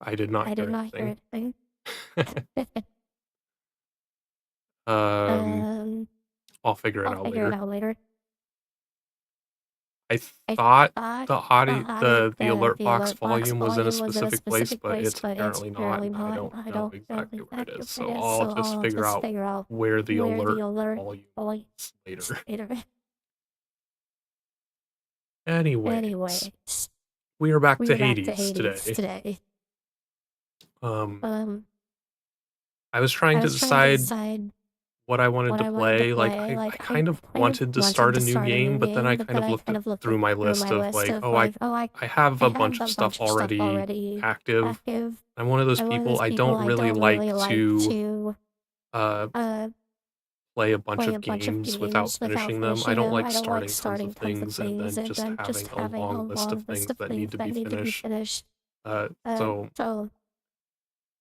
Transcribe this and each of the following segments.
I did not I hear did not hear anything. anything. I'll figure it I'll out figure it later. out later. I I thought thought the alert box alert box volume was in a volume was in a specific place, specific but place, it's but it's apparently not, apparently and I not. don't I know don't know exactly where it exactly is. where So it is, I'll so just I'll figure just out figure out where the where the alert alert volume volume is later. later. Anyways, Anyways, we are back we to are back to Hades Hades today. today. I was I trying to was trying to decide decide what I wanted what to I wanted to play. Like, play. I Like kind of wanted to start a new game, but then I kind of looked looked through my through list my of list like, of oh, like, I have I a have bunch of a stuff bunch of stuff already already active. active. I'm one of those I'm one of people, those I people don't I really don't like really like to to uh, play a bunch play of a bunch of games without games without finishing them. I finishing don't them. like I don't like starting tons of starting tons of things and things then and just then having just a having a long list of long list things of that need things to that be need to be finished. finished. So So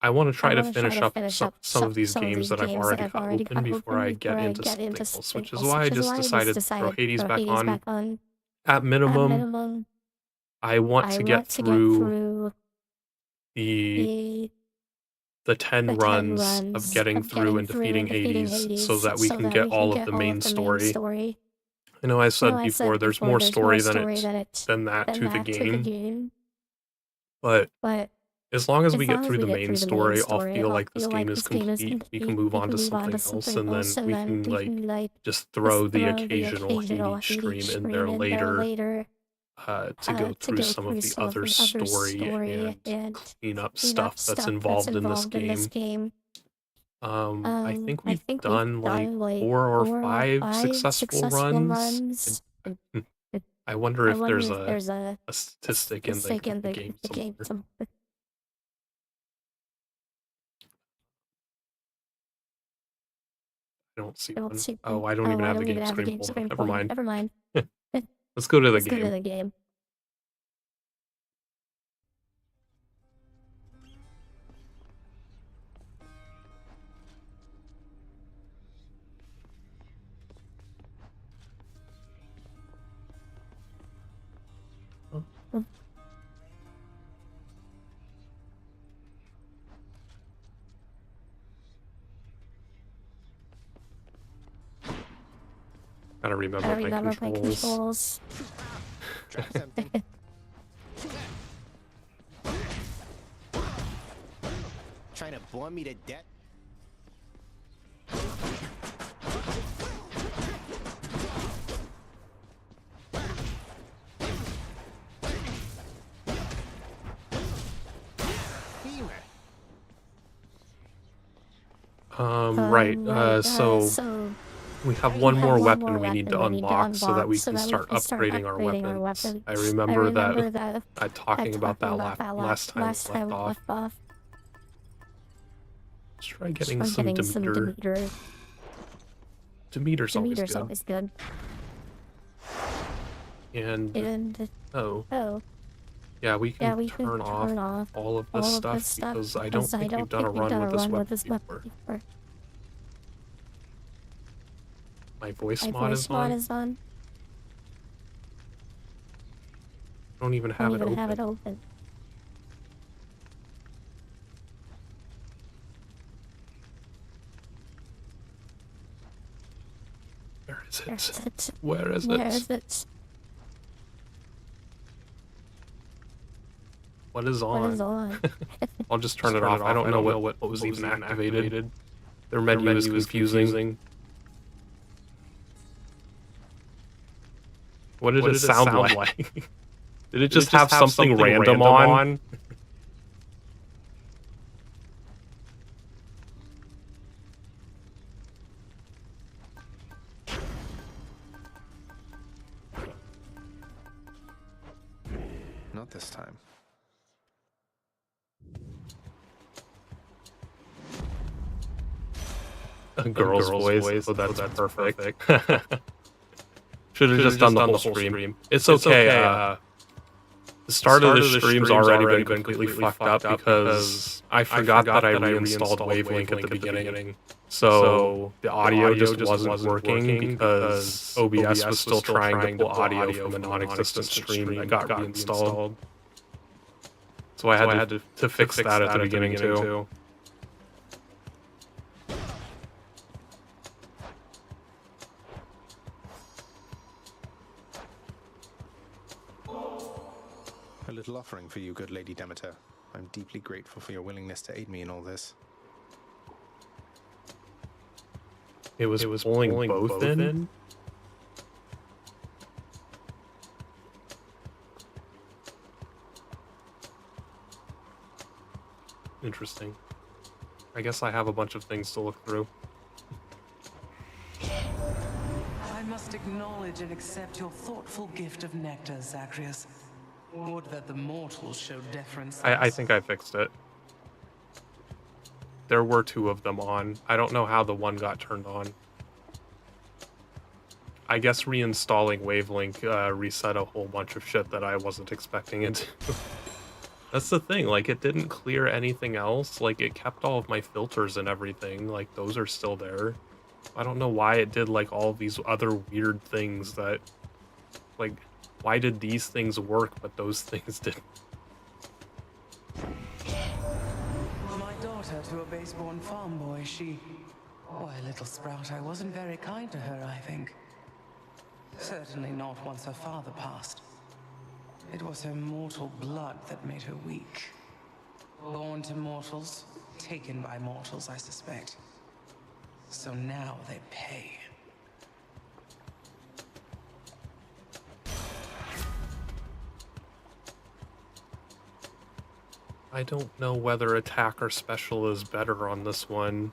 I want to I try to want to try finish to up finish up some of these some of games these that I've games that already I've got already open got before open I before get I into get something into else, something which is else, why I which is just why I just decided to throw decided to Hades throw back Hades on. back on. At At minimum, minimum, I want I to get want to get through through the the the 10 the 10 runs of runs getting of through getting and through defeating and defeating Hades so Hades that we so can that get we can all of get the all main of the main story. story. I know I I know said I before said there's before more there's more story story than that than to the that to the game, game. but But as long as we as get long as through we the get main through the main story, I'll story, feel I'll like this feel game like is this game is complete. We can complete. move We on can to move on something to else, something and else, then and we then can we like can like just just throw the throw the occasional occasional Hades Hades stream in there stream in there later later to go to through go some of through the some of other the other story story and and clean up clean up stuff that's stuff that's involved in this involved in this game. game. I think I we've think we've done like done like 4 or 5 4 or 5 successful successful runs. runs. I wonder I if wonder there's if a there's a statistic in stake in the game the game. somewhere. I don't see I don't one. see Oh, one. I don't Oh, even I have the don't even game have the screen game pulled up. screen Never pulled up. mind. Never mind. Let's go to the Let's go to game. the game. Gotta remember my controls. Trying to bore me to death. Right. So we have one more weapon we need to unlock so that we can start upgrading our weapons. I remember that talking about that last time we left off. Let's try getting some Demeter. Demeter's always good. And oh. Yeah, we can turn off all of this stuff because I don't think we've done a run with this weapon before. My voice mod is on. I don't even have it open. Where is it? Where is it? What is on? I'll just turn it off. I don't know what was even activated. Their menu is confusing. What did it sound like? Did it just have something random on? Not this time. A girl's voice. Oh, that's perfect. Should have just done the whole stream. It's okay. The start of the stream's already been completely fucked up because I forgot that I reinstalled Wavelink at the beginning. So the audio just wasn't working because OBS was still trying to pull audio from a non-existent stream that got reinstalled. So I had to fix that at the beginning too. A little offering for you, good Lady Demeter. I'm deeply grateful for your willingness to aid me in all this. It was pulling both in? Interesting. I guess I have a bunch of things to look through. I must acknowledge and accept your thoughtful gift of nectar, Zacharias. Would that the mortals showed deference. I think I fixed it. There were 2 of them on. I don't know how the one got turned on. I guess reinstalling Wavelink reset a whole bunch of shit that I wasn't expecting it to. That's the thing, like, it didn't clear anything else. Like, it kept all of my filters and everything. Like, those are still there. I don't know why it did, like, all these other weird things that... Like, why did these things work, but those things didn't? My daughter to a base-born farm boy, she... Why, little sprout, I wasn't very kind to her, I think. Certainly not once her father passed. It was her mortal blood that made her weak. Born to mortals, taken by mortals, I suspect. So now they pay. I don't know whether attack or special is better on this one.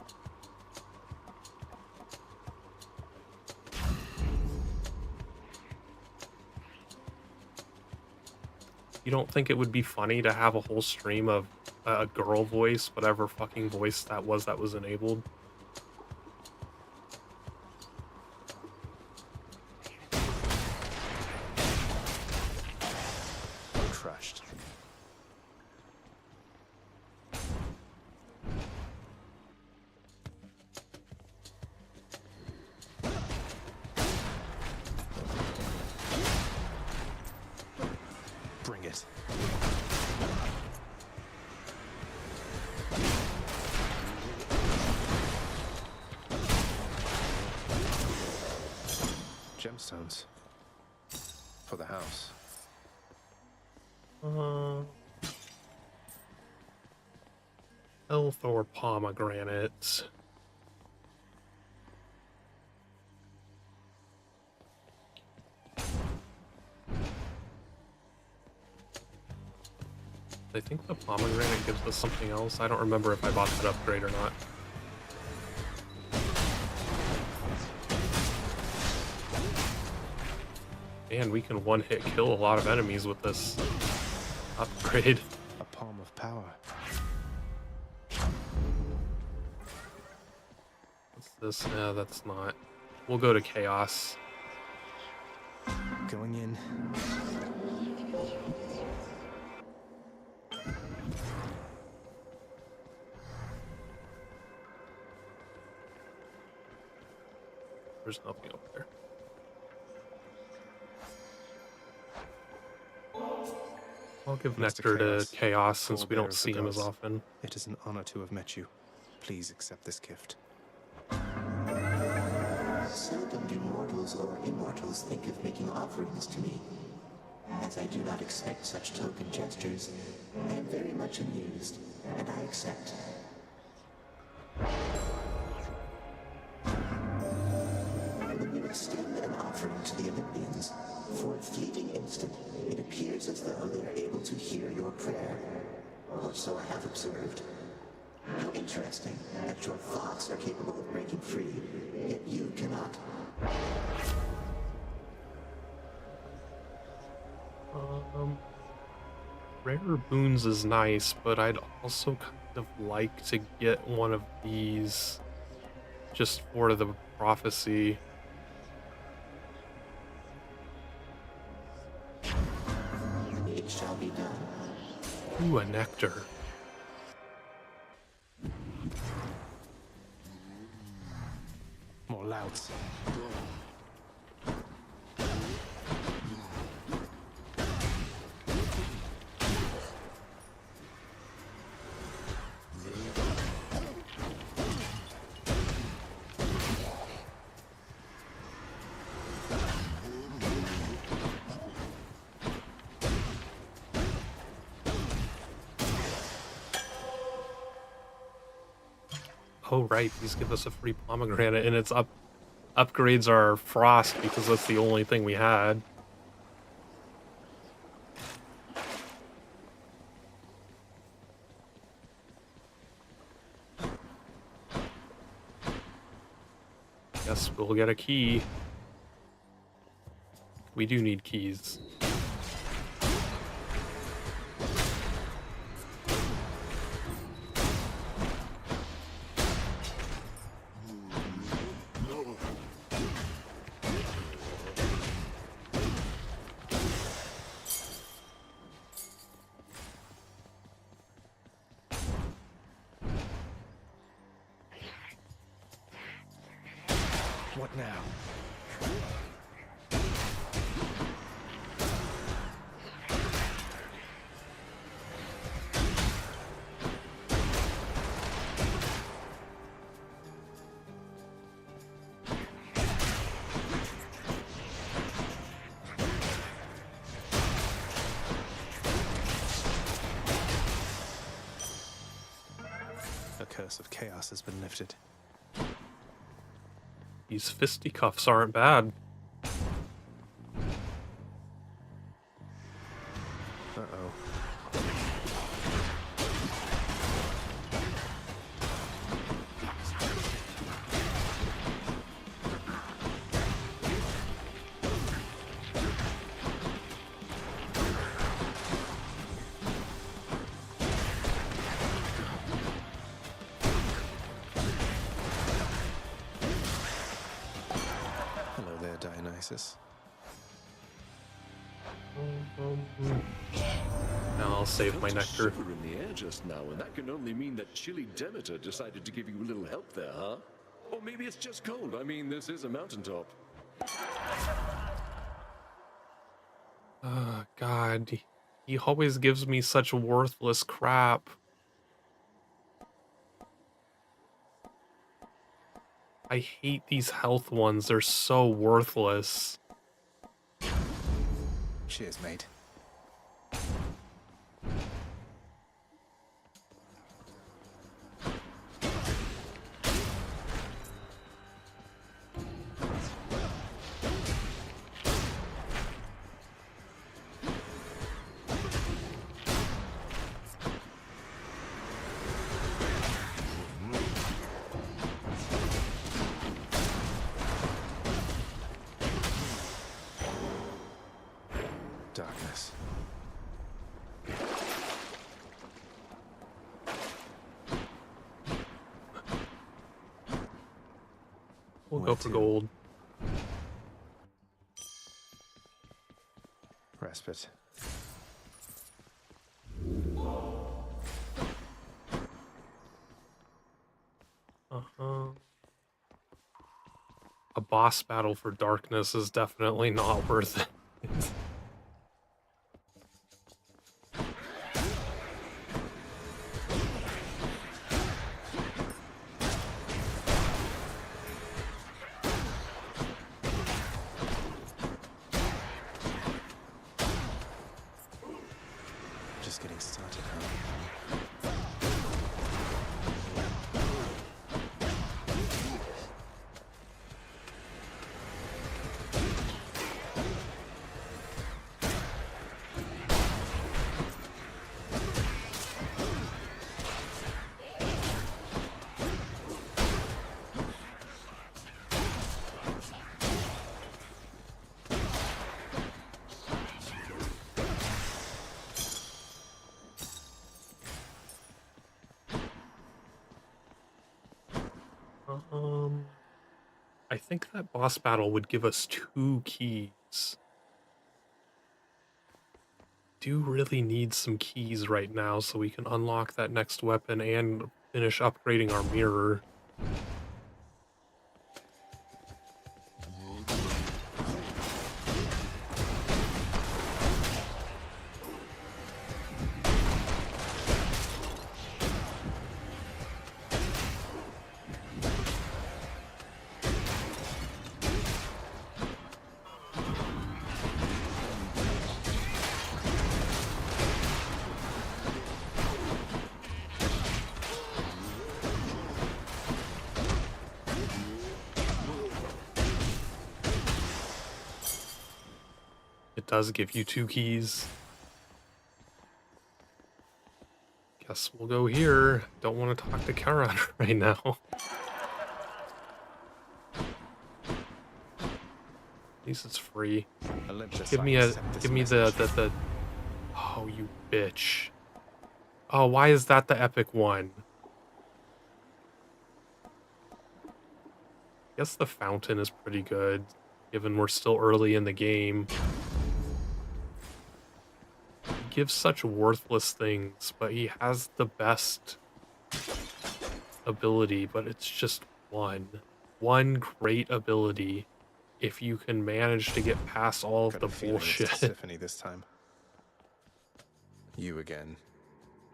You don't think it would be funny to have a whole stream of a girl voice, whatever fucking voice that was enabled? Crushed. Bring it. Gemstones. For the house. Health or pomegranate? I think the pomegranate gives us something else. I don't remember if I bought that upgrade or not. And we can one-hit kill a lot of enemies with this upgrade. A palm of power. What's this? No, that's not. We'll go to Chaos. Going in. There's nothing up there. I'll give Nectar to Chaos since we don't see him as often. It is an honor to have met you. Please accept this gift. Seldom do mortals or immortals think of making offerings to me. As I do not expect such token gestures, I am very much amused, and I accept. When you extend an offering to the Olympians, for a fleeting instant, it appears as though they are able to hear your prayer. Or so I have observed. How interesting that your thoughts are capable of breaking free, yet you cannot. Rare boons is nice, but I'd also kind of like to get one of these just for the prophecy. It shall be done. Ooh, a nectar. More louds. Oh, right, these give us a free pomegranate, and it's upgrades our frost because that's the only thing we had. Guess we'll get a key. We do need keys. What now? The curse of chaos has been lifted. These fisticuffs aren't bad. Uh-oh. Hello there, Dionysus. Now I'll save my Felt a nectar. shiver in the air just now, and that can only mean that chilly Demeter decided to give you a little help there, huh? Or maybe it's just cold. I mean, this is a mountaintop. God, he always gives me such worthless crap. I hate these health ones, they're so worthless. Cheers, mate. Darkness. We'll Where go for to? gold. Respite. Uh-huh. A boss battle for darkness is definitely not worth it. Just getting started, huh? I think that boss battle would give us 2 keys. Do really need some keys right now so we can unlock that next weapon and finish upgrading our mirror. It does give you 2 keys. Guess we'll go here. Don't want to talk to Charon right now. At least it's free. Olympus, Give I me accept this the. Oh, you bitch. Oh, why is that the epic one? Guess the fountain is pretty good, given we're still early in the game. He gives such worthless things, but he has the best ability, but it's just one. One great ability. If you can manage to get past all of Got the a feeling it's bullshit. Tisiphone this time. You again.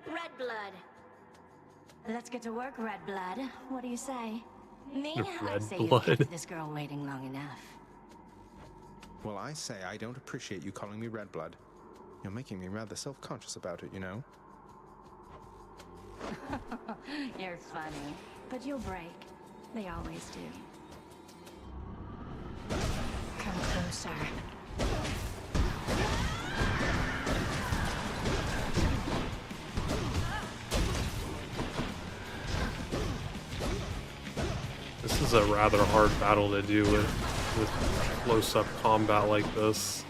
Red blood. Let's get to work, Red blood. What do you say? Me? Red I'd say blood. you've kept this girl waiting long enough. Well, I say I don't appreciate you calling me Red Blood. You're making me rather self-conscious about it, you know? You're funny. But you'll break. They always do. Come closer. This is a rather hard battle to do with close-up combat like this.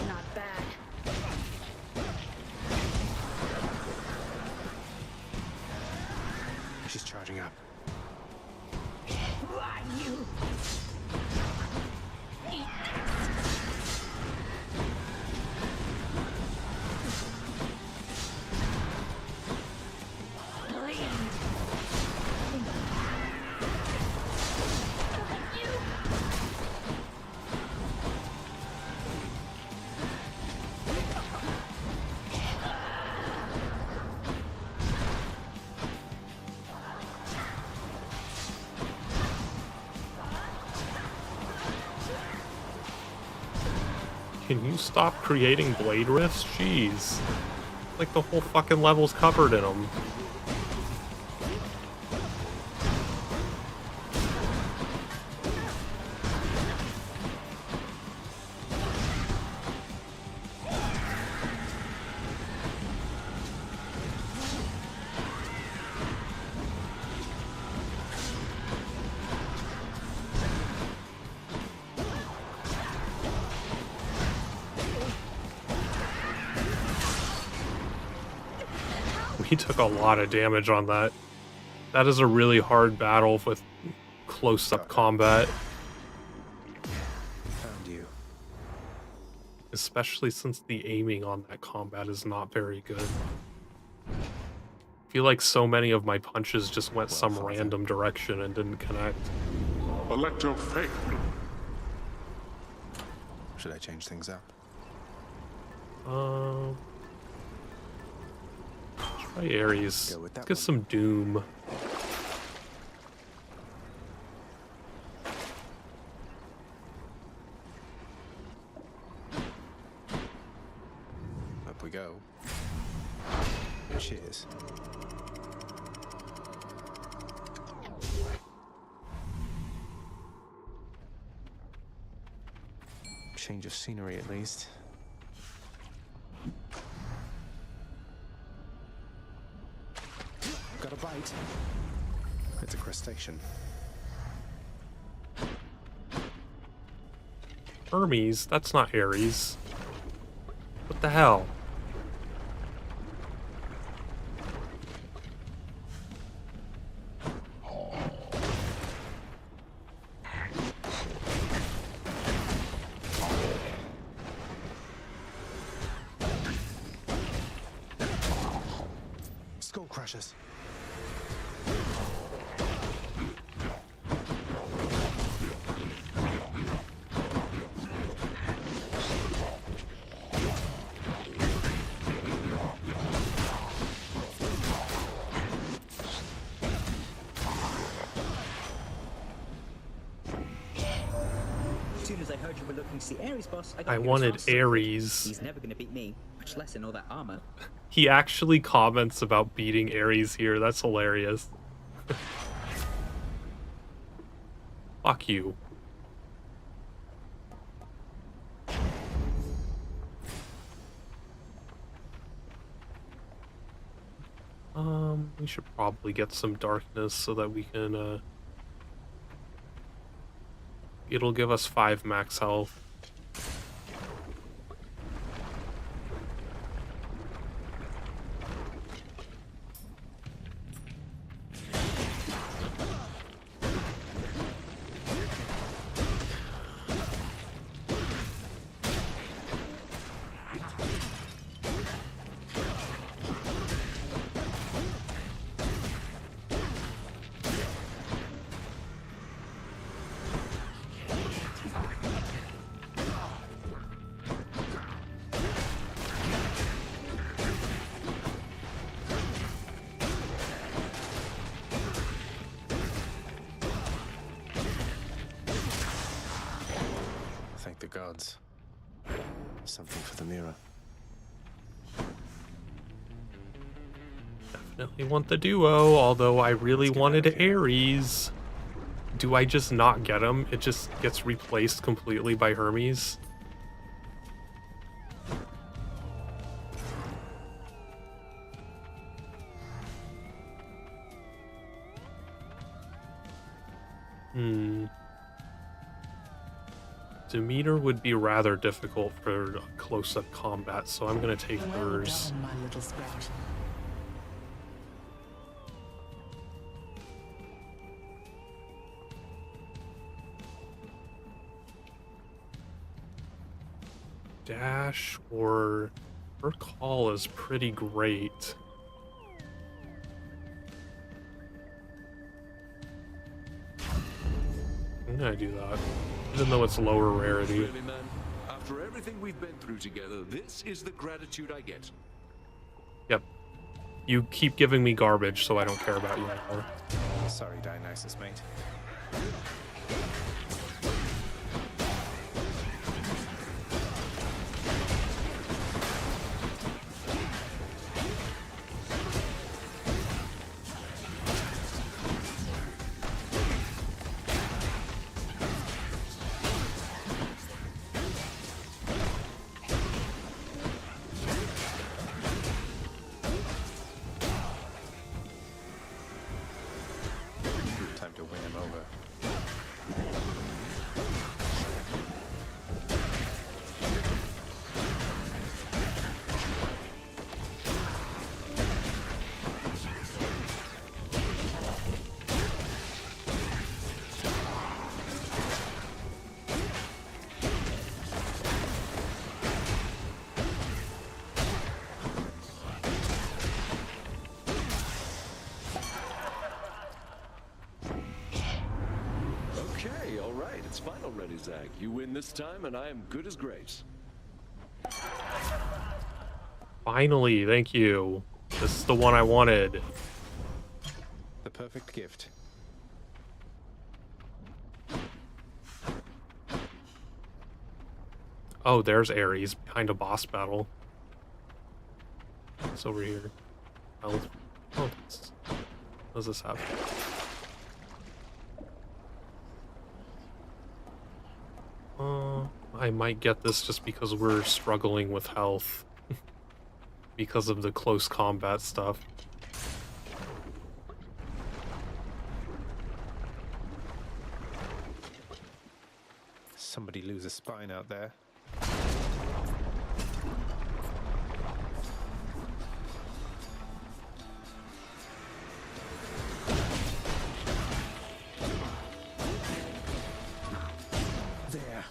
Not bad. She's charging up. Who are you? Eat this. Bleed. You. Can you stop creating blade rifts? Jeez. Like the whole fucking level's covered in them. We took a lot of damage on that. That is a really hard battle with close-up combat, Found you. especially since the aiming on that combat is not very good. I feel like so many of my punches just went some Father. random direction and didn't connect. Electro fake. Should I change things up? Try Ares. Go with that Let's get some Doom. Up we go. Cheers. Change of scenery at least. Got a bite. It's a crustacean. Hermes? That's not Ares. What the hell? Skull crushers. I heard you were looking to see Ares, boss, I got I you his wanted fast circuit. Ares. He's never gonna beat me, much less in all that armor. He actually comments about beating Ares here. That's hilarious. Fuck you. We should probably get some darkness so that we can, it'll give us 5 max health. Thank the gods. Something for the mirror. Definitely want the duo, although I really wanted Ares. Do I just not get him? It just gets replaced completely by Hermes. Demeter would be rather difficult for close-up combat, so I'm gonna take Well hers. done, my little sprout. Dash or her call is pretty great. I'm gonna do that, even though it's lower rarity. Really, man? After everything we've been through together, this is the gratitude I get. Yep. You keep giving me garbage, so I don't care about you anymore. Sorry, Dionysus, mate. Time to win him over. Okay, all right, it's fine already, Zach. You win this time, and I am good as grace. Finally, thank you. This is the one I wanted. The perfect gift. Oh, there's Ares behind a boss battle. It's over here. Oh, what does this have? I might get this just because we're struggling with health. Because of the close combat stuff. Somebody lose a spine out there. There.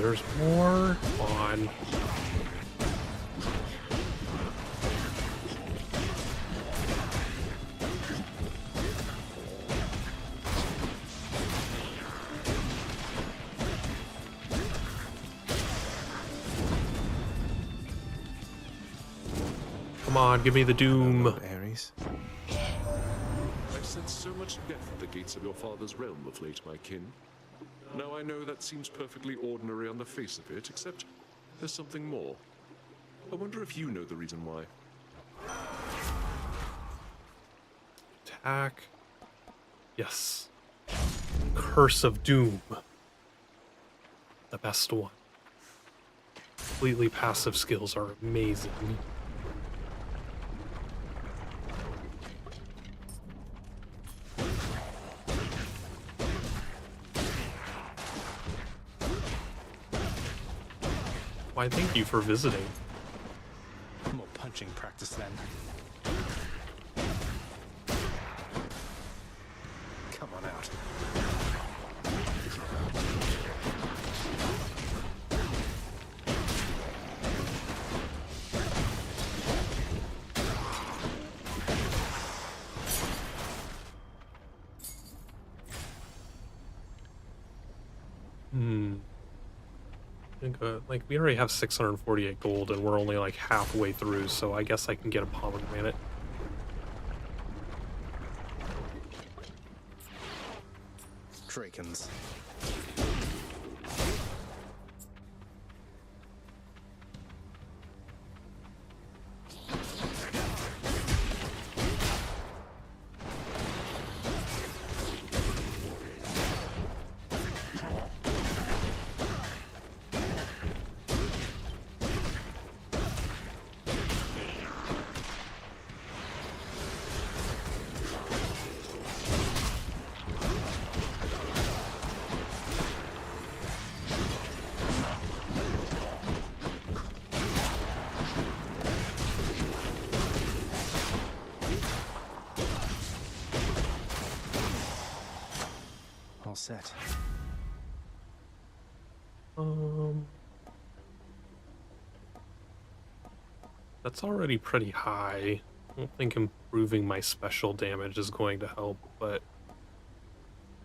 there's more. Come on. Come on, give me the doom. Lord Ares. I've sensed so much death at the gates of your father's realm of late, my kin. Now I know that seems perfectly ordinary on the face of it, except there's something more. I wonder if you know the reason why. Attack. Yes. Curse of Doom. The best one. Completely passive skills are amazing. Why, thank you for visiting. More punching practice then. Come on out. I think, like, we already have 648 gold and we're only like halfway through, so I guess I can get a pomegranate. Drakens. All set. That's already pretty high. I don't think improving my special damage is going to help, but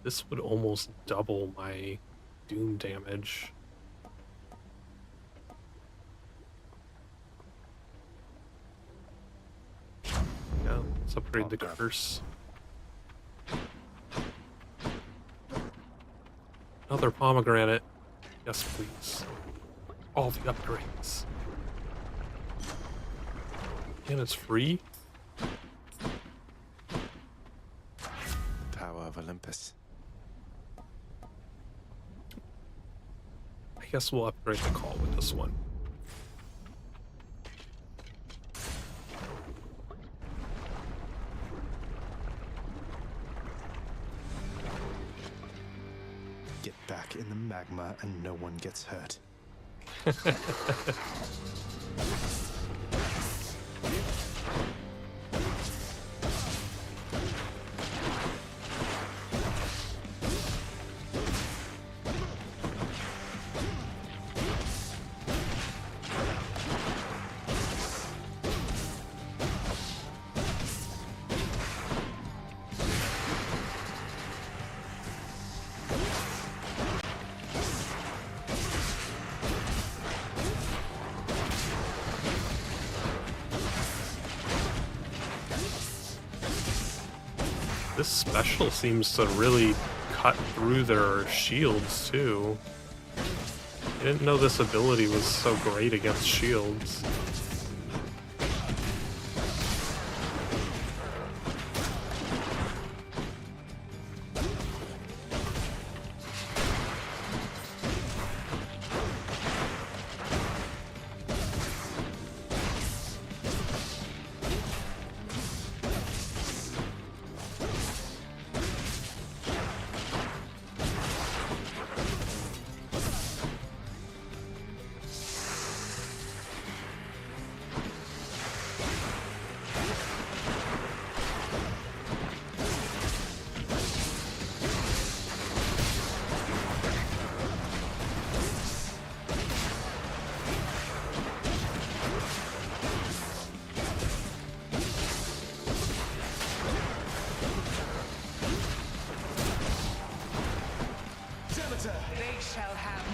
this would almost double my doom damage. Yeah, let's upgrade the curse. Another pomegranate. Yes, please. All the upgrades. And it's free? Tower of Olympus. I guess we'll upgrade the call with this one. Get back in the magma and no one gets hurt. This special seems to really cut through their shields, too. I didn't know this ability was so great against shields. They shall have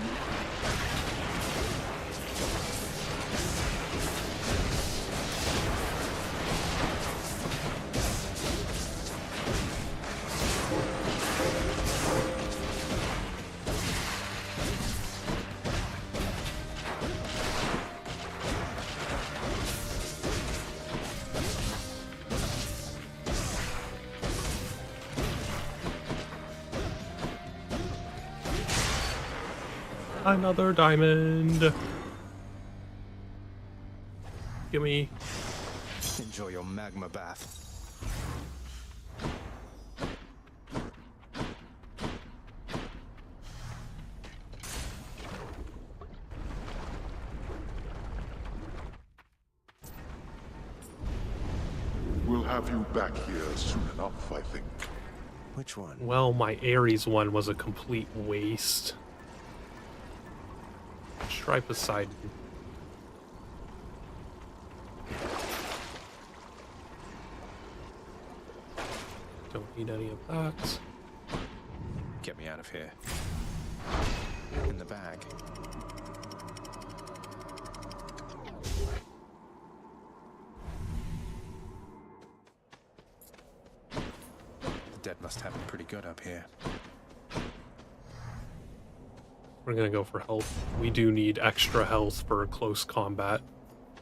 Another diamond. Gimme. Enjoy your magma bath. We'll have you back here soon enough, I think. Which one? Well, my Ares one was a complete waste. Try Poseidon. Don't need any of that. Get me out of here. In the bag. The dead must have it pretty good up here. We're gonna go for health. We do need extra health for close combat.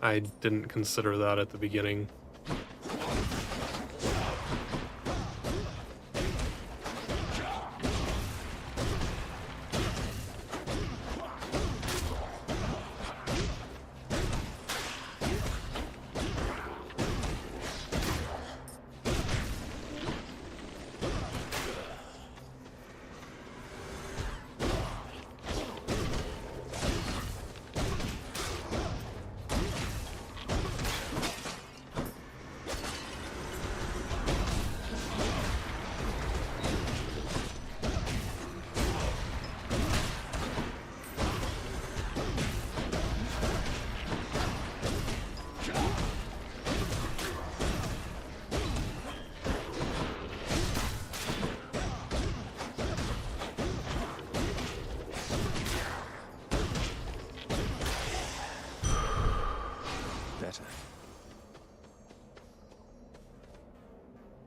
I didn't consider that at the beginning. Better.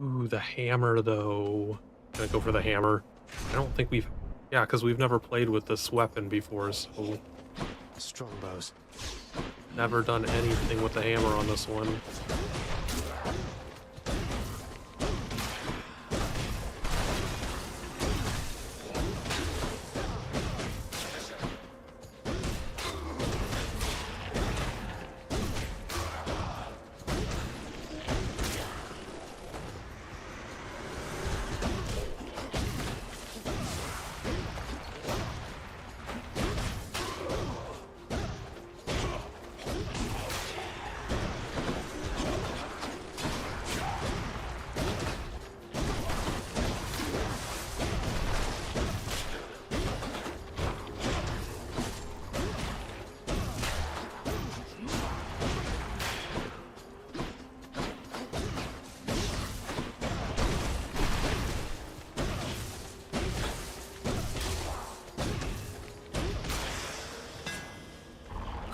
Ooh, the hammer though. Gonna go for the hammer. I don't think we've... Yeah, because we've never played with this weapon before, so... Strongbows. Never done anything with the hammer on this one.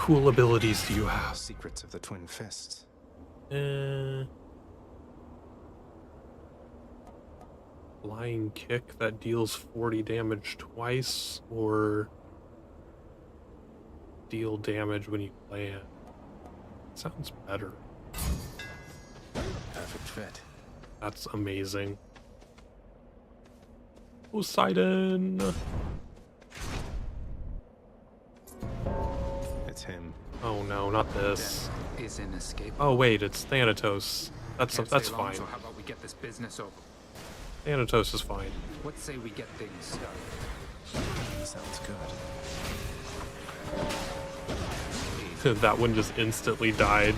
Cool abilities do you have? Secrets of the Twin Fists. Flying kick that deals 40 damage twice, or deal damage when you land. Sounds better. Perfect fit. That's amazing. Poseidon! It's him. Oh no, not this. Is inescapable. Oh wait, it's Thanatos. That's Can't that's stay long, fine. So how about we get this business over? Thanatos is fine. What say we get things started? Sounds good. That one just instantly died.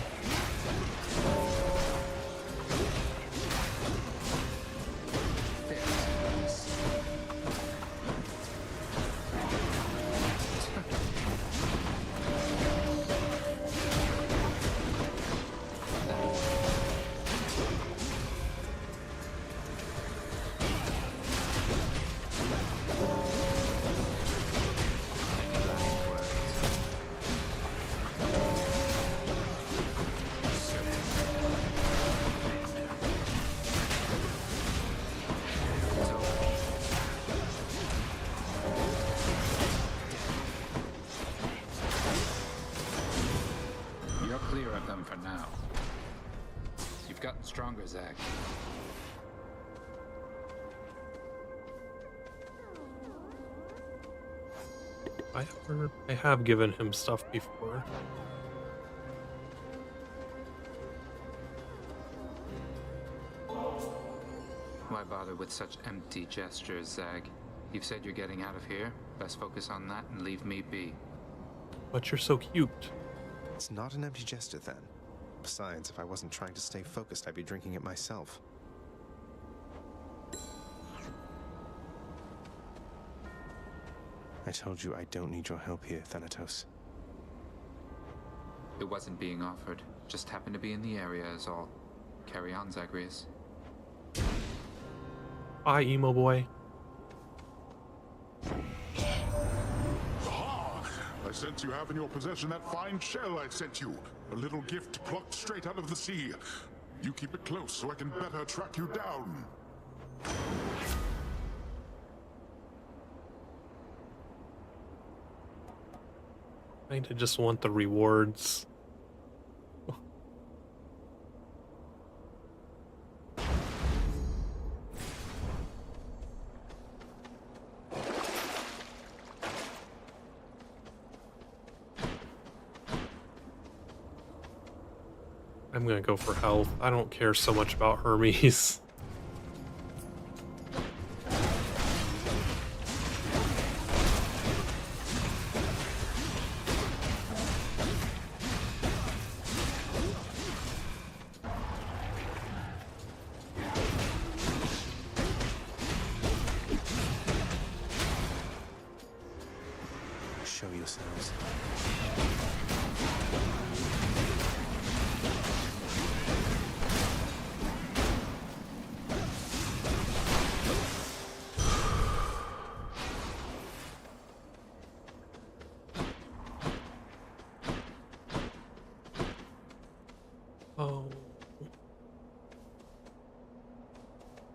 stronger, Zag. I have given him stuff before. Why bother with such empty gestures, Zag? You've said you're getting out of here. Best focus on that and leave me be. But you're so cute. It's not an empty gesture then. Besides, if I wasn't trying to stay focused, I'd be drinking it myself. I told you I don't need your help here, Thanatos. It wasn't being offered. Just happened to be in the area is all. Carry on, Zagreus. Bye, emo boy. Aha! I sense you have in your possession that fine shell I sent you. A little gift plucked straight out of the sea. You keep it close so I can better track you down. I just want the rewards. I'm gonna go for health. I don't care so much about Hermes. Show yourselves. Oh.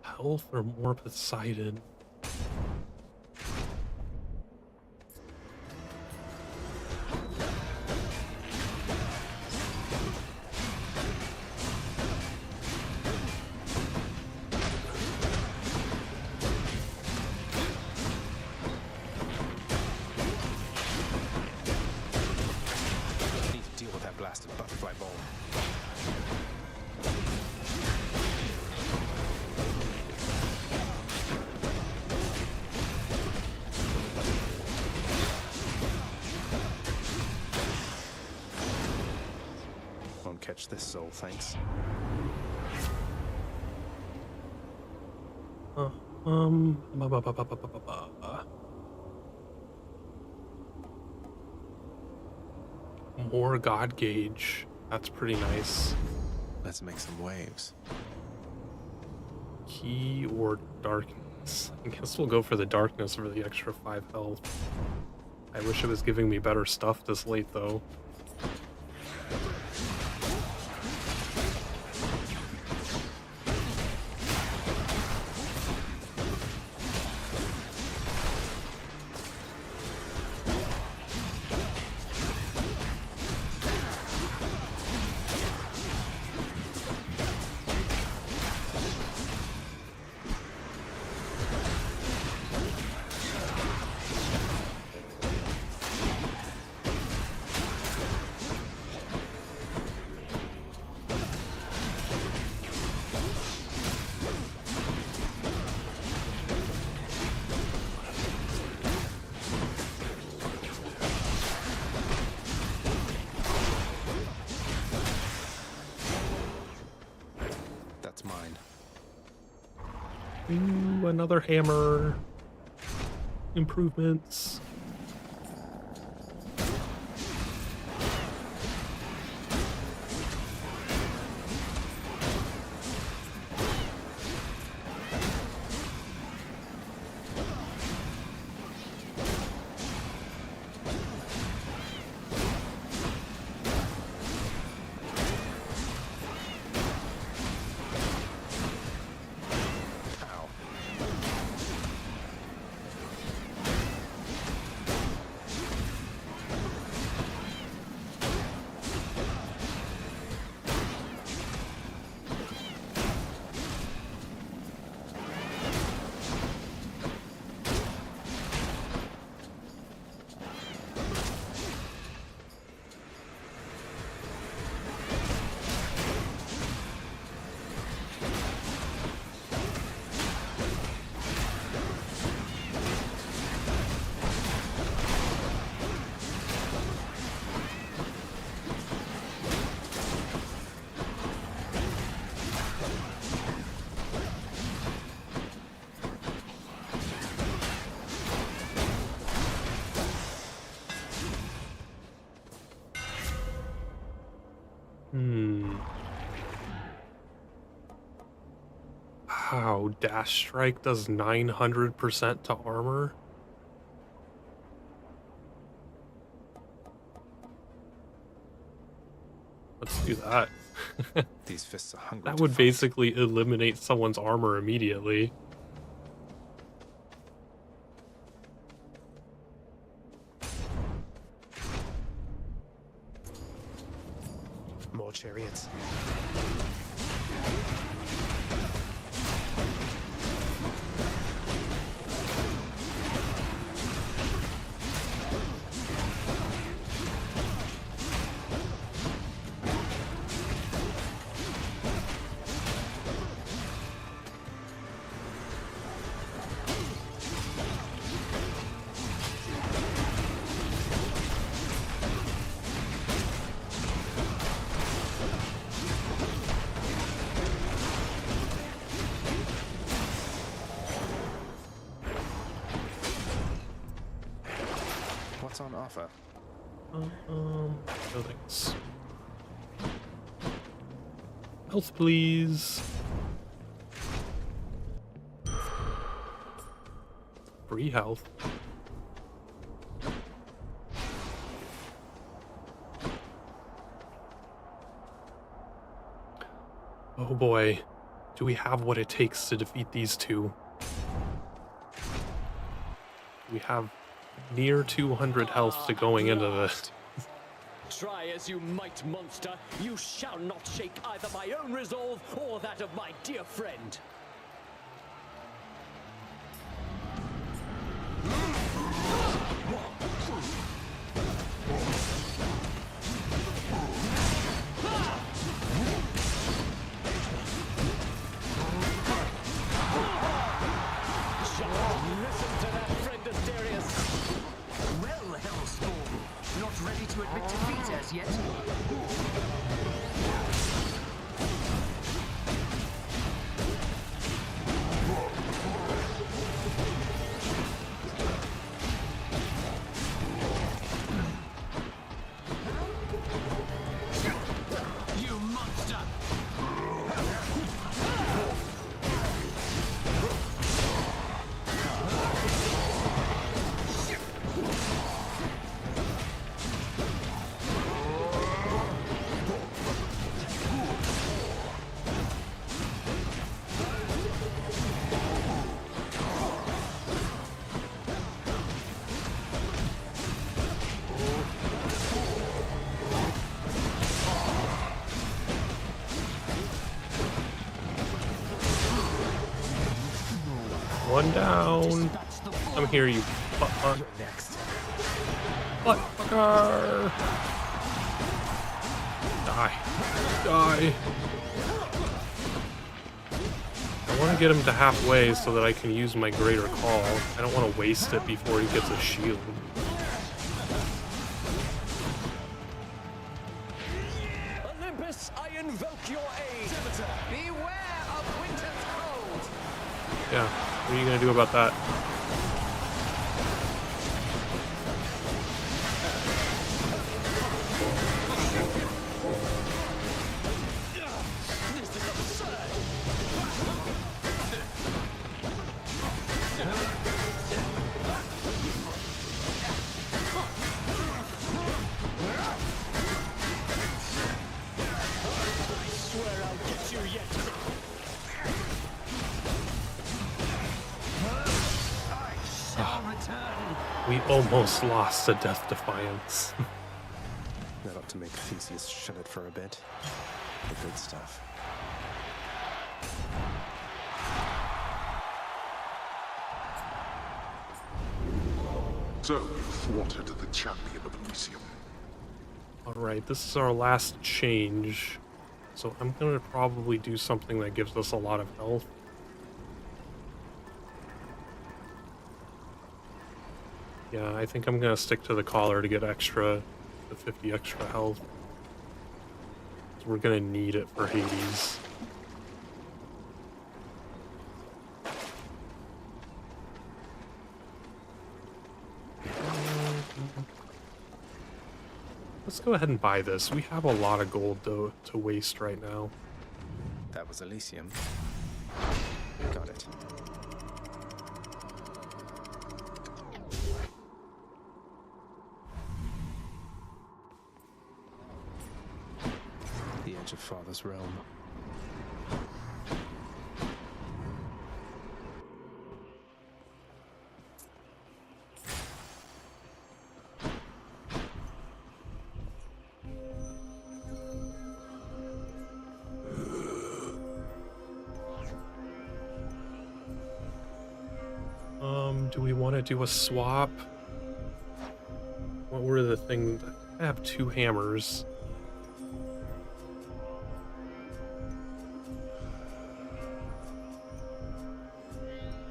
Health or more Poseidon? I need to deal with that blasted butterfly ball. Won't catch this soul, thanks. More God Gauge. That's pretty nice. Let's make some waves. Key or darkness? I guess we'll go for the darkness for the extra 5 health. I wish it was giving me better stuff this late though. That's mine. Ooh, another hammer. Improvements. Ow. Wow, Dash Strike does 900% to armor. Let's do that. These fists are hungry. That to would fight. basically eliminate someone's armor immediately. More chariots. What's on offer? Buildings. Health, please. Free health. Oh boy. Do we have what it takes to defeat these two? We have near 200 health to going into this. Try as you might, monster, you shall not shake either my own resolve or that of my dear friend. Listen to that, friend Asterius. Well, Hellspawn, not ready to admit defeat as yet. You monster! One down. I'm here, you butt Next. fucker. Die. Die. I want to get him to halfway so that I can use my greater call. I don't want to waste it before he gets a shield. Olympus, I invoke your aid. Beware of winter's cold! Yeah, what are you going to do about that? This is absurd. I swear I'll get you yet. Shall return. We almost lost to Death Defiance. That ought to make Theseus shut it for a bit. The good stuff. So, you thwarted the champion of Elysium. Alright, this is our last change. So I'm going to probably do something that gives us a lot of health. Yeah, I think I'm going to stick to the collar to get the 50 extra health. So we're going to need it for Hades. Let's go ahead and buy this. We have a lot of gold to waste right now. That was Elysium. much of Father's realm. Do we want to do a swap? What were the things? I have 2 hammers.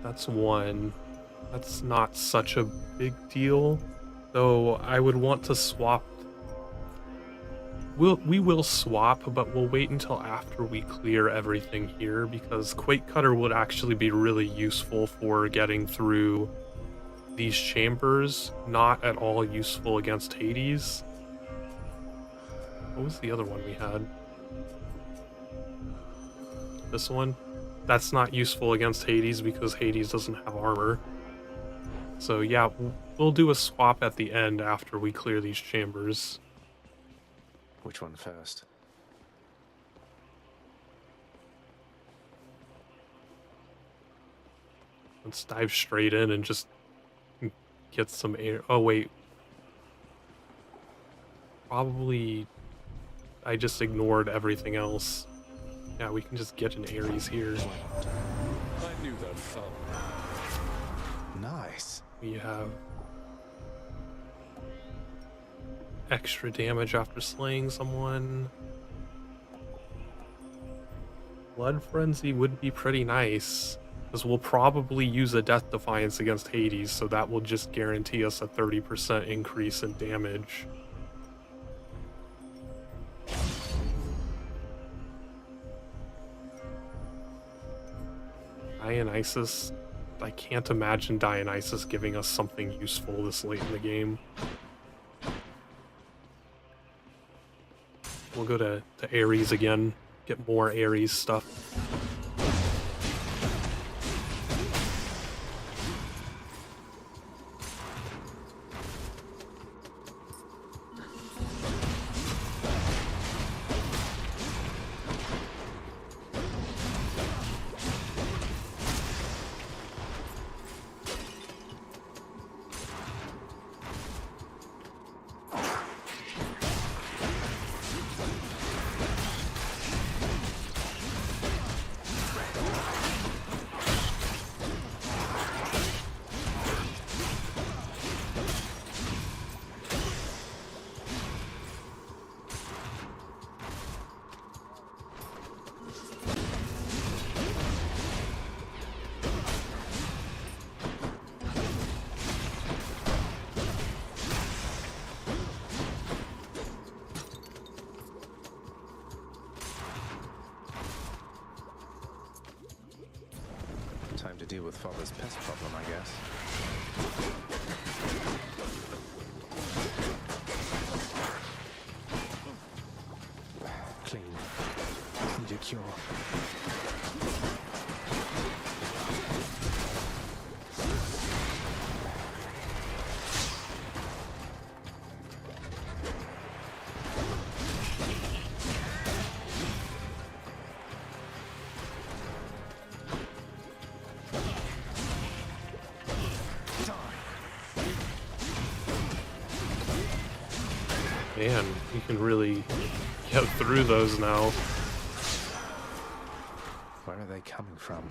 That's 1. That's not such a big deal. Though I would want to swap. We will swap, but we'll wait until after we clear everything here, because Quake Cutter would actually be really useful for getting through these chambers, not at all useful against Hades. What was the other one we had? This one? That's not useful against Hades because Hades doesn't have armor. So yeah, we'll do a swap at the end after we clear these chambers. Which one first? Let's dive straight in and just get some air. Oh wait. Probably I just ignored everything else. Yeah, we can just get an Ares here. I knew that felt. Nice. We have extra damage after slaying someone. Blood Frenzy would be pretty nice, because we'll probably use a Death Defiance against Hades, so that will just guarantee us a 30% increase in damage. Dionysus, I can't imagine Dionysus giving us something useful this late in the game. We'll go to Ares again, get more Ares stuff. Time to deal with Father's pest problem, I guess. Clean. Need a cure. Man, you can really get through those now. Where are they coming from?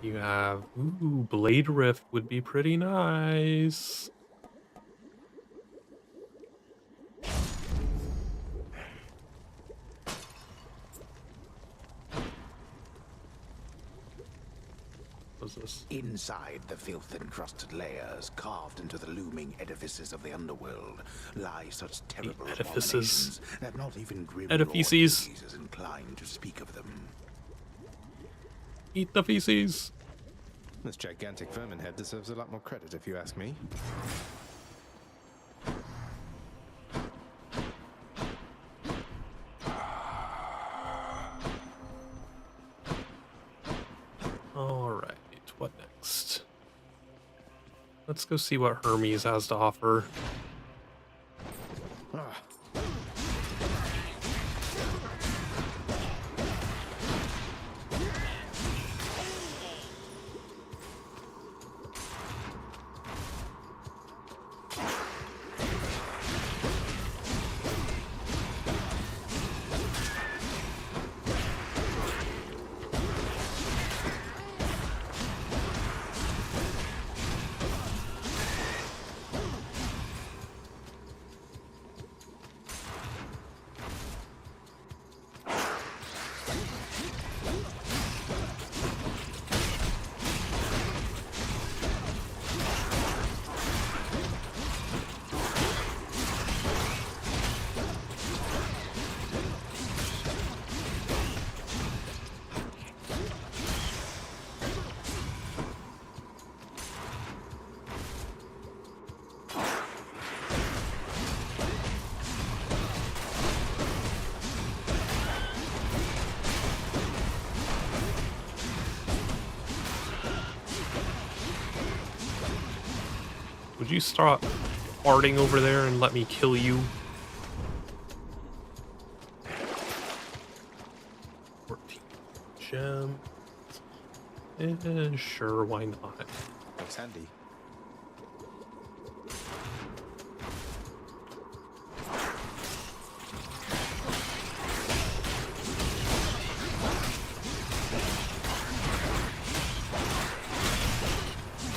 You have, ooh, Blade Rift would be pretty nice. What's this? Inside the filth-encrusted layers, carved into the looming edifices of the underworld, lie such terrible edifices. abominations that not even grim Edifices. Lord Hades is inclined to speak of them. Eat the feces. This gigantic vermin head deserves a lot more credit, if you ask me. Alright, what next? Let's go see what Hermes has to offer. Ah, would you stop farting over there and let me kill you? 14 gems. Sure, why not? Looks handy.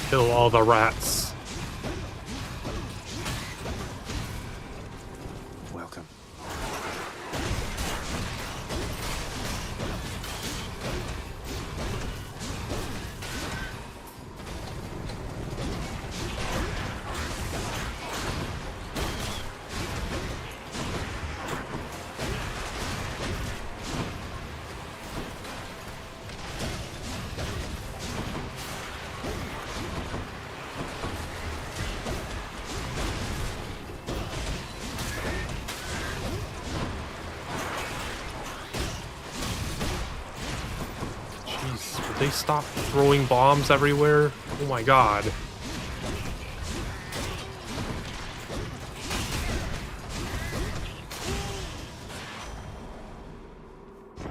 Kill all the rats. Welcome. Jeez, would they stop throwing bombs everywhere? Oh my god.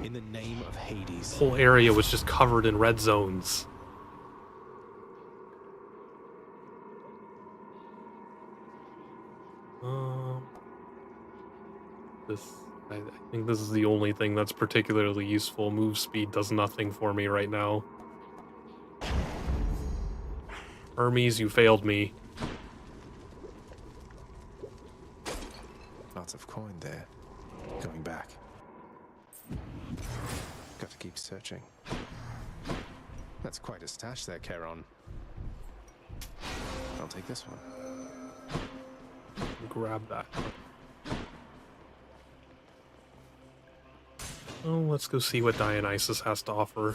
In the name of Hades. The whole area was just covered in red zones. I think this is the only thing that's particularly useful. Move speed does nothing for me right now. Hermes, you failed me. Lots of coin there. Going back. Got to keep searching. That's quite a stash there, Charon. I'll take this one. Grab that. Oh, let's go see what Dionysus has to offer.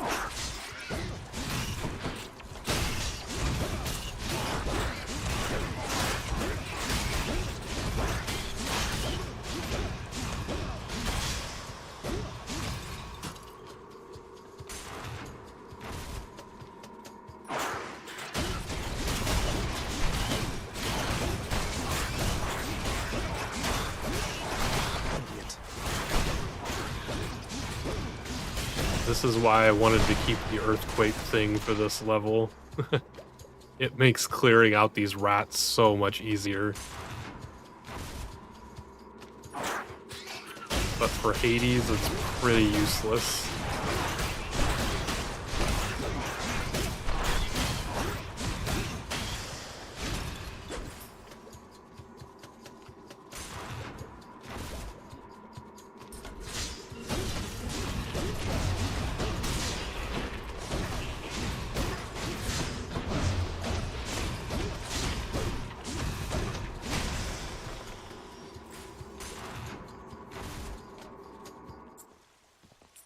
This is why I wanted to keep the earthquake thing for this level. It makes clearing out these rats so much easier. But for Hades, it's pretty useless.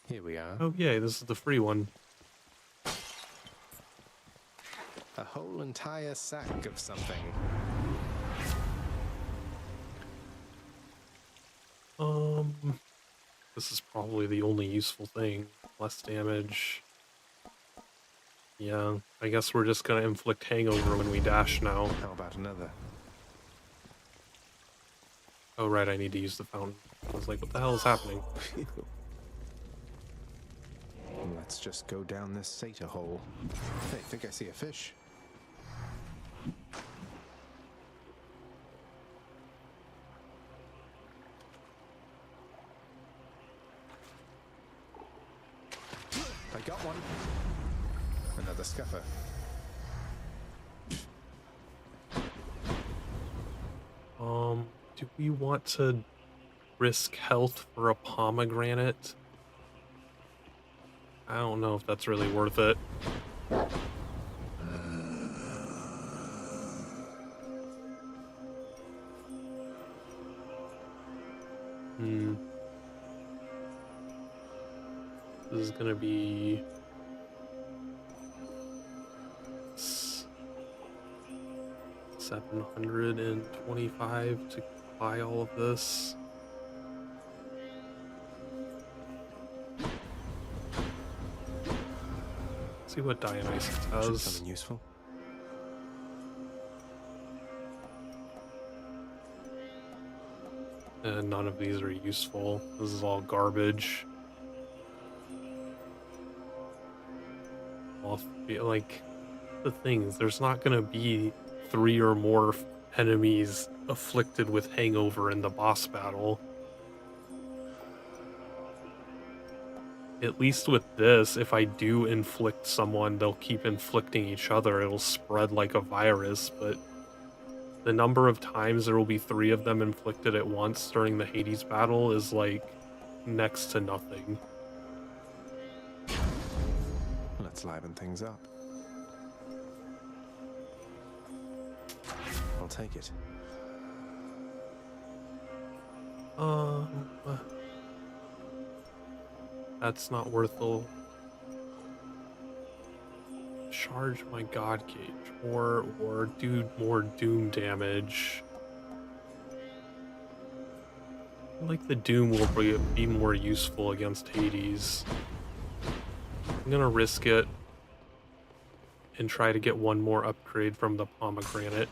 Here we are. Oh yay, this is the free one. A whole entire sack of something. This is probably the only useful thing. Less damage. Yeah, I guess we're just gonna inflict hangover when we dash now. How about another? Oh right, I need to use the fountain. I was like, what the hell is happening? Let's just go down this satyr hole. Hey, think I see a fish. I got one. Another scuffer. Do we want to risk health for a pomegranate? I don't know if that's really worth it. This is gonna be 725 to buy all of this. See what Dionysus has. Something useful. And none of these are useful. This is all garbage. Well, like, the thing is, there's not gonna be 3 or more enemies afflicted with hangover in the boss battle. At least with this, if I do inflict someone, they'll keep inflicting each other. It'll spread like a virus, but the number of times there will be 3 of them inflicted at once during the Hades battle is like next to nothing. Let's liven things up. I'll take it. That's not worth the... Charge my god gauge, or do more doom damage. I like the doom will be more useful against Hades. I'm gonna risk it and try to get one more upgrade from the pomegranate.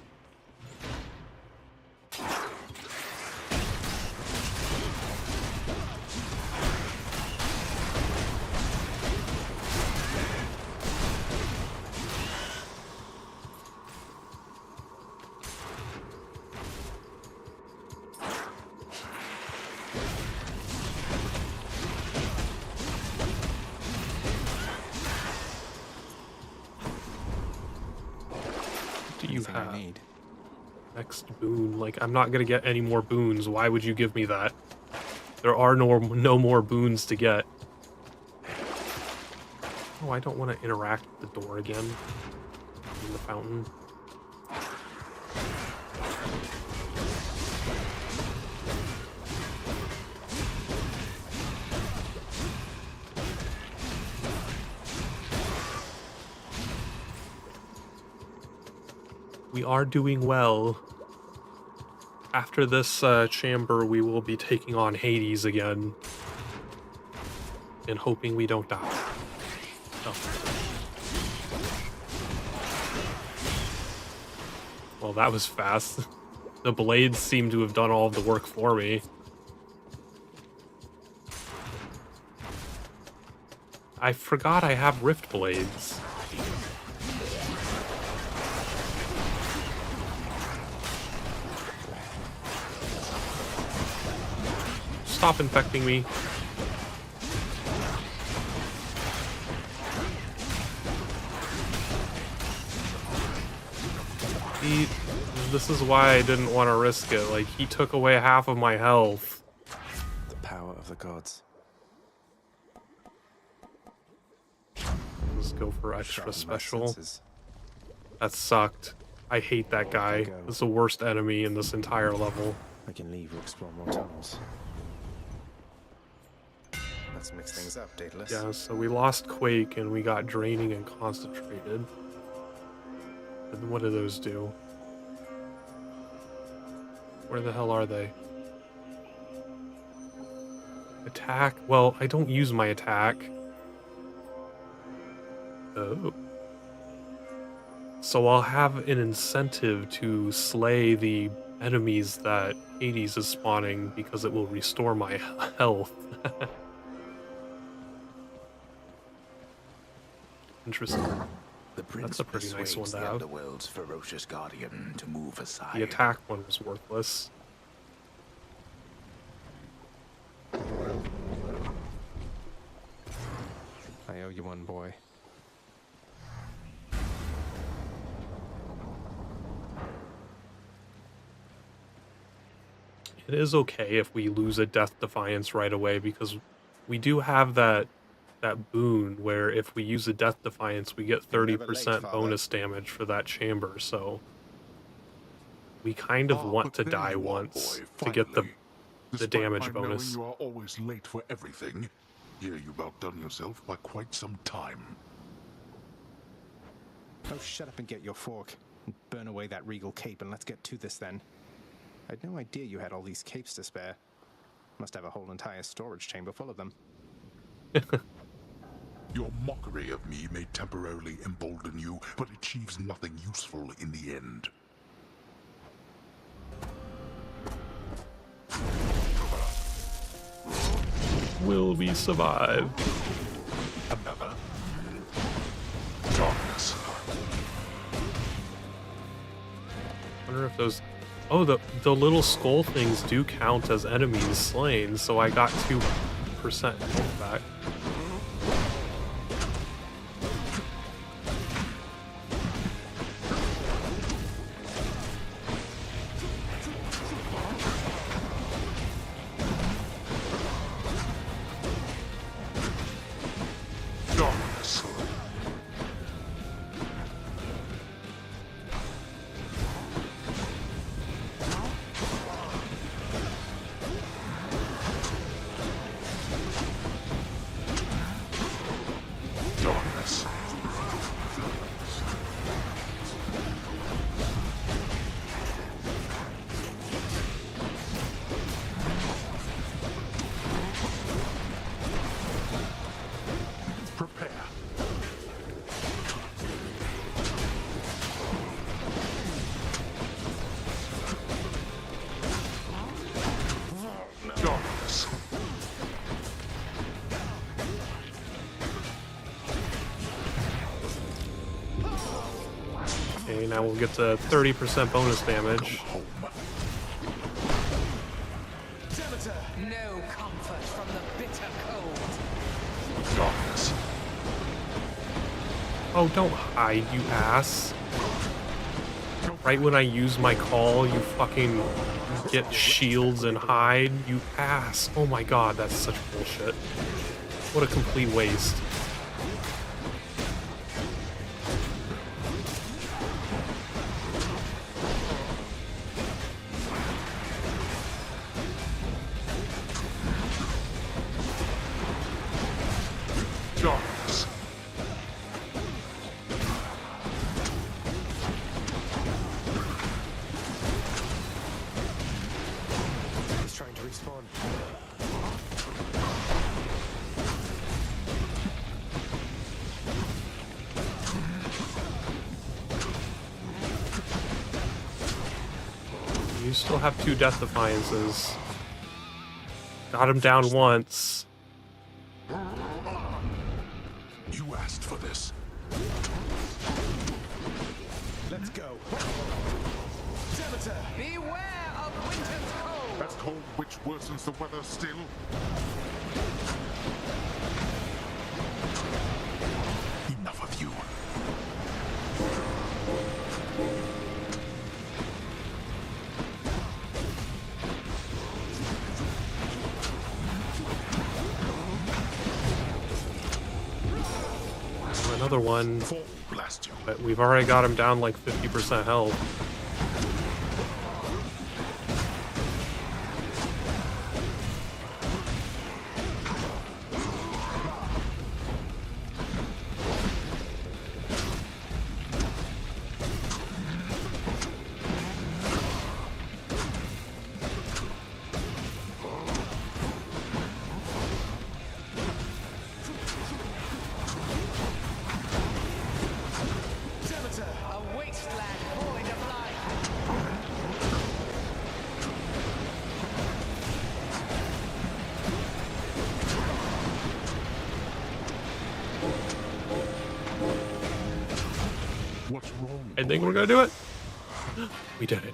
I need. Next boon. Like, I'm not gonna get any more boons. Why would you give me that? There are no more boons to get. Oh, I don't want to interact with the door again. In the fountain. We are doing well. After this chamber, we will be taking on Hades again. And hoping we don't die. Oh. Well, that was fast. The blades seem to have done all of the work for me. I forgot I have rift blades. Stop infecting me. This is why I didn't want to risk it. Like, he took away half of my health. The power of the gods. Let's go for extra special. That sucked. I hate that guy. It's the worst enemy in this entire level. I can leave or explore more tunnels. Let's mix things up, Daedalus. Yeah, so we lost Quake and we got Draining and Concentrated. And what do those do? Where the hell are they? Attack? Well, I don't use my attack. Oh. So I'll have an incentive to slay the enemies that Hades is spawning because it will restore my health. Interesting. That's a pretty nice one to have. The world's ferocious guardian to move aside. The attack one was worthless. I owe you one, boy. It is okay if we lose a Death Defiance right away because we do have that boon where if we use a Death Defiance, we get 30% bonus damage for that chamber, so we kind of want to die once to get the damage bonus. You are always late for everything. Here you've outdone yourself by quite some time. Oh, shut up and get your fork. And burn away that regal cape and let's get to this then. I had no idea you had all these capes to spare. Must have a whole entire storage chamber full of them. Your mockery of me may temporarily embolden you, but achieves nothing useful in the end. Will we survive? Another. Darkness. I wonder if those... Oh, the little skull things do count as enemies slain, so I got 2% health back. Darkness. Darkness. Prepare. Darkness. Okay, now we'll get to 30% bonus damage. No comfort from the bitter cold. Darkness. Oh, don't hide, you ass. Right when I use my call, you fucking get shields and hide, you ass. Oh my god, that's such bullshit. What a complete waste. Darkness. He's trying to respawn. You still have 2 Death Defiances. Got him down once. You asked for this. Let's go. Beware of winter's cold. That's cold which worsens the weather still. Enough of you. Another one. Blast you. But we've already got him down like 50% health. A wasteland void of life. What's wrong? I think we're gonna do it. We did it.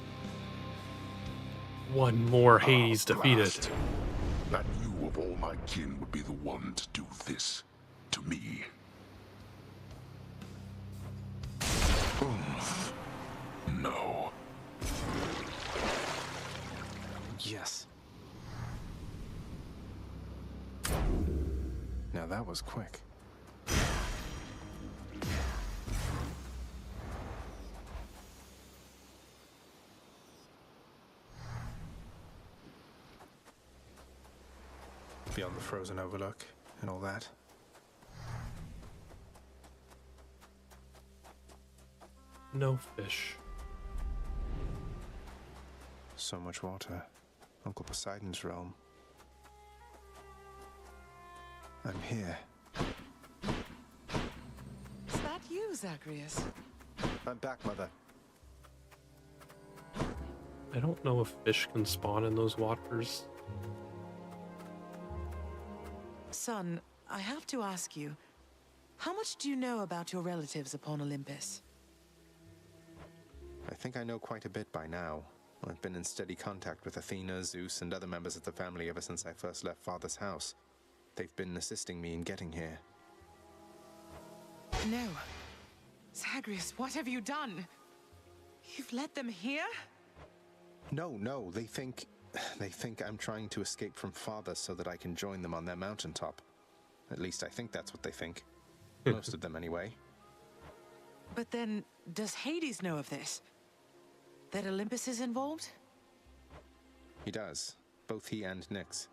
One more Hades defeated. Blast. That you of all my kin would be the one to do this to me. No. Yes. Now that was quick. Beyond the frozen overlook and all that. No fish. So much water. Uncle Poseidon's realm. I'm here. Is that you, Zagreus? I'm back, Mother. I don't know if fish can spawn in those waters. Son, I have to ask you, how much do you know about your relatives upon Olympus? I think I know quite a bit by now. I've been in steady contact with Athena, Zeus, and other members of the family ever since I first left Father's house. They've been assisting me in getting here. No. Zagreus, what have you done? You've led them here? No, they think I'm trying to escape from Father so that I can join them on their mountaintop. At least I think that's what they think. Most of them, anyway. But then, does Hades know of this? That Olympus is involved? He does. Both he and Nyx.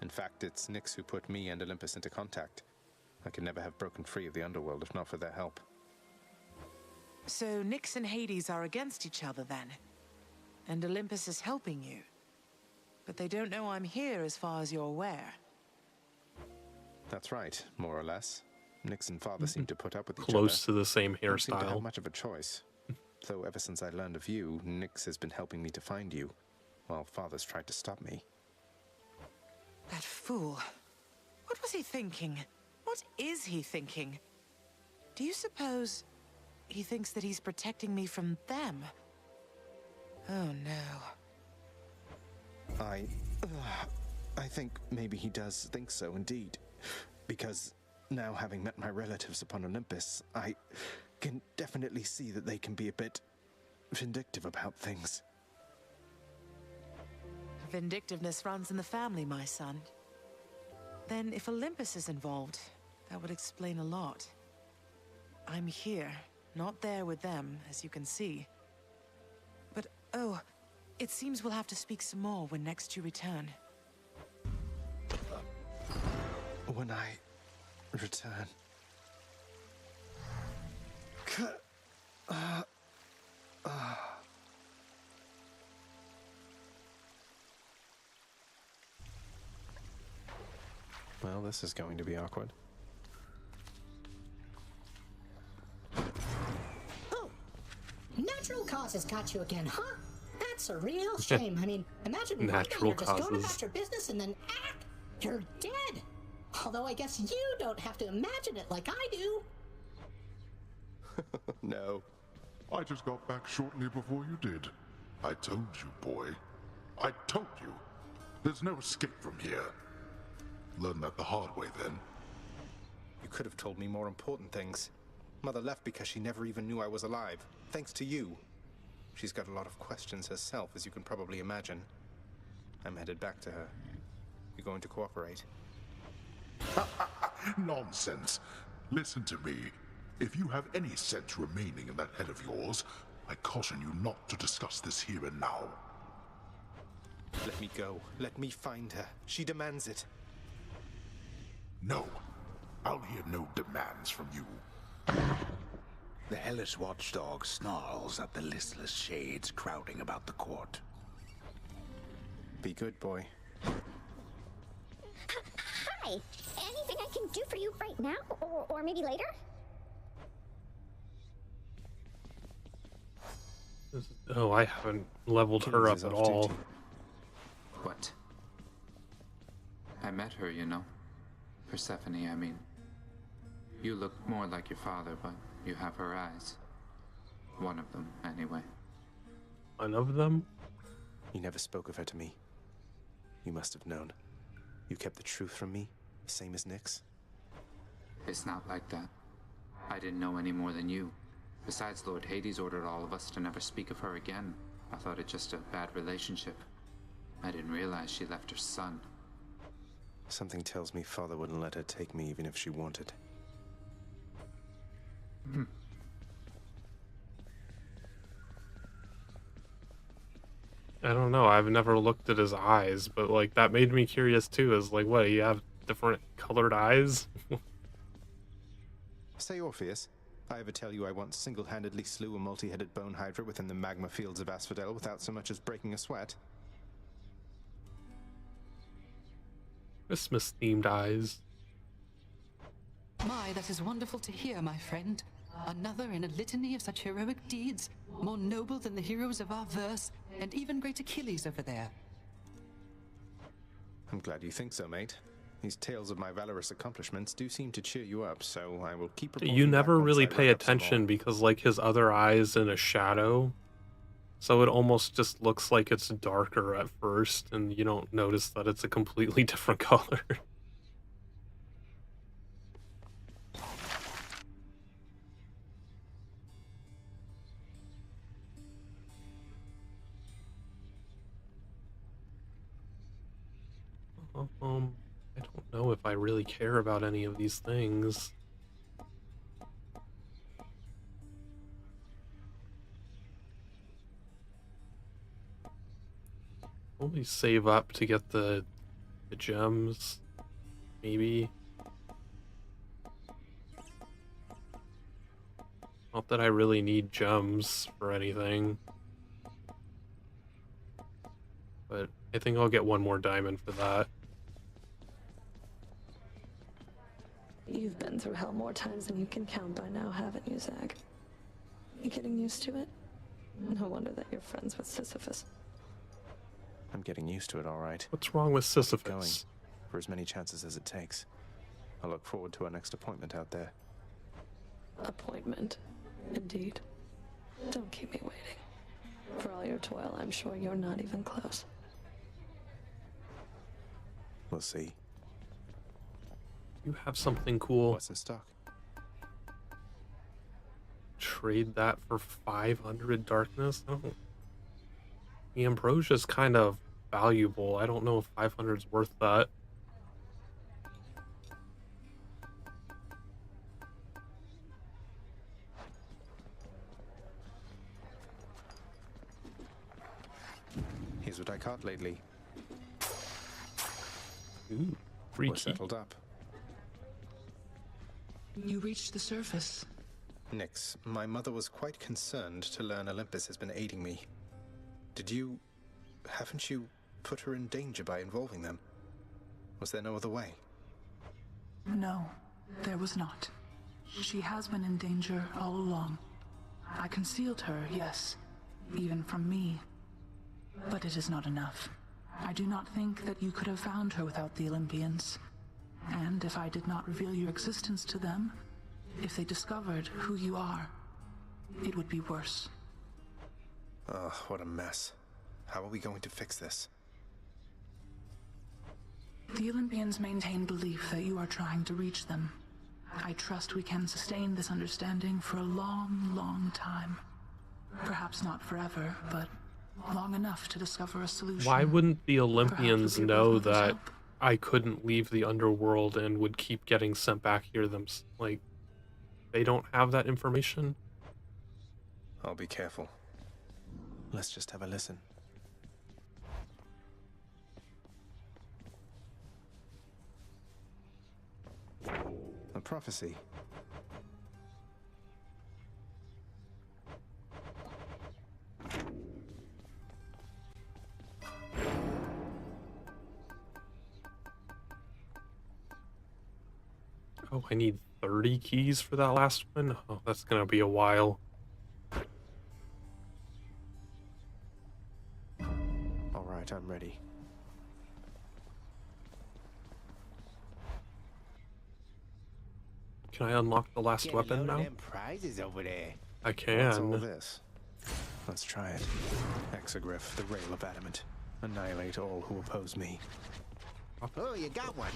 In fact, it's Nyx who put me and Olympus into contact. I could never have broken free of the underworld if not for their help. So Nyx and Hades are against each other then? And Olympus is helping you? But they don't know I'm here as far as you're aware. That's right, more or less. Nyx and Father seem to put up with each other. Close to the same Don't seem to have hairstyle. much of a choice. Though ever since I learned of you, Nyx has been helping me to find you, while Father's tried to stop me. That fool. What was he thinking? What is he thinking? Do you suppose he thinks that he's protecting me from them? Oh no. I think maybe he does think so indeed. Because now having met my relatives upon Olympus, I can definitely see that they can be a bit vindictive about things. Vindictiveness runs in the family, my son. Then if Olympus is involved, that would explain a lot. I'm here, not there with them, as you can see. But, oh, it seems we'll have to speak some more when next you return. When I return... Well, this is going to be awkward. Oh, natural causes got you again, huh? That's a real shame. I mean, imagine one day Natural you're just going causes. about your business and then, you're dead. Although I guess you don't have to imagine it like I do. No. I just got back shortly before you did. I told you, boy. I told you. There's no escape from here. Learn that the hard way, then. You could have told me more important things. Mother left because she never even knew I was alive, thanks to you. She's got a lot of questions herself, as you can probably imagine. I'm headed back to her. You going to cooperate? Nonsense. Listen to me. If you have any sense remaining in that head of yours, I caution you not to discuss this here and now. Let me go. Let me find her. She demands it. No. I'll hear no demands from you. The hellish watchdog snarls at the listless shades crowding about the court. Be good, boy. Hi! Anything I can do for you right now? Or maybe later? Oh, I haven't leveled her up at all. What? I met her, you know. Persephone, I mean. You look more like your father, but you have her eyes. One of them, anyway. One of them? You never spoke of her to me. You must have known. You kept the truth from me, same as Nyx. It's not like that. I didn't know any more than you. Besides, Lord Hades ordered all of us to never speak of her again. I thought it just a bad relationship. I didn't realize she left her son. Something tells me Father wouldn't let her take me even if she wanted. I don't know. I've never looked at his eyes, but like that made me curious too. Is like, what? You have different colored eyes? Say, Orpheus, I ever tell you I once single-handedly slew a multi-headed bone hydra within the magma fields of Asphodel without so much as breaking a sweat? Christmas-themed eyes. My, that is wonderful to hear, my friend. Another in a litany of such heroic deeds, more noble than the heroes of our verse, and even great Achilles over there. I'm glad you think so, mate. These tales of my valorous accomplishments do seem to cheer you up, so I will keep reporting You back never once really I pay rack up some attention more. because like his other eye's in a shadow. So it almost just looks like it's darker at first, and you don't notice that it's a completely different color. I don't know if I really care about any of these things. Only save up to get the gems, maybe. Not that I really need gems for anything. But I think I'll get one more diamond for that. You've been through hell more times than you can count by now, haven't you, Zach? You getting used to it? No wonder that you're friends with Sisyphus. I'm getting used to it, all right. What's wrong with Sisyphus? Going for as many chances as it takes. I look forward to our next appointment out there. Appointment, indeed. Don't keep me waiting. For all your toil, I'm sure you're not even close. We'll see. You have something cool. What's in stock? Trade that for 500 darkness? Oh. The Ambrosia's kind of valuable. I don't know if 500's worth that. Here's what I caught lately. Ooh, free We're key. settled up. You reached the surface. Nix, my mother was quite concerned to learn Olympus has been aiding me. Haven't you put her in danger by involving them? Was there no other way? No, there was not. She has been in danger all along. I concealed her, yes, even from me. But it is not enough. I do not think that you could have found her without the Olympians. And if I did not reveal your existence to them, if they discovered who you are, it would be worse. Ugh, what a mess. How are we going to fix this? The Olympians maintain belief that you are trying to reach them. I trust we can sustain this understanding for a long, long time. Perhaps not forever, but long enough to discover a solution. Why wouldn't the Perhaps Olympians with your know mother's that help. I couldn't leave the underworld and would keep getting sent back here? Like, they don't have that information? I'll be careful. Let's just have a listen. A prophecy. Oh, I need 30 keys for that last one? Oh, that's gonna be a while. All right, I'm ready. Can I unlock the last Get a weapon load of now? them prizes over there. I What's all can. this? Let's try it. Exogryph, the Rail of Adamant. Annihilate all who oppose me. Oh, you got one.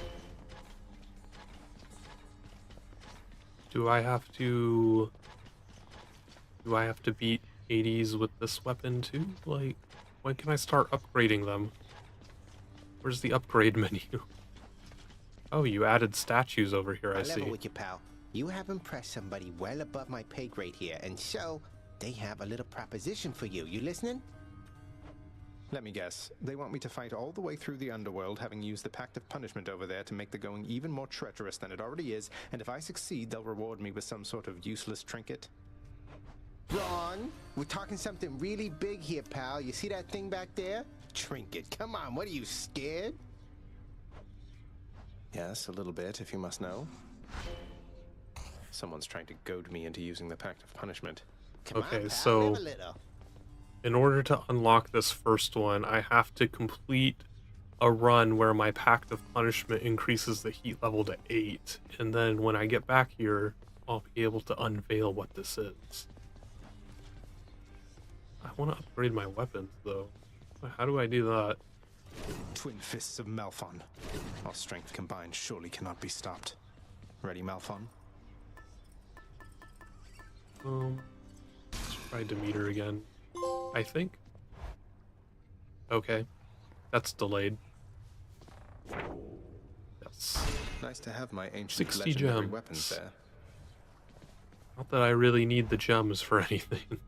Do I have to beat 80s with this weapon too? Like, when can I start upgrading them? Where's the upgrade menu? Oh, you added statues over here, I I'll level see. with you, pal. You have impressed somebody well above my pay grade here, and so they have a little proposition for you. You listening? Let me guess. They want me to fight all the way through the underworld, having used the Pact of Punishment over there to make the going even more treacherous than it already is, and if I succeed, they'll reward me with some sort of useless trinket. Ron, we're talking something really big here, pal. You see that thing back there? Trinket. Come on, what are you, scared? Yes, a little bit, if you must know. Someone's trying to goad me into using the Pact of Punishment. Okay, so in order to unlock this first one, I have to complete a run where my Pact of Punishment increases the heat level to 8, and then when I get back here, I'll be able to unveil what this is. I want to upgrade my weapons, though. How do I do that? Twin fists of Malphon. Our strength combined surely cannot be stopped. Ready, Malphon? Let's try Demeter again. I think. Okay. That's delayed. Yes. Nice to have my ancient 60 legendary gems. weapons there. Not that I really need the gems for anything.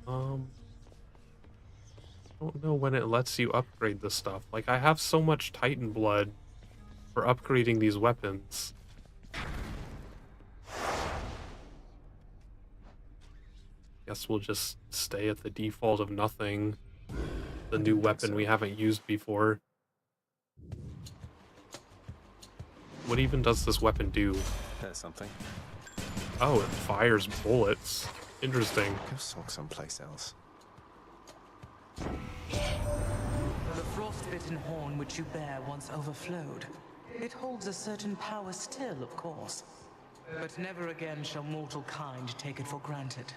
I don't know when it lets you upgrade this stuff. Like, I have so much Titan blood for upgrading these weapons. Guess we'll just stay at the default of nothing. The new weapon we haven't used before. What even does this weapon do? There's something. Oh, it fires bullets. Interesting. Go sulk someplace else. The frost-bitten horn which you bear once overflowed. It holds a certain power still, of course. But never again shall mortal kind take it for granted.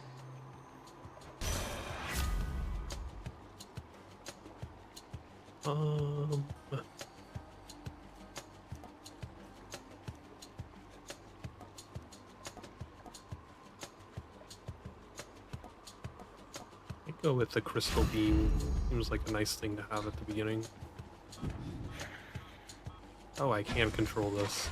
I'd go with the crystal beam. Seems like a nice thing to have at the beginning. Oh, I can control this.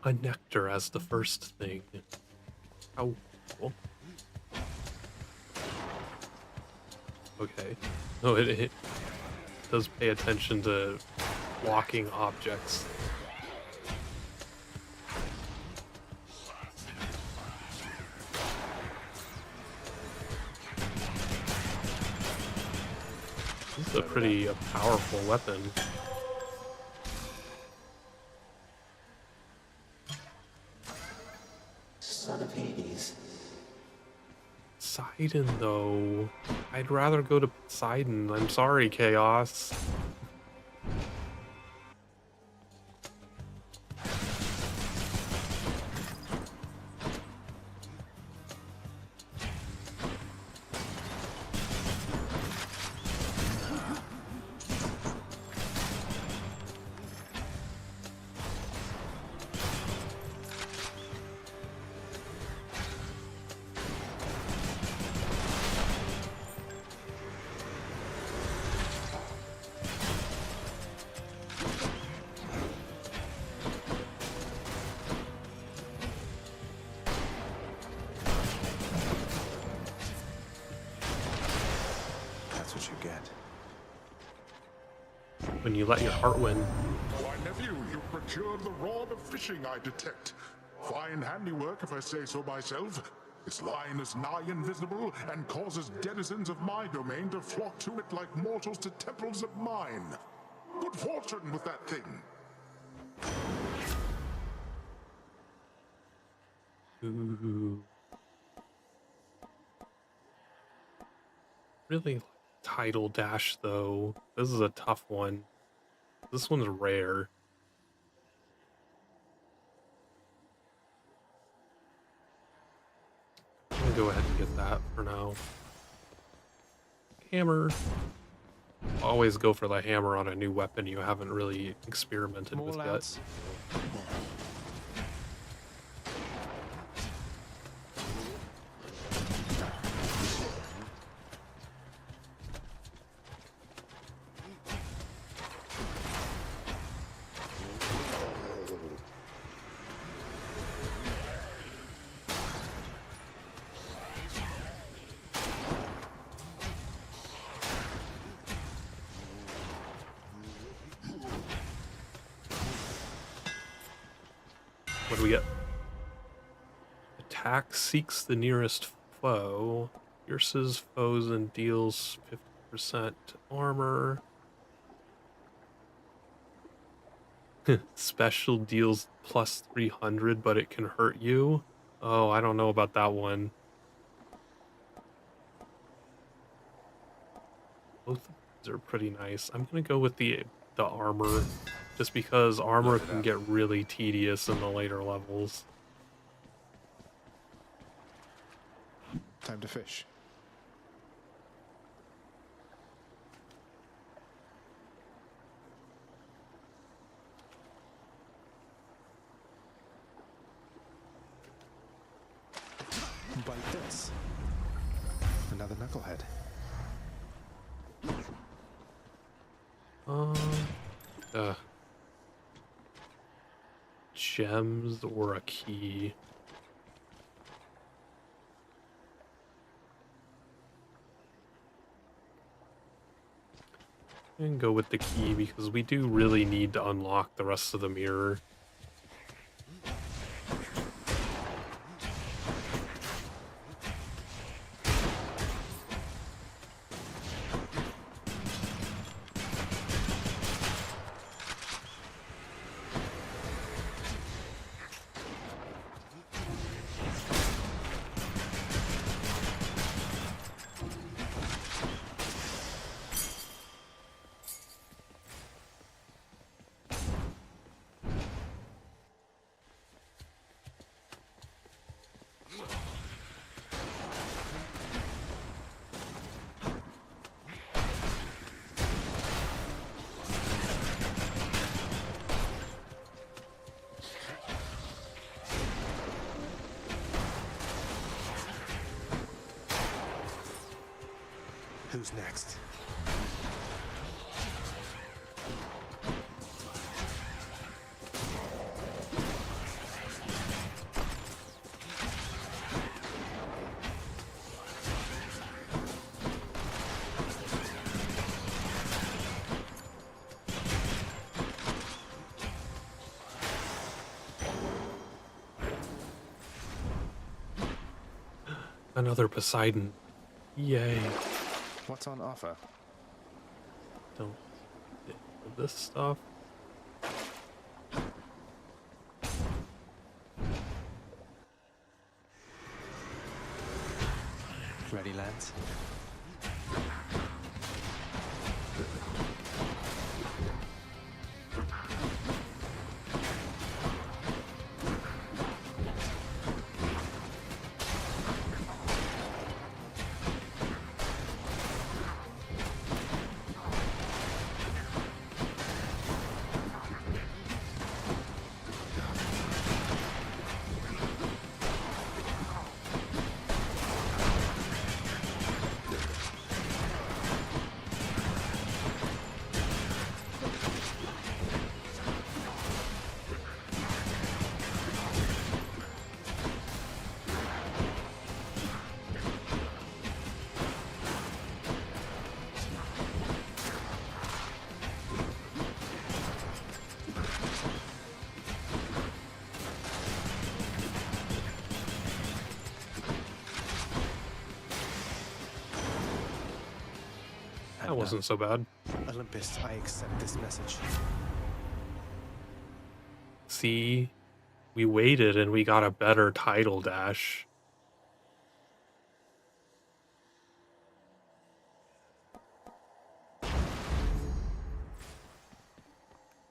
A nectar as the first thing. How cool. Okay. Oh, it does pay attention to walking objects. This is a pretty powerful weapon. Son of Hades. Poseidon, though. I'd rather go to Poseidon. I'm sorry, Chaos. That's what you get. When you let your heart win. Why, nephew, you procured the rod of fishing, I detect. Fine handiwork, if I say so myself. Its line is nigh invisible and causes denizens of my domain to flock to it like mortals to temples of mine. Good fortune with that thing. Ooh. Really Tidal Dash, though. This is a tough one. This one's rare. I'm gonna go ahead and get that for now. Hammer. Always go for the hammer on a new weapon you haven't really experimented with yet. What do we get? Attack seeks the nearest foe, pierces foes and deals 50% armor. Special deals plus 300, but it can hurt you. Oh, I don't know about that one. Both of these are pretty nice. I'm gonna go with the armor, just because armor can get really tedious in the later levels. Time to fish. Bite this. Another knucklehead. Gems or a key. And go with the key because we do really need to unlock the rest of the mirror. Who's next? Another Poseidon. Yay. What's on offer? Don't get this stuff. Ready, lads? That wasn't so bad. Olympus, I accept this message. See, we waited and we got a better title dash.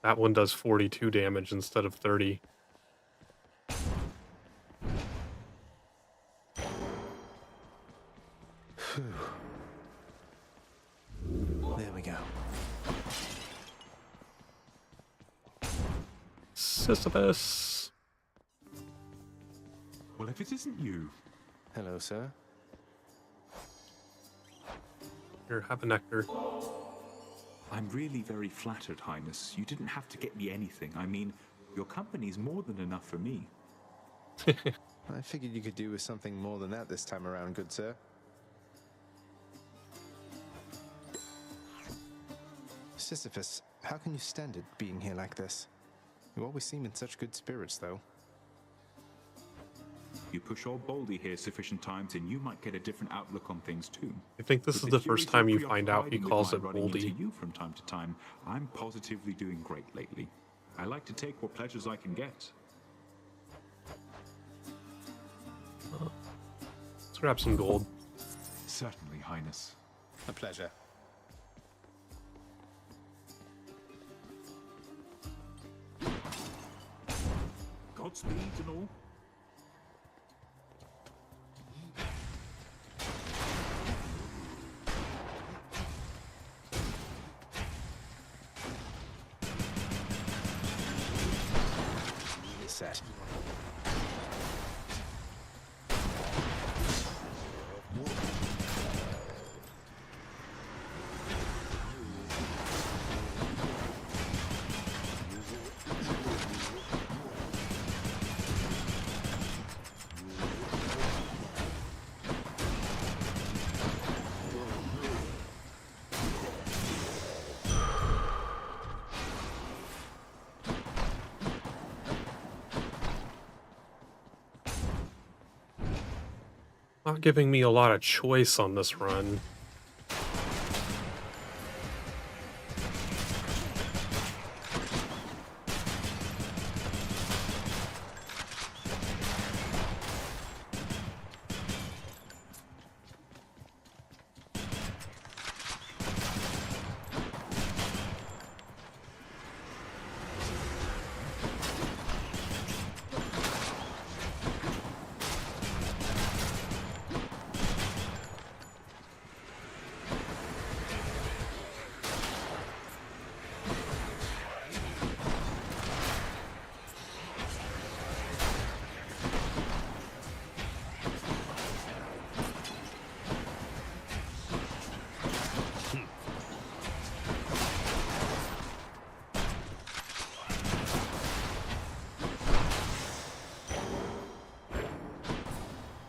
That one does 42 damage instead of 30. There we go. Sisyphus. Well, if it isn't you. Hello, sir. Here, have a nectar. I'm really very flattered, Highness. You didn't have to get me anything. I mean, your company's more than enough for me. I figured you could do with something more than that this time around, good sir. Sisyphus, how can you stand it being here like this? You always seem in such good spirits, though. You push old Baldy here sufficient times and you might get a different outlook on things too. I think this is the first time you find out he calls it Baldy. You from time to time, I'm positively doing great lately. I like to take what pleasures I can get. Let's grab some gold. Certainly, Highness. A pleasure. Godspeed and all. Set. Not giving me a lot of choice on this run.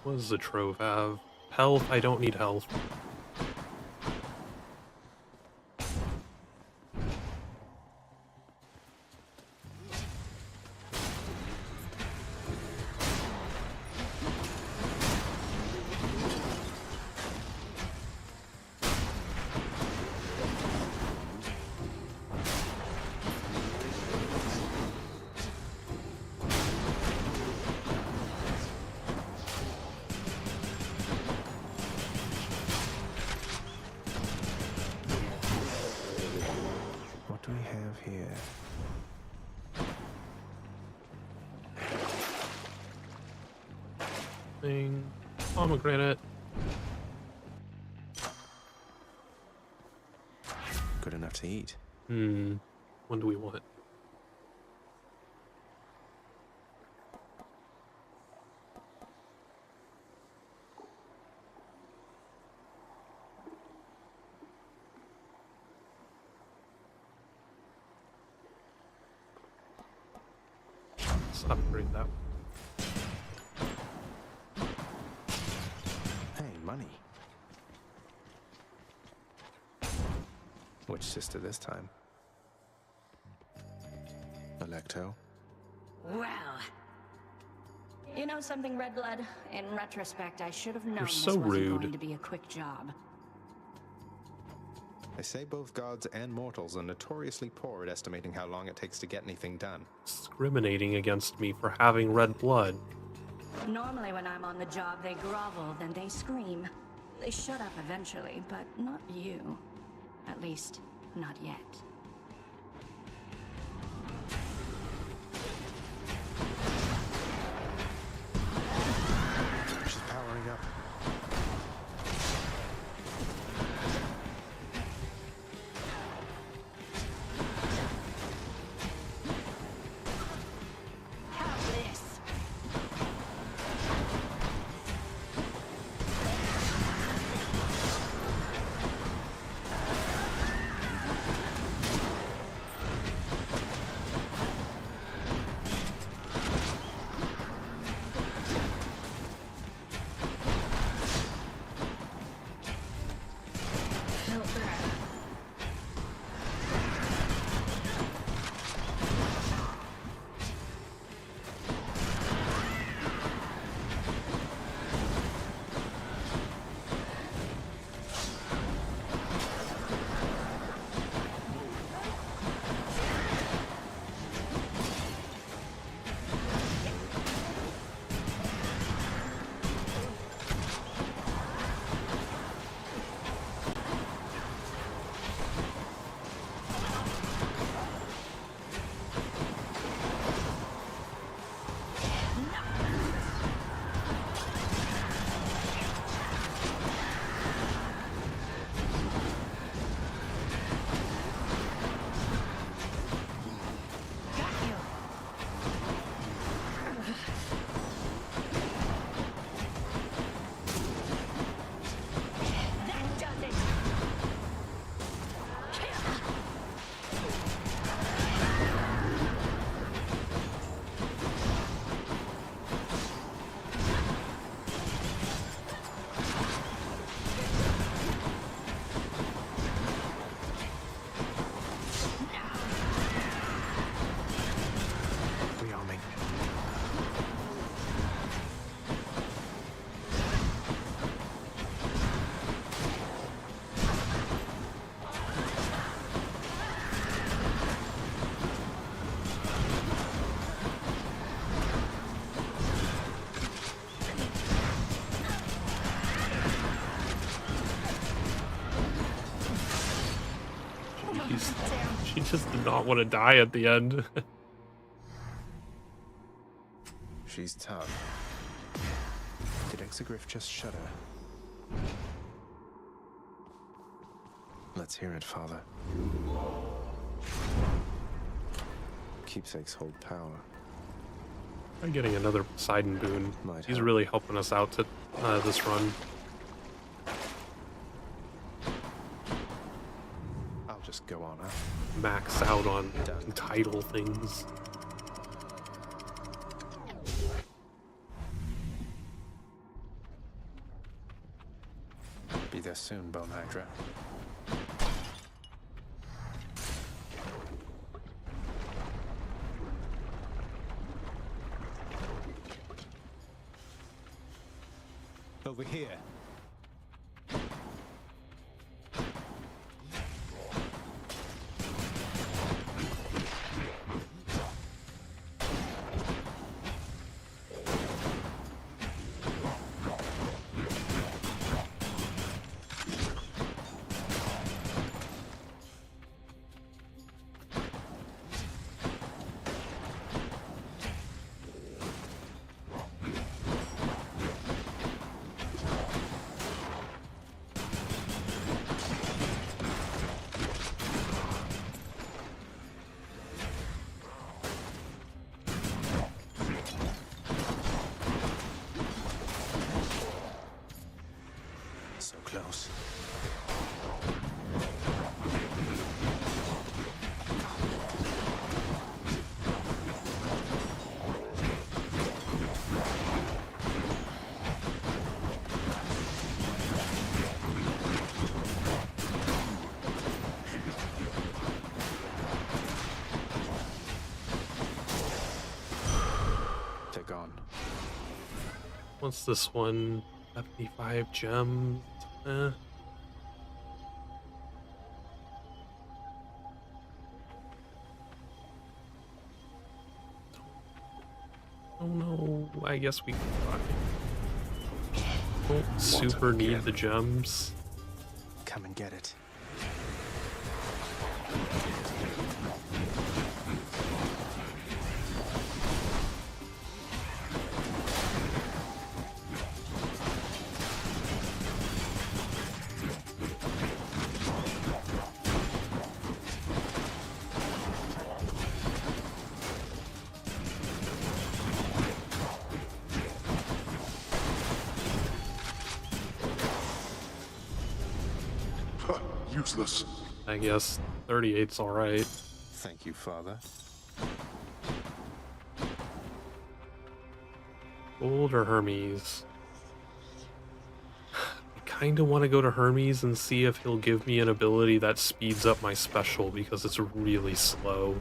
What does the trove have? Health? I don't need health. What do we have here? Thing. Pomegranate. Good enough to eat. What do we want? Let's upgrade that one. Hey, money. Which sister this time? Alecto? Well. You know something, Redblood? In retrospect, I should have known this so wasn't rude. going to be a quick job. They say both gods and mortals are notoriously poor at estimating how long it takes to get anything done. Discriminating against me for having red blood. Normally when I'm on the job, they grovel, then they scream. They shut up eventually, but not you. At least, not yet. She's powering up. Have this. She just did not want to die at the end. She's tough. Did Exegriff just shudder? Let's hear it, Father. Keepsakes hold power. I'm getting another Poseidon boon. He's really helping us out to this run. I'll just go on up. Max out on title things. Be there soon, Bone Hydra. Over here. So close. They're gone. What's this one? 75 gems. Oh no, I guess we don't super need the gems. Come and get it. Useless. I guess 38's alright. Thank you, Father. Gold or Hermes? I kinda want to go to Hermes and see if he'll give me an ability that speeds up my special because it's really slow.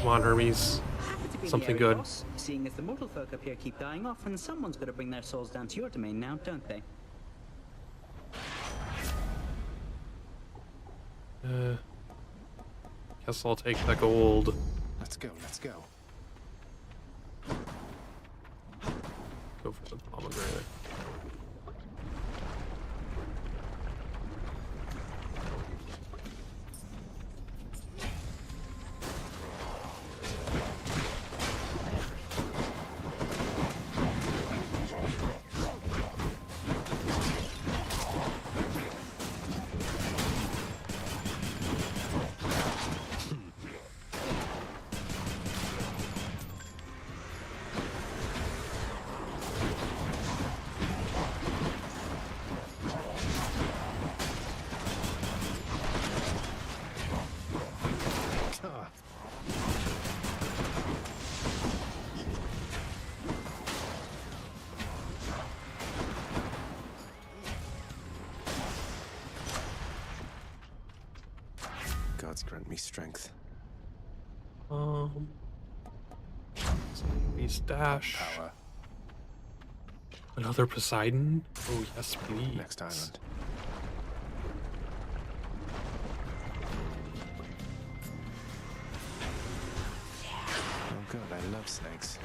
Come on, Hermes. Something good. Boss, seeing as the mortal folk up here keep dying off, and someone's got to bring their souls down to your domain now, don't they? Guess I'll take the gold. Let's go, let's go. Go for the pomegranate. gods grant me strength. Beast dash. Power. Another Poseidon? Oh yes, please. Next island. Oh good, I love snakes.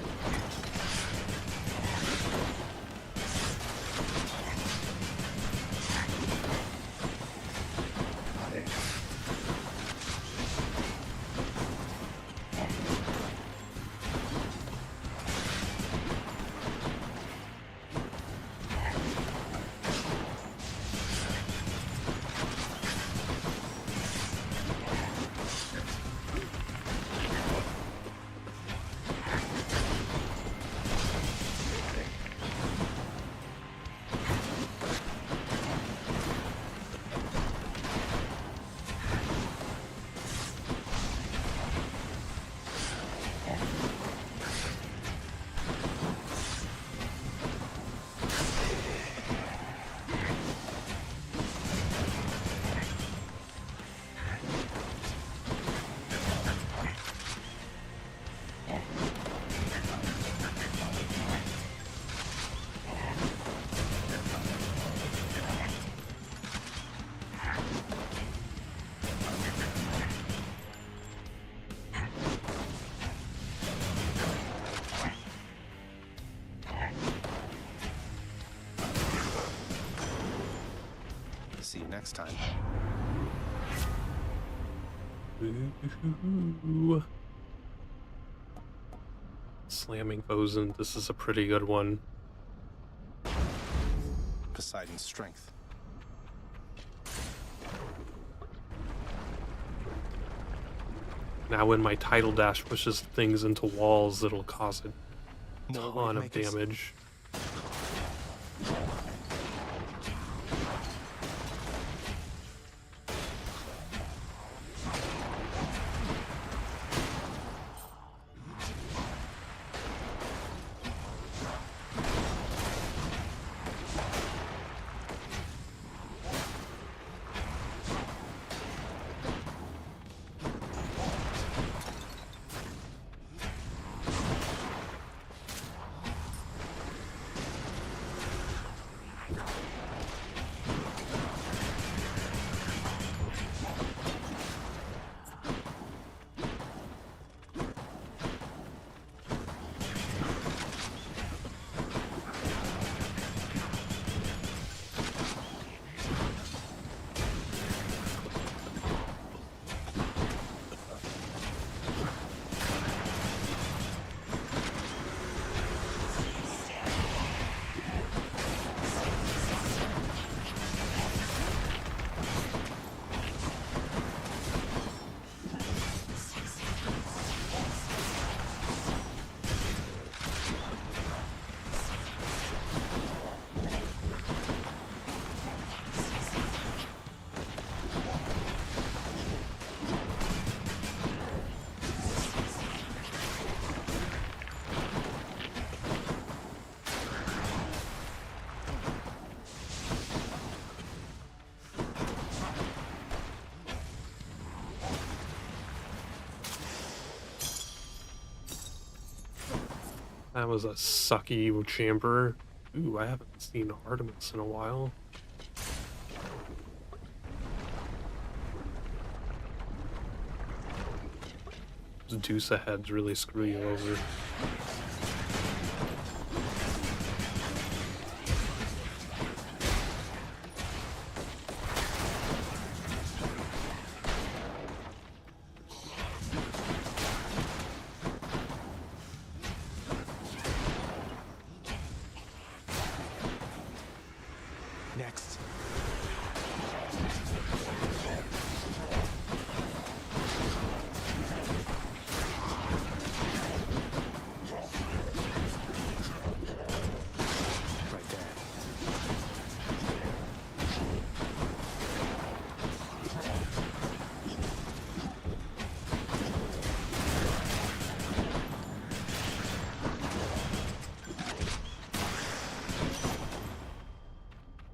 See you next time. Ooh. Slamming foes, and this is a pretty good one. Poseidon's strength. Now when my tidal dash pushes things into walls, it'll cause a ton of damage. That was a sucky chamber. Ooh, I haven't seen Artemis in a while. Deuce ahead's really screw you over. Next. Right there.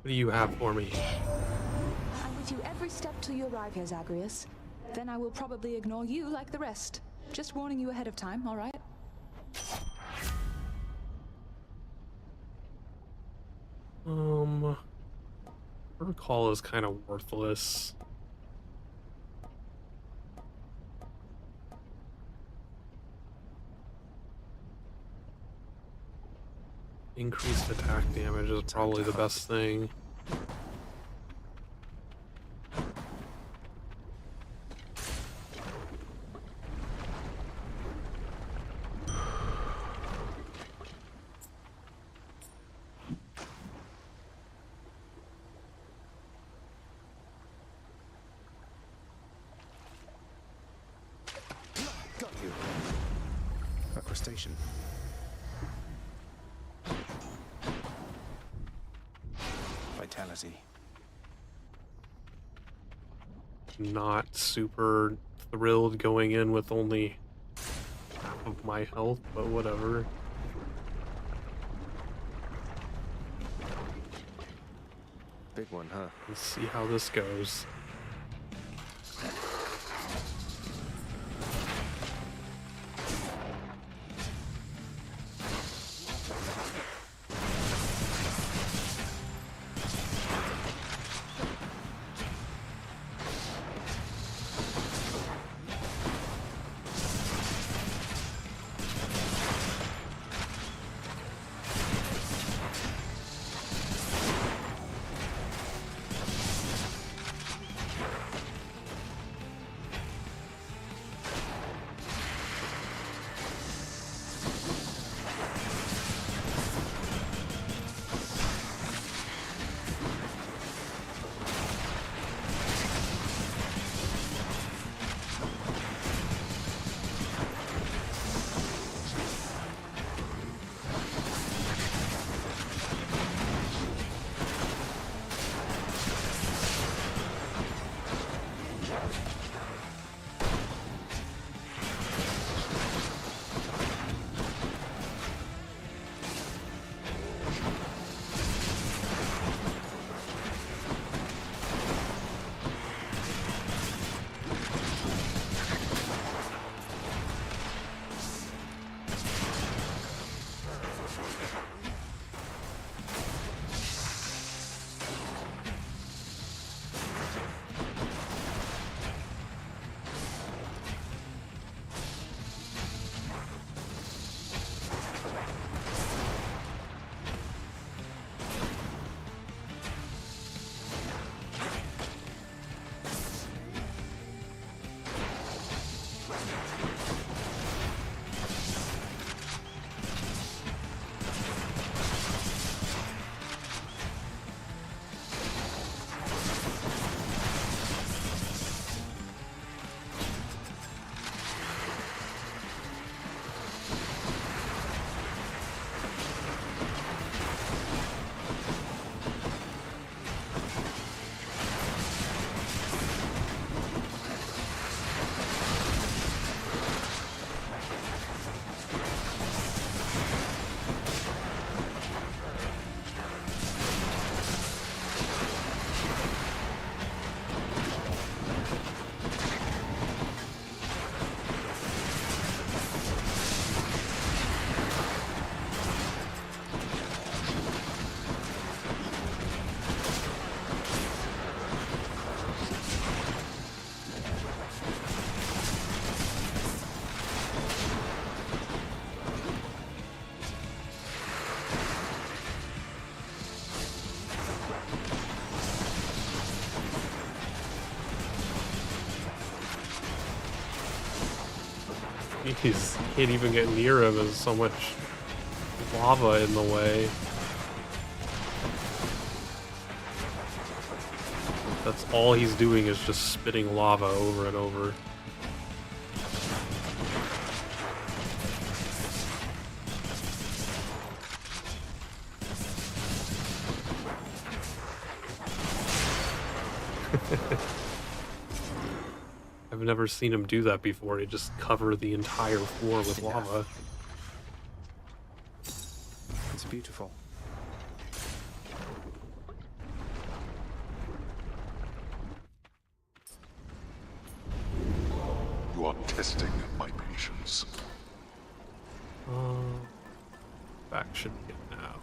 What do you have for me? I'm with you every step till you arrive here, Zagreus. then I will probably ignore you like the rest. Just warning you ahead of time, all right? Protocol is kind of worthless. Increased attack damage is probably the best thing. Got you. A crustacean. Vitality. Not super thrilled going in with only half of my health, but whatever. Big one, huh? Let's see how this goes. Jeez, can't even get near him. There's so much lava in the way. That's all he's doing is just spitting lava over and over. I've never seen him do that before. He just cover the entire floor with lava. It's beautiful. testing my patience. Back should get now.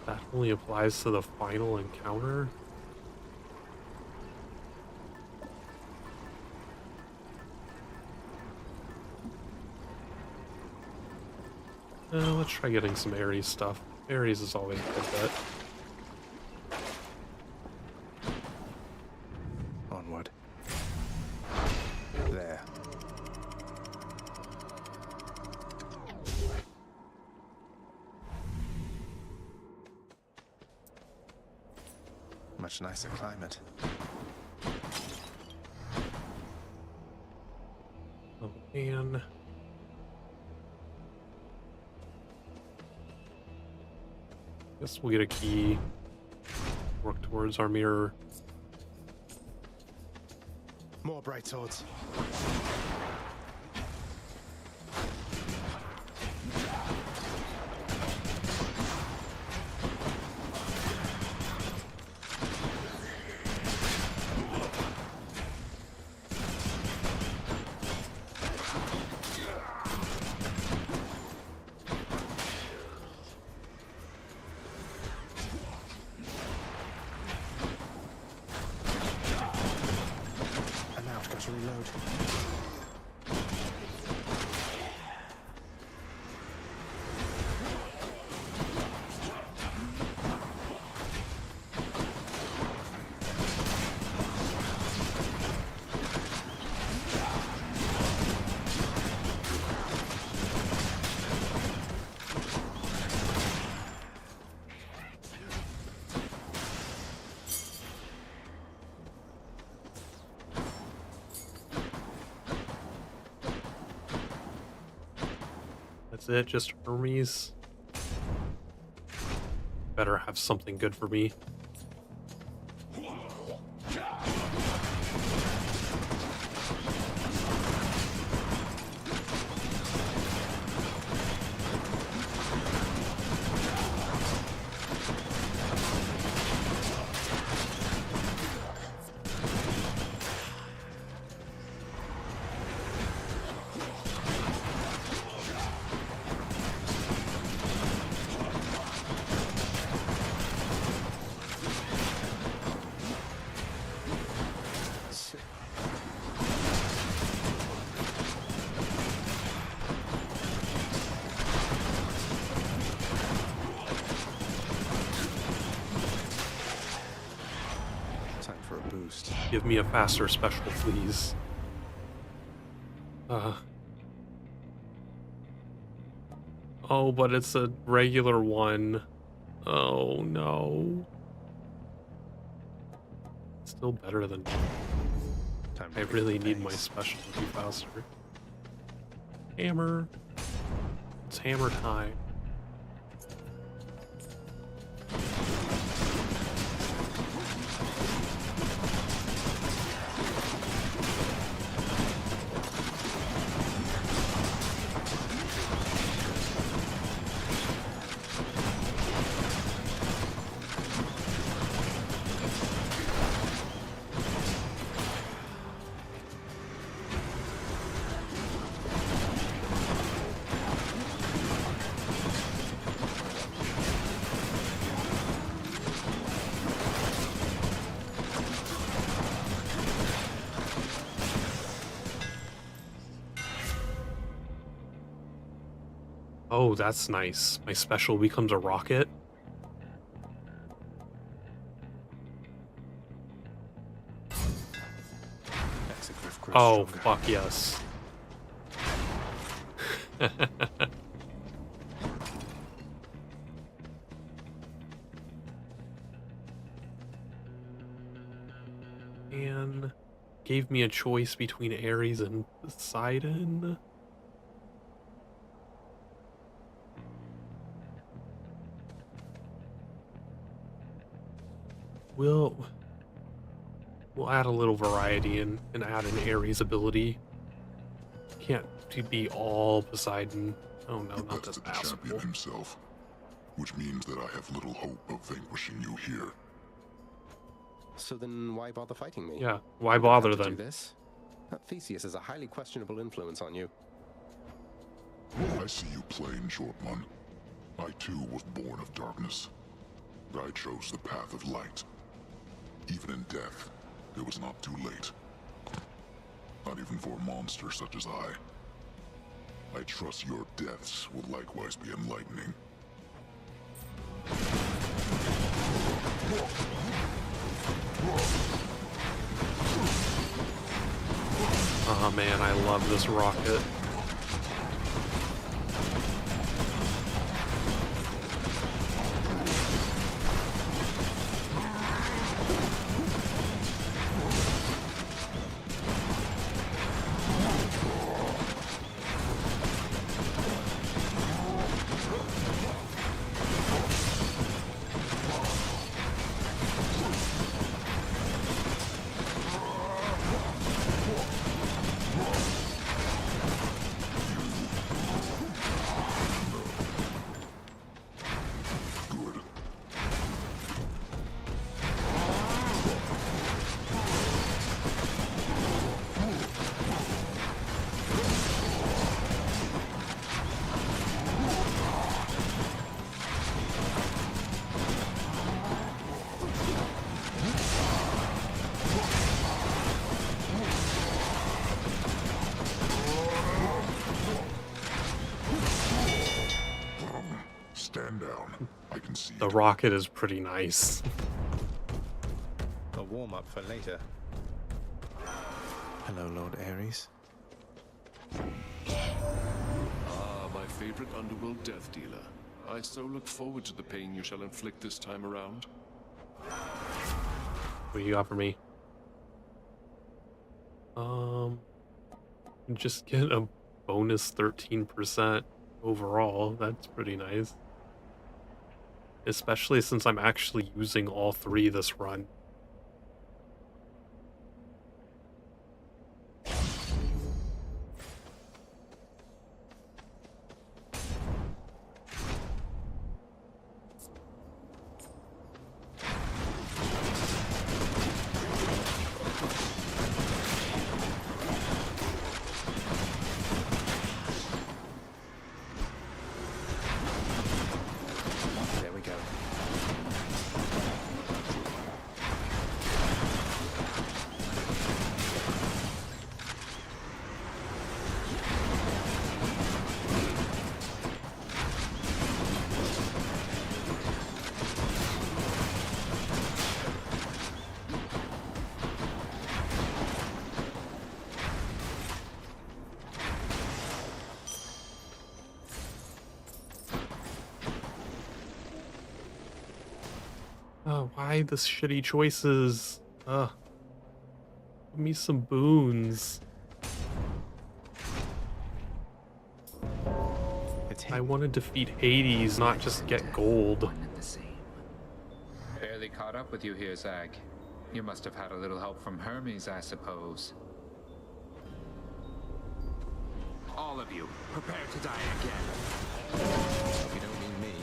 That only applies to the final encounter? Let's try getting some Ares stuff. Ares is always a good bet. Onward. There. Much nicer climate. Oh man. Guess we'll get a key. Work towards our mirror. More bright swords. Reload. That's it, just Hermes. Better have something good for me. Give me a faster special, please. Oh, but it's a regular one. Oh, no. Still better than... I really need my special to be faster. Hammer. It's hammer time. Oh, that's nice. My special becomes a rocket. Oh, fuck yes. And gave me a choice between Ares and Poseidon. We'll add a little variety and add an Ares ability. Can't be all Poseidon. Oh no, not this asshole. Champion himself, which means that I have little hope of vanquishing you here. So then why bother fighting me? Yeah, why You don't have bother to do then? this. That Theseus has a highly questionable influence on you. I see you plain, short one. I too was born of darkness. But I chose the path of light. Even in death, it was not too late. Not even for a monster such as I. I trust your deaths will likewise be enlightening. Oh man, I love this rocket. Stand down. I can see The rocket is pretty nice. A warm-up for later. Hello, Lord Ares. Ah, my favorite underworld death dealer. I so look forward to the pain you shall inflict this time around. What do you got for me? Just get a bonus 13% overall. That's pretty nice. Especially since I'm actually using all three this run. There we go. Oh, why the shitty choices? Give me some boons. I want to defeat Hades, not just get gold. Barely caught up with you here, Zag. You must have had a little help from Hermes, I suppose. All of you, prepare to die again. Hope you don't mean me.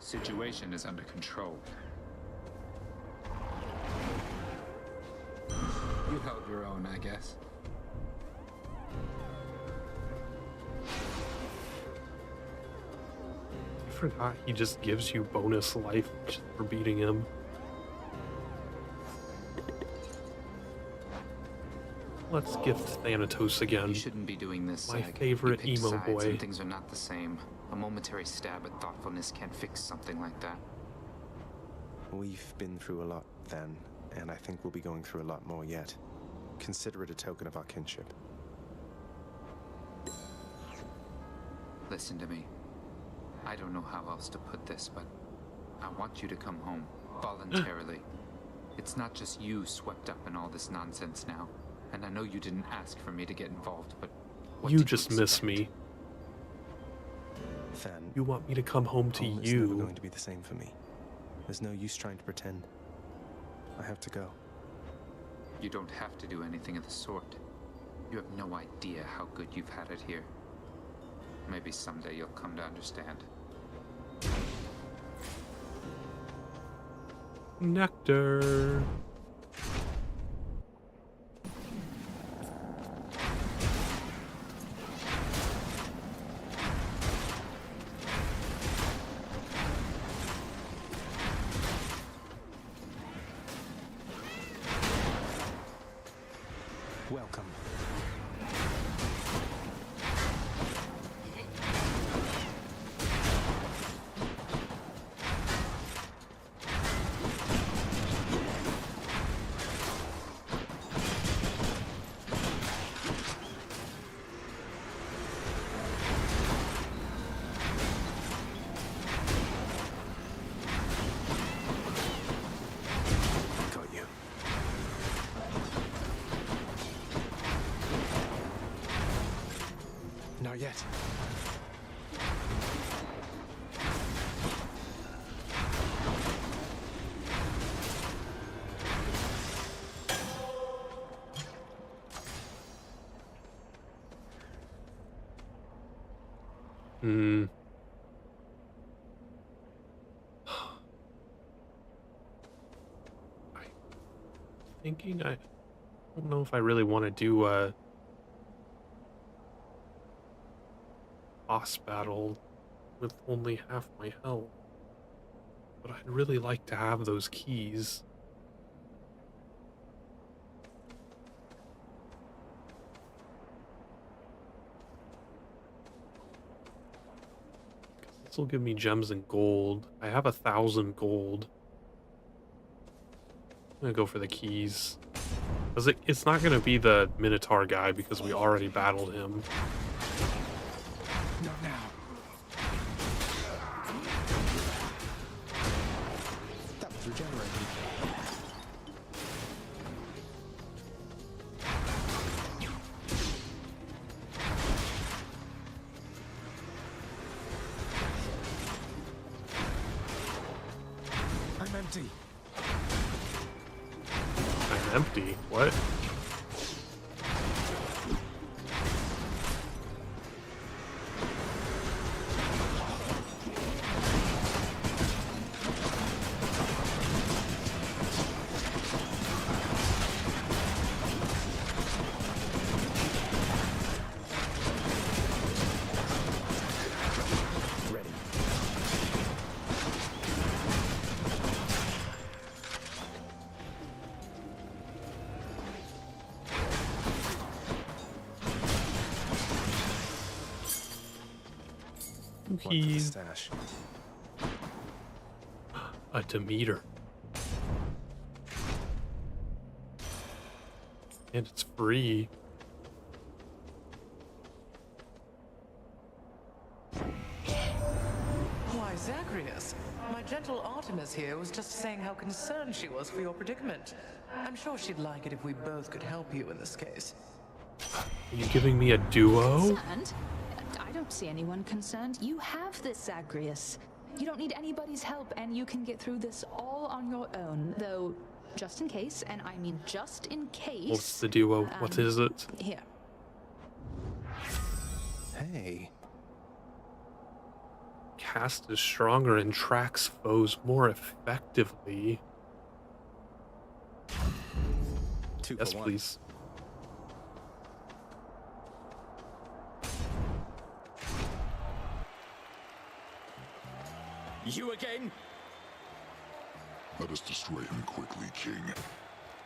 Situation is under control. You held your own, I guess. I forgot he just gives you bonus life just for beating him. Let's gift Thanatos again. You shouldn't be doing this. My Zag. favorite You picked emo sides boy. and things are not the same. A momentary stab at thoughtfulness can't fix something like that. We've been through a lot then, and I think we'll be going through a lot more yet. Consider it a token of our kinship. Listen to me. I don't know how else to put this, but I want you to come home, voluntarily. It's not just you swept up in all this nonsense now. And I know you didn't ask for me to get involved, but what You did just miss me. Fan, You want me to come home to home is never you. going to be the same for me. There's no use trying to pretend. I have to go. You don't have to do anything of the sort. You have no idea how good you've had it here. Maybe someday you'll come to understand. Nectar. Welcome. Got you. Not yet. Hmm. Thinking I don't know if I really want to do a boss battle with only half my health. But I'd really like to have those keys. This will give me gems and gold. I have 1,000 gold. I'm gonna go for the keys. Because it's not gonna be the Minotaur guy because we already battled him. Not now. That was regenerated. I'm empty. I'm empty. What? Ready. One for the Keys. stash. A Demeter. And it's free. Why, Zagreus, my gentle Artemis here was just saying how concerned she was for your predicament. I'm sure she'd like it if we both could help you in this case. Are you giving me a duo? Concerned? I don't see anyone concerned. You have this, Zagreus. You don't need anybody's help, and you can get through this all on your own. Though, just in case, and I mean just in case... What's the duo? What is it? Here. Hey. Cast is stronger and tracks foes more effectively. Two Yes, for one. please. You again? Let us destroy him quickly, King.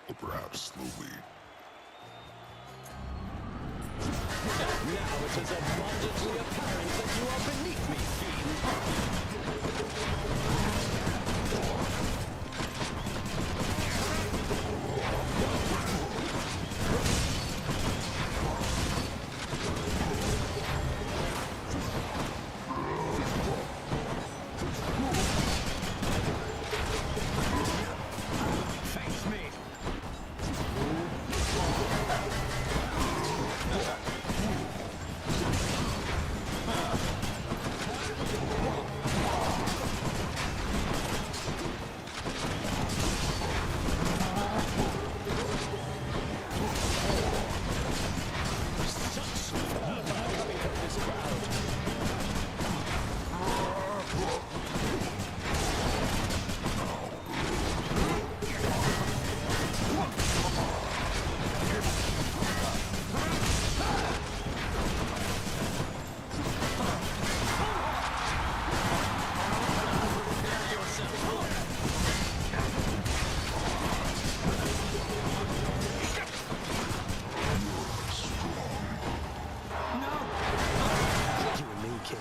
Or perhaps slowly. Now it is abundantly apparent that you are beneath me, fiend. Face me. You and me, kid.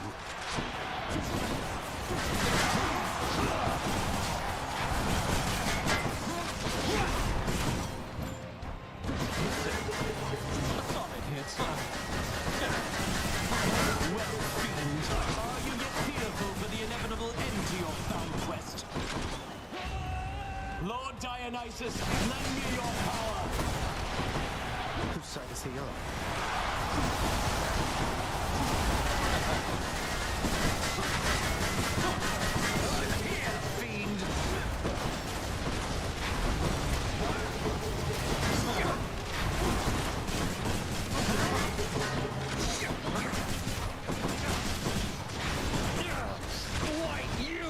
Solid hit, son. Well, fiend, are you yet fearful for the inevitable end to your foul quest? Lord Dionysus, lend me your power! Whose side is he on? Here, fiend! Why, you!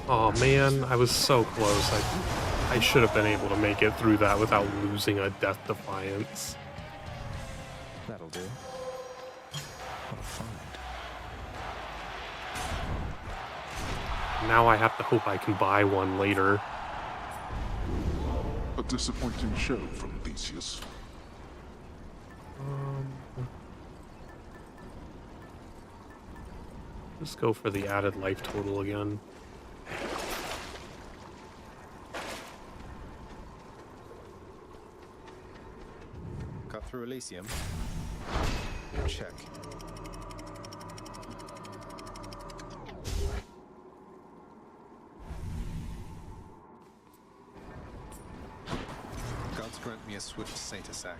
Oh man, I was so close. I should have been able to make it through that without losing a Death Defiance. That'll do. What a find. Now I have to hope I can buy one later. A disappointing show from Theseus. Let's go for the added life total again. Cut through Elysium. Check. Gods grant me a swift satyr sack.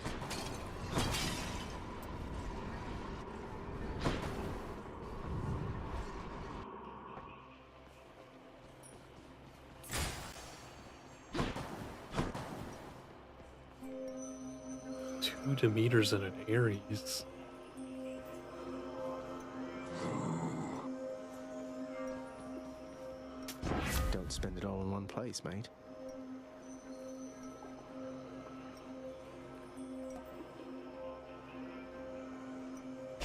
Two Demeters and an Ares. Don't spend it all in one place, mate.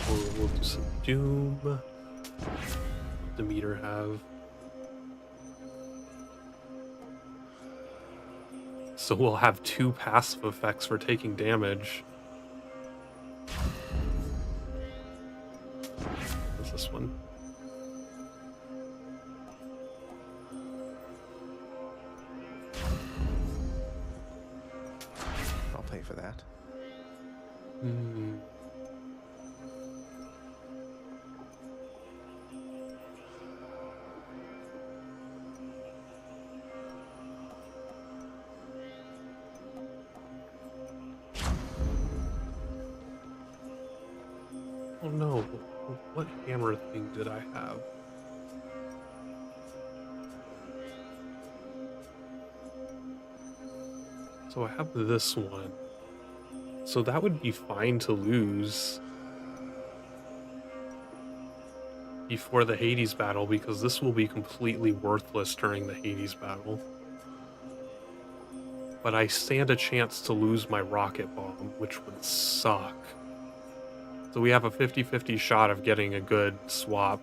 We'll do some Doom. Demeter have. So we'll have two passive effects for taking damage. What's this one? I'll pay for that. Hmm. Oh no, what hammer thing did I have? So I have this one. So that would be fine to lose. before the Hades battle, because this will be completely worthless during the Hades battle. But I stand a chance to lose my rocket bomb, which would suck. So we have a 50-50 shot of getting a good swap.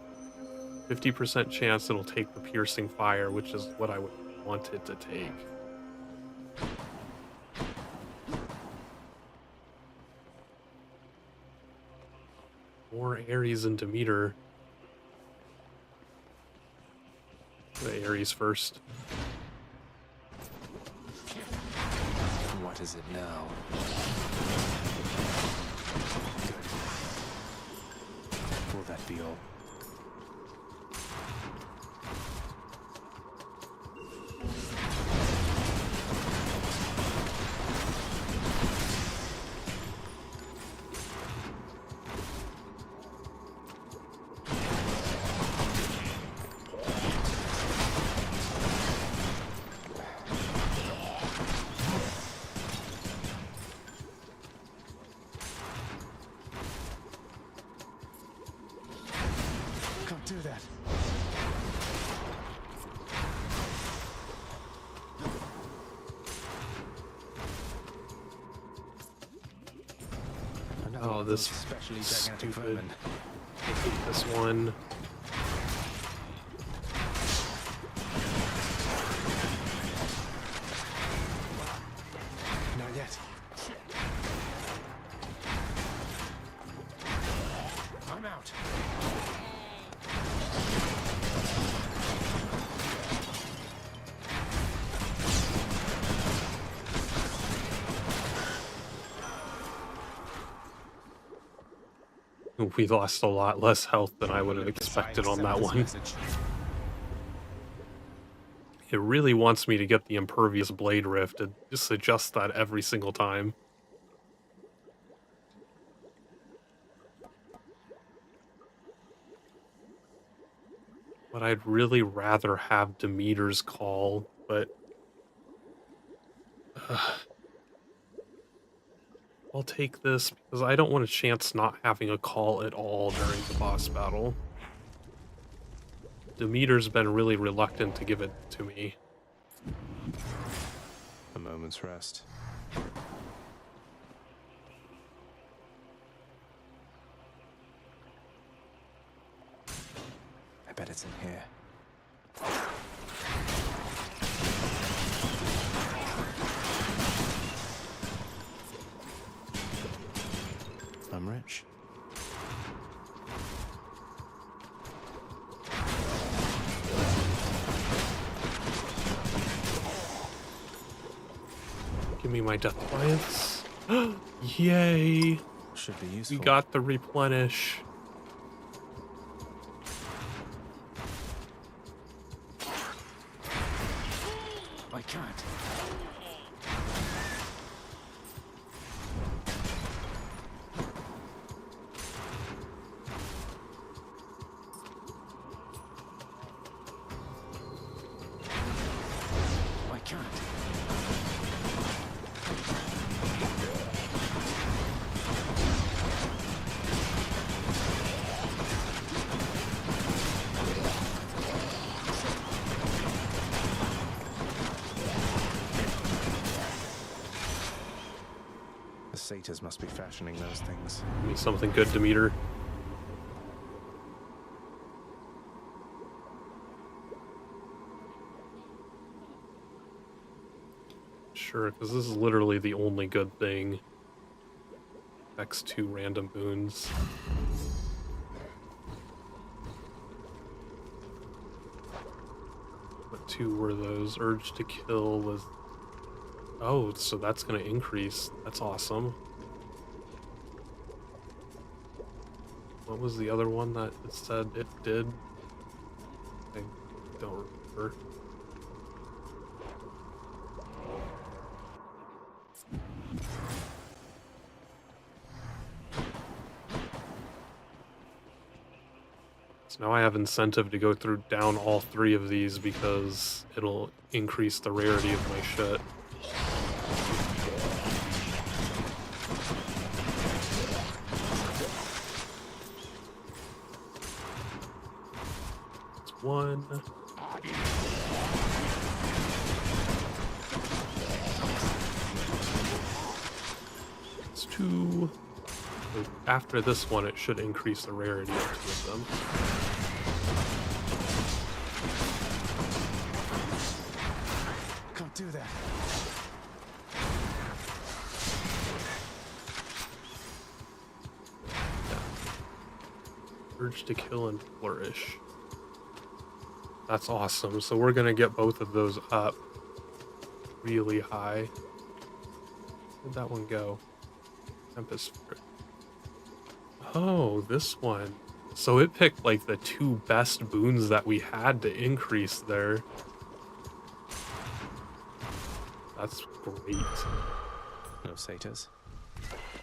50% chance it'll take the piercing fire, which is what I would want it to take. More Ares and Demeter. The Ares first. What is it now? Will that be all? Do that. Oh, this especially stupid. gigantic vermin. I hate this one. Not yet. I'm out. We lost a lot less health than I would have expected on that one. It really wants me to get the Impervious Blade Rift. It just adjusts that every single time. But I'd really rather have Demeter's Call, but... I'll take this because I don't want a chance not having a call at all during the boss battle. Demeter's been really reluctant to give it to me. A moment's rest. I bet it's in here. I'm rich. Give me my Death Defiance. Yay! Should be useful. We got the replenish. I can't. The satyrs must be fashioning those things. Give me something good, Demeter. Sure, because this is literally the only good thing. X2 random boons. What two were those? Urge to Kill was... Oh, so that's going to increase. That's awesome. What was the other one that it said it did? I don't remember. So now I have incentive to go through down all three of these because it'll increase the rarity of my shit. 1. It's 2. So after this one, it should increase the rarity of 2 of them. Can't do that. Urge to kill and flourish. That's awesome. So we're gonna get both of those up really high. Where'd that one go? Tempest Spirit. Oh, this one. So it picked like the 2 best boons that we had to increase there. That's great. No satyrs.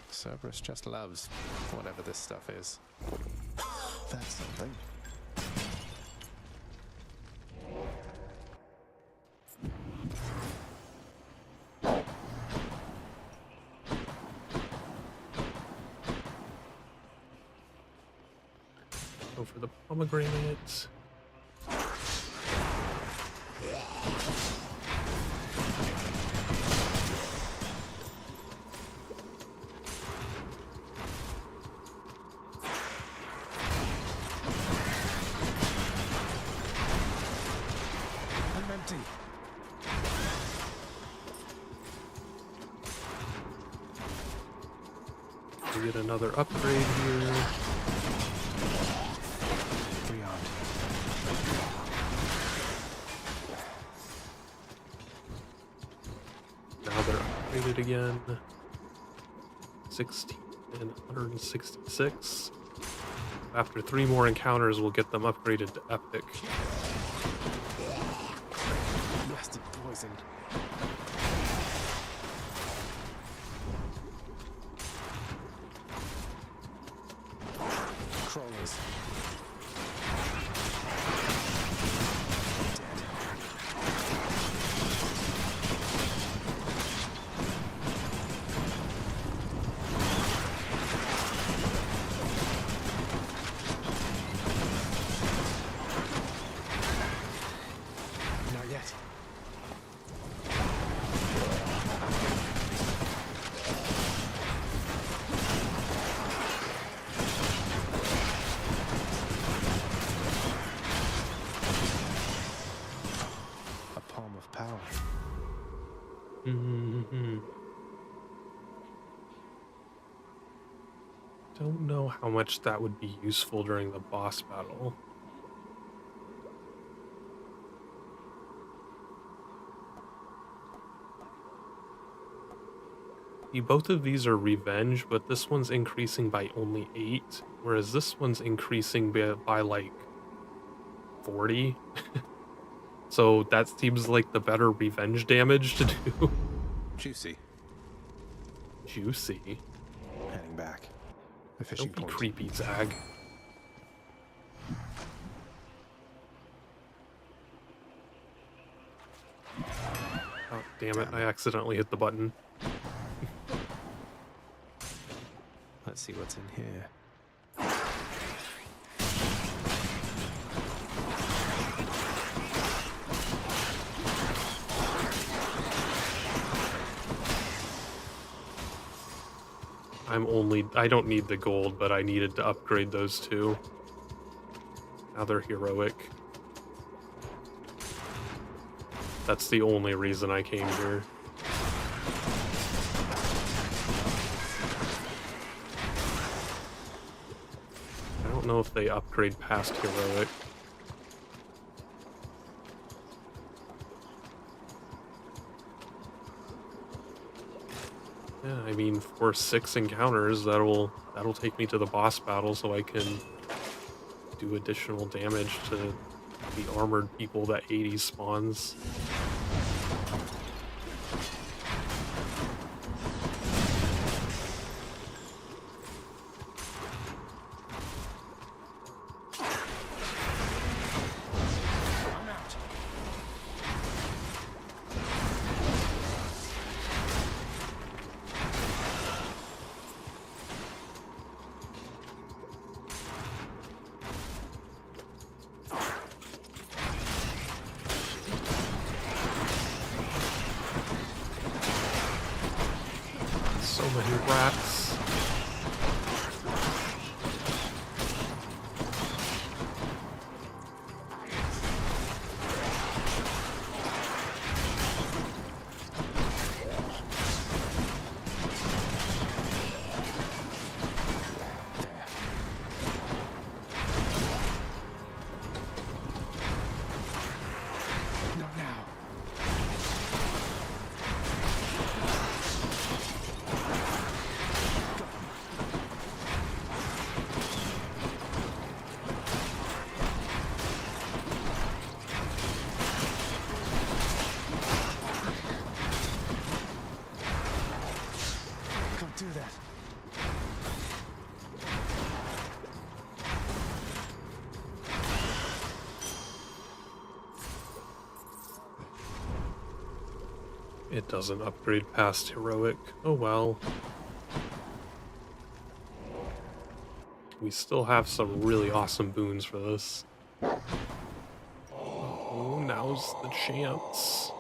Cerberus just loves whatever this stuff is. That's something. Go for the pomegranate. I'm empty. We get another upgrade here. Now they're upgraded again. 16 and 166. After 3 more encounters, we'll get them upgraded to epic. Blasted poison. Crawlers. Not yet. A palm of power. Don't know how much that would be useful during the boss battle. Both of these are revenge, but this one's increasing by only 8, whereas this one's increasing by like 40. So that seems like the better revenge damage to do. Juicy. Juicy. Heading back. The fishing Don't be point. creepy, Zag. Oh, damn it, I accidentally hit the button. Let's see what's in here. I don't need the gold, but I needed to upgrade those 2. Now they're heroic. That's the only reason I came here. I don't know if they upgrade past heroic. Yeah, I mean, for 6 encounters, that'll take me to the boss battle, so I can do additional damage to the armored people that 80 spawns. many rats. Do that. It doesn't upgrade past heroic. Oh well. We still have some really awesome boons for this. Oh, now's the chance.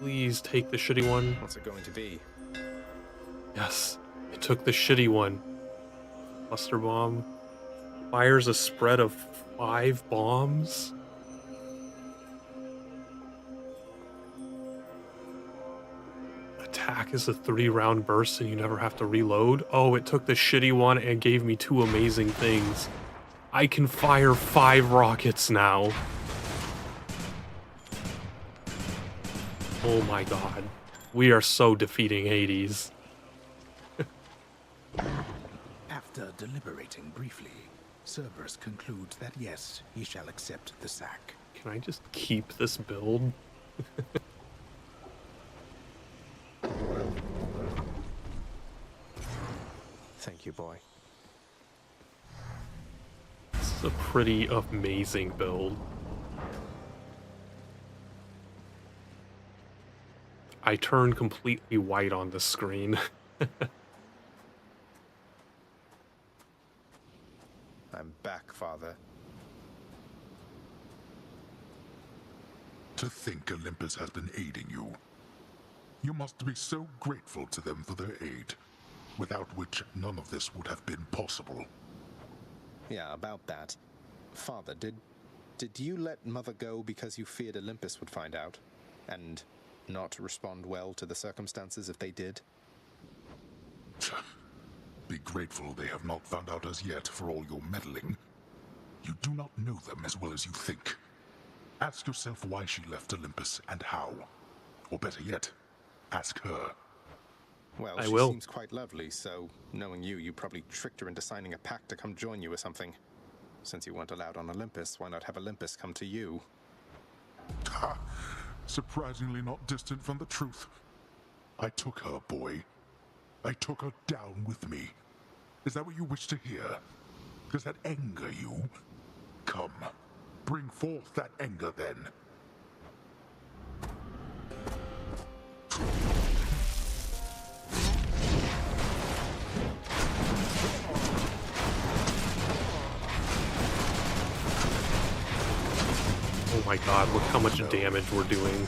Please take the shitty one. What's it going to be? Yes, it took the shitty one. Cluster bomb. Fires a spread of 5 bombs. Attack is a 3-round burst and you never have to reload. Oh, it took the shitty one and gave me 2 amazing things. I can fire 5 rockets now. Oh my god. We are so defeating Hades. After deliberating briefly, Cerberus concludes that yes, he shall accept the sack. Can I just keep this build? Thank you, boy. This is a pretty amazing build. I turn completely white on the screen. I'm back, Father. To think Olympus has been aiding you. You must be so grateful to them for their aid, without which none of this would have been possible. Yeah, about that. Father, did you let Mother go because you feared Olympus would find out? And not respond well to the circumstances if they did? Be grateful they have not found out as yet for all your meddling. You do not know them as well as you think. Ask yourself why she left Olympus and how. Or better yet, ask her. Well, I she will. seems quite lovely, so knowing you probably tricked her into signing a pact to come join you or something. Since you weren't allowed on Olympus, why not have Olympus come to you? Ha! Surprisingly not distant from the truth. I took her, boy. I took her down with me. Is that what you wish to hear? Does that anger you? Come, bring forth that anger then. Oh my god, look how much damage we're doing.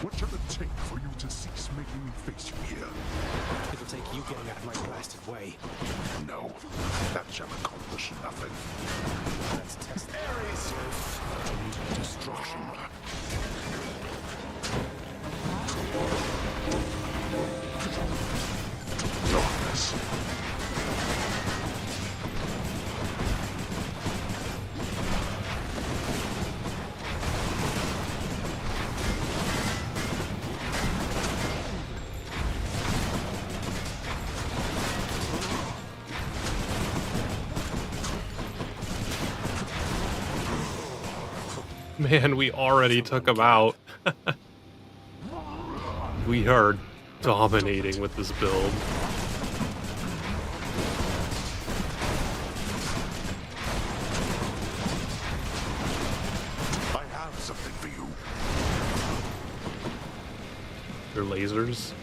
What shall it take for you to cease making me face you here? It'll take you getting out of my blasted way. No, that shall accomplish nothing. Let's test Ares. And destruction. Darkness. Man, we already took him out. We are dominating with this build. I have something for you. Their lasers.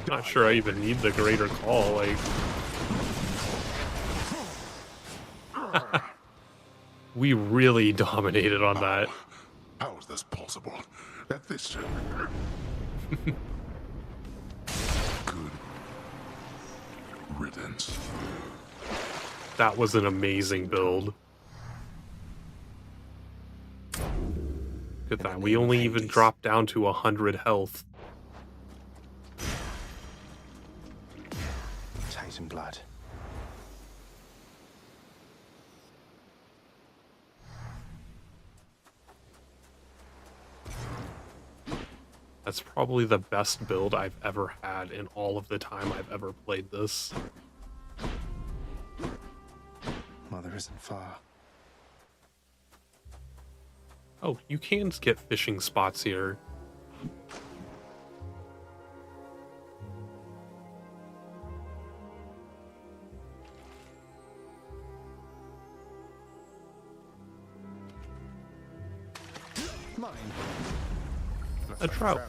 Not sure I even need the greater call, like... We really dominated on that. How is this possible? At this... Good riddance. That was an amazing build. Look at that, we only even dropped down to 100 health. Titan blood. That's probably the best build I've ever had in all of the time I've ever played this. Mother isn't far. Oh, you can get fishing spots here. Mine. A trout.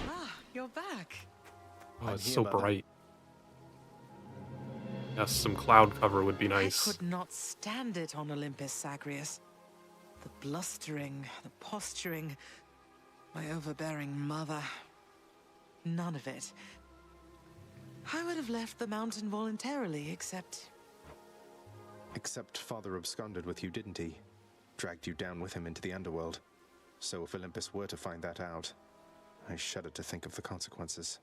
Ah, you're back. Oh, it's so bright. Yes, some cloud cover would be nice. I could not stand it on Olympus, Zagreus. The blustering, the posturing, my overbearing mother. None of it. I would have left the mountain voluntarily, except... Except Father absconded with you, didn't he? Dragged you down with him into the underworld. So if Olympus were to find that out, I shudder to think of the consequences.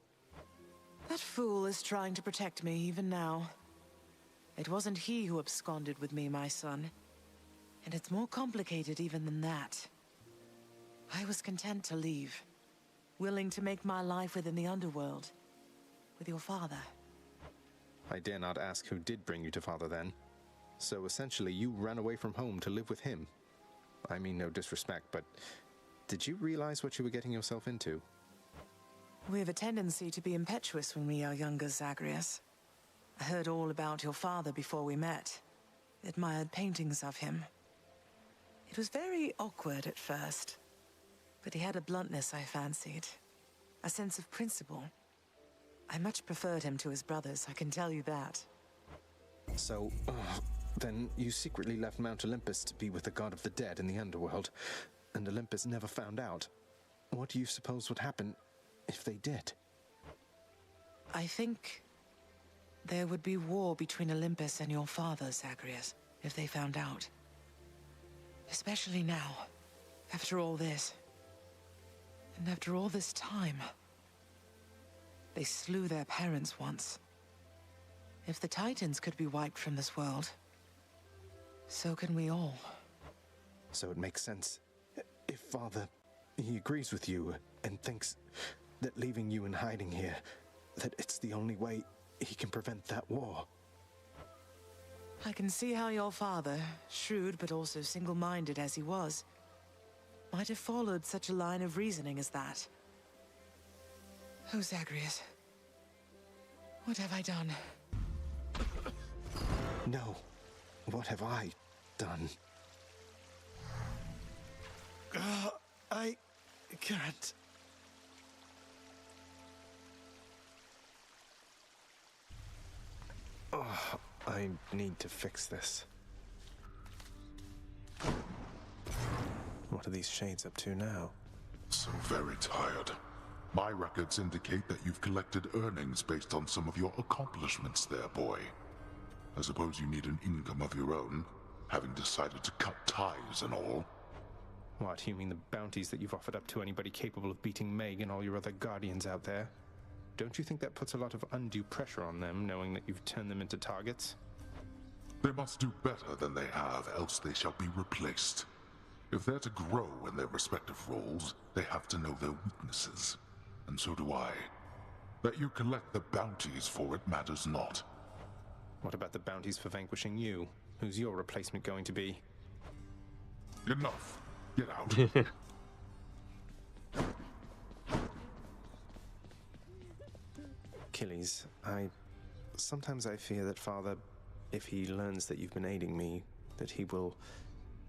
That fool is trying to protect me even now. It wasn't he who absconded with me, my son. And it's more complicated even than that. I was content to leave, willing to make my life within the underworld, with your father. I dare not ask who did bring you to Father then. So essentially you ran away from home to live with him. I mean no disrespect, but did you realize what you were getting yourself into? We have a tendency to be impetuous when we are younger, Zagreus. I heard all about your father before we met. Admired paintings of him. It was very awkward at first, but he had a bluntness I fancied. A sense of principle. I much preferred him to his brothers, I can tell you that. So, then you secretly left Mount Olympus to be with the god of the dead in the underworld, and Olympus never found out. What do you suppose would happen if they did? I think there would be war between Olympus and your father, Zagreus, if they found out. Especially now, after all this. And after all this time. They slew their parents once. If the Titans could be wiped from this world, so can we all. So it makes sense. If Father, he agrees with you and thinks that leaving you in hiding here, that it's the only way he can prevent that war. I can see how your father, shrewd but also single-minded as he was, might have followed such a line of reasoning as that. Oh, Zagreus. What have I done? No. What have I done? I can't. Oh, I need to fix this. What are these shades up to now? So very tired. My records indicate that you've collected earnings based on some of your accomplishments there, boy. I suppose you need an income of your own, having decided to cut ties and all. What, you mean the bounties that you've offered up to anybody capable of beating Meg and all your other guardians out there? Don't you think that puts a lot of undue pressure on them, knowing that you've turned them into targets? They must do better than they have, else they shall be replaced. If they're to grow in their respective roles, they have to know their weaknesses. And so do I. That you collect the bounties for it matters not. What about the bounties for vanquishing you? Who's your replacement going to be? Enough. Get out. Achilles, sometimes I fear that Father, if he learns that you've been aiding me, that he will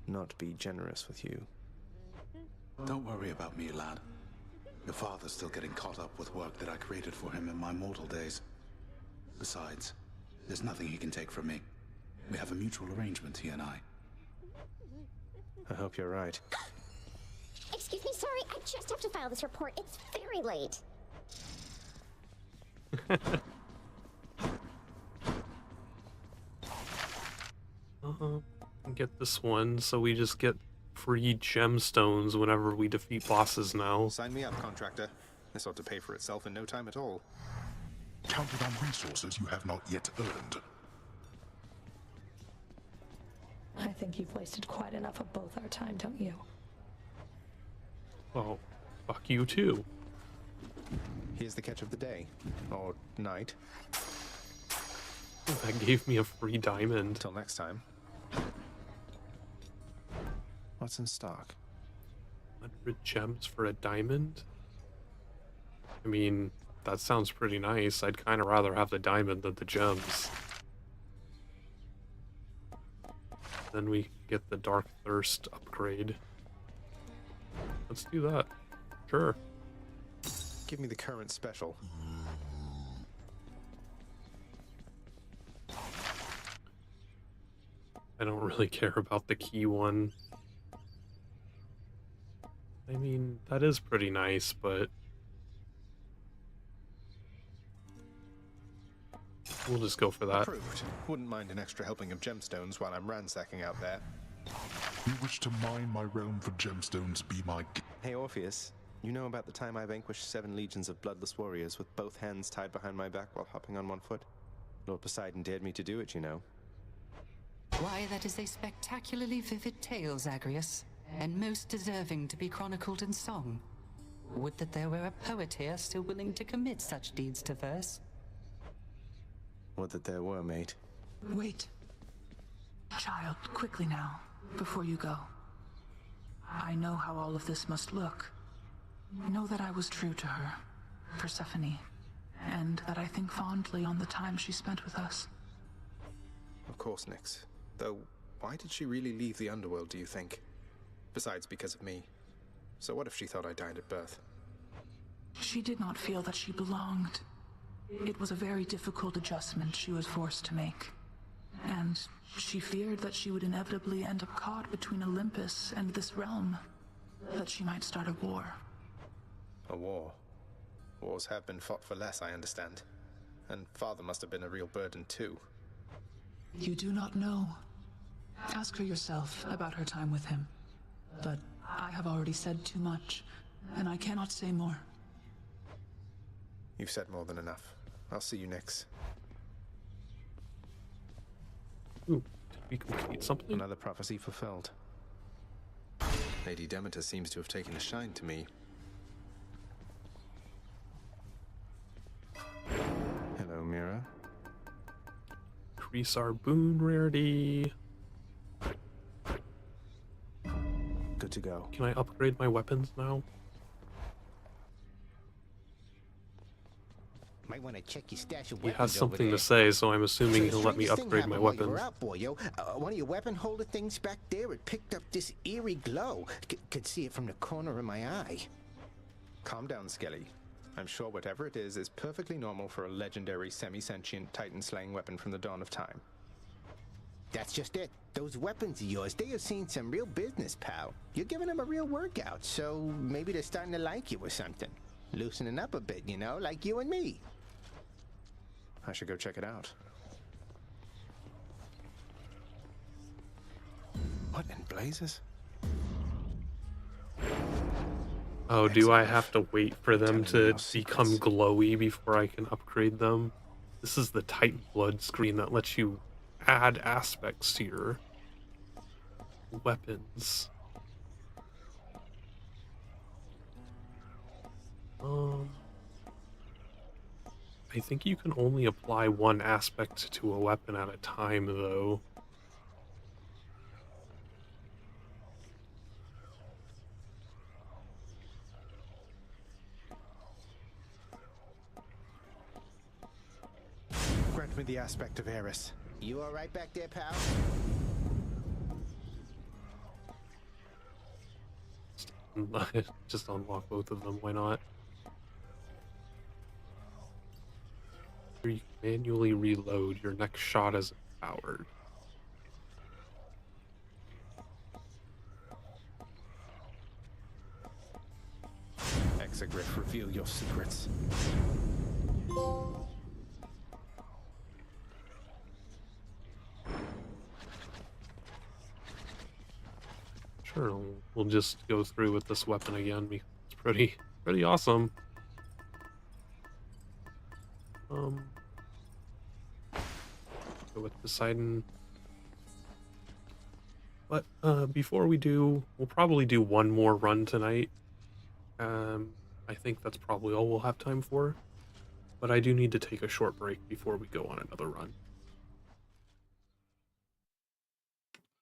not be generous with you. Don't worry about me, lad. Your father's still getting caught up with work that I created for him in my mortal days. Besides, there's nothing he can take from me. We have a mutual arrangement, he and I. I hope you're right. Excuse me, sorry, I just have to file this report. It's very late. Get this one, so we just get free gemstones whenever we defeat bosses now. Sign me up, contractor. This ought to pay for itself in no time at all. Counted on resources you have not yet earned. I think you've wasted quite enough of both our time, don't you? Oh, fuck you too. Here's the catch of the day. Or night. That gave me a free diamond. Till next time. What's in stock? 100 gems for a diamond? I mean, that sounds pretty nice. I'd kind of rather have the diamond than the gems. Then we get the Dark Thirst upgrade. Let's do that. Sure. Give me the current special. I don't really care about the key one. I mean, that is pretty nice, but we'll just go for that. Approved. Wouldn't mind an extra helping of gemstones while I'm ransacking out there. You wish to mine my realm for gemstones, be my Hey Orpheus, you know about the time I vanquished 7 legions of bloodless warriors with both hands tied behind my back while hopping on one foot? Lord Poseidon dared me to do it, you know. Why, that is a spectacularly vivid tale, Zagreus, and most deserving to be chronicled in song. Would that there were a poet here still willing to commit such deeds to verse. Would that there were, mate. Wait. Child, quickly now, before you go. I know how all of this must look. Know that I was true to her, Persephone, and that I think fondly on the time she spent with us. Of course, Nyx. Though, why did she really leave the underworld, do you think? Besides, because of me. So what if she thought I died at birth? She did not feel that she belonged. It was a very difficult adjustment she was forced to make. And she feared that she would inevitably end up caught between Olympus and this realm. That she might start a war. A war? Wars have been fought for less, I understand. And Father must have been a real burden too. You do not know. Ask her yourself about her time with him. But I have already said too much, and I cannot say more. You've said more than enough. I'll see you, Nyx. Ooh, did we complete something? Another prophecy fulfilled. Lady Demeter seems to have taken a shine to me. Hello, Mira. Increase our boon rarity. Good to go. Can I upgrade my weapons now? Might want to check your stash of He weapons has something over to say, so I'm assuming he'll let me strangest thing upgrade my happened while you weapons. were out, boy, yo. One of your weapon holder things back there, it picked up this eerie glow. Could see it from the corner of my eye. Calm down, Skelly. I'm sure whatever it is perfectly normal for a legendary semi-sentient Titan-slaying weapon from the dawn of time. That's just it. Those weapons of yours, they have seen some real business, pal. You're giving them a real workout, so maybe they're starting to like you or something. Loosening up a bit, you know, like you and me. I should go check it out. What in blazes? Oh, do I have to wait for them to become glowy before I can upgrade them? This is the Titan Blood screen that lets you add aspects to your weapons. I think you can only apply one aspect to a weapon at a time, though. Grant me the aspect of Eris. You all right back there, pal? Just unlock both of them, why not? You can manually reload. Your next shot is powered. Exegriff, reveal your secrets. Sure, we'll just go through with this weapon again because it's pretty awesome. Go with Poseidon. But before we do, we'll probably do one more run tonight. I think that's probably all we'll have time for. But I do need to take a short break before we go on another run.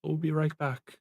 We'll be right back.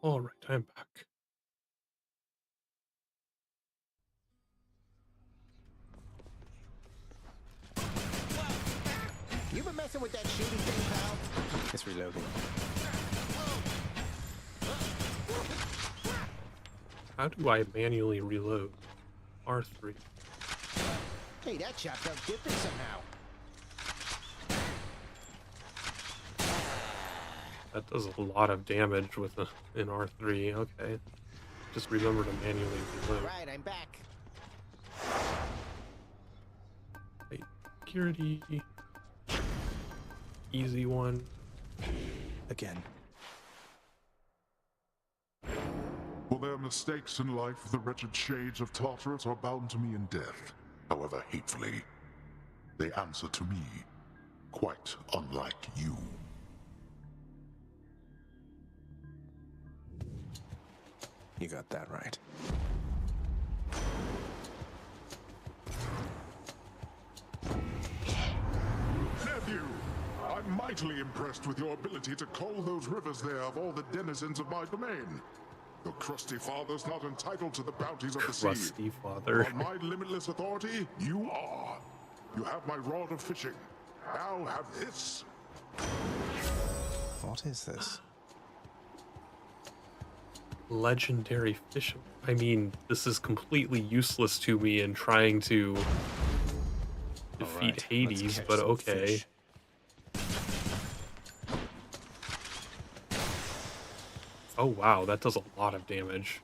All right, I'm back. You been messing with that shooting thing, pal? It's reloading. How do I manually reload? R3. Hey, that shot felt different somehow. That does a lot of damage with an R3. Okay. Just remember to manually reload. Right, I'm back. Wait, security. Easy one. Again. For their mistakes in life, the wretched shades of Tartarus are bound to me in death. However hatefully, they answer to me, quite unlike you. You got that right. Nephew, I'm mightily impressed with your ability to cull those rivers there of all the denizens of my domain. Your crusty father's not entitled to the bounties of the sea. Crusty father. On my limitless authority, you are. You have my rod of fishing. Now have this. What is this? Legendary fishing. I mean, this is completely useless to me in trying to defeat right, Hades, but okay. Oh wow, that does a lot of damage.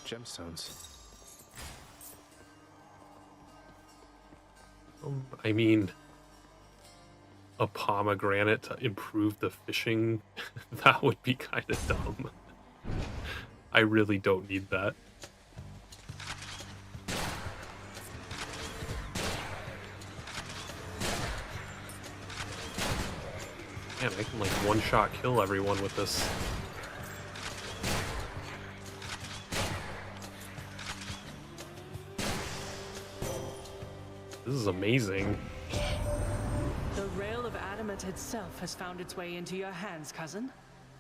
Gemstones. I mean, a pomegranate to improve the fishing, that would be kind of dumb. I really don't need that. Man, I can like one-shot kill everyone with this. This is amazing. The rail of adamant itself has found its way into your hands, cousin.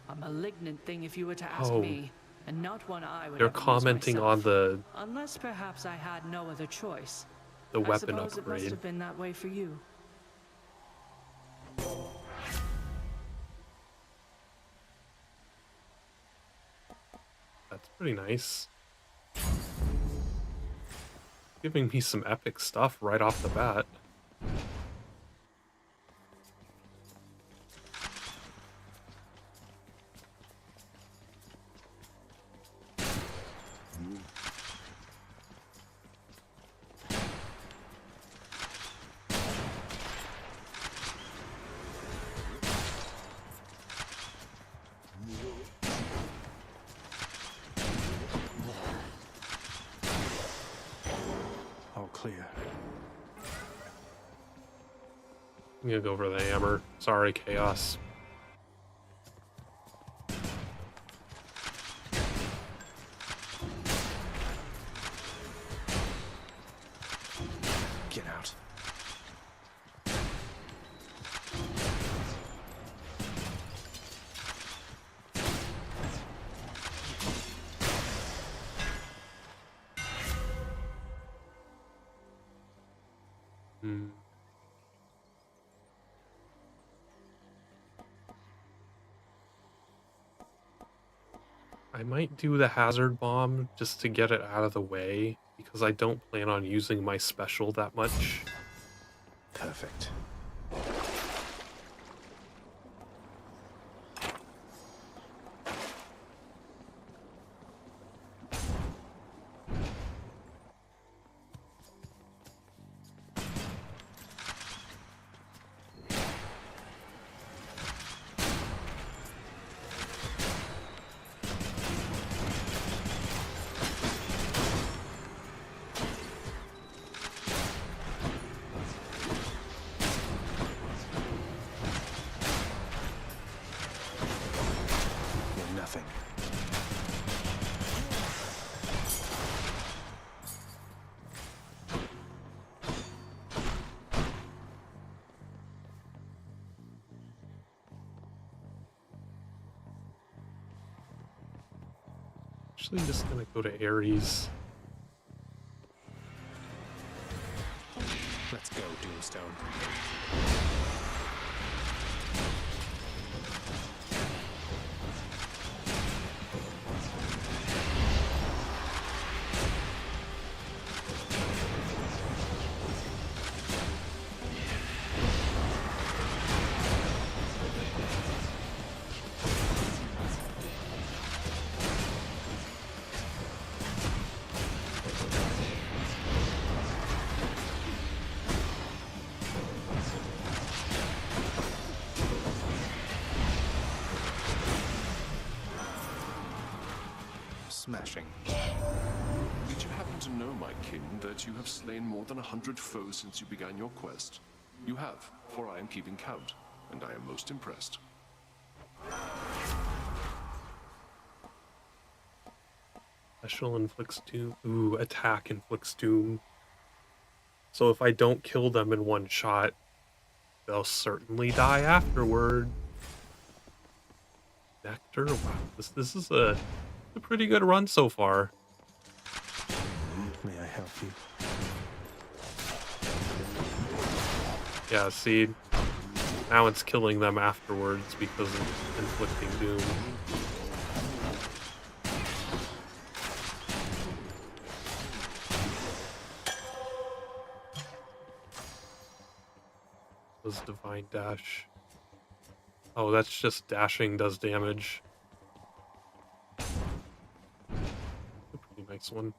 A malignant thing if you were to ask Oh. me, and not one I would They're ever use commenting on myself. Unless perhaps I had no other choice. the I weapon suppose it must upgrade. have been that way for you. That's pretty nice. Giving me some epic stuff right off the bat. All clear. I'm gonna go for the hammer. Sorry, Chaos. Get out. Hmm. I might do the hazard bomb just to get it out of the way, because I don't plan on using my special that much. Perfect. nothing. Actually, I'm just gonna go to Ares. Let's go, Doomstone. Smashing. Did you happen to know, my kin, that you have slain more than 100 foes since you began your quest? You have, for I am keeping count, and I am most impressed. Special inflicts doom. Ooh, attack inflicts doom. So if I don't kill them in one shot, they'll certainly die afterward. Nectar? Wow, this is a pretty good run so far. May I help you? Yeah, see, now it's killing them afterwards because of inflicting doom. Was Divine Dash. Oh, that's just dashing does damage. A pretty nice one.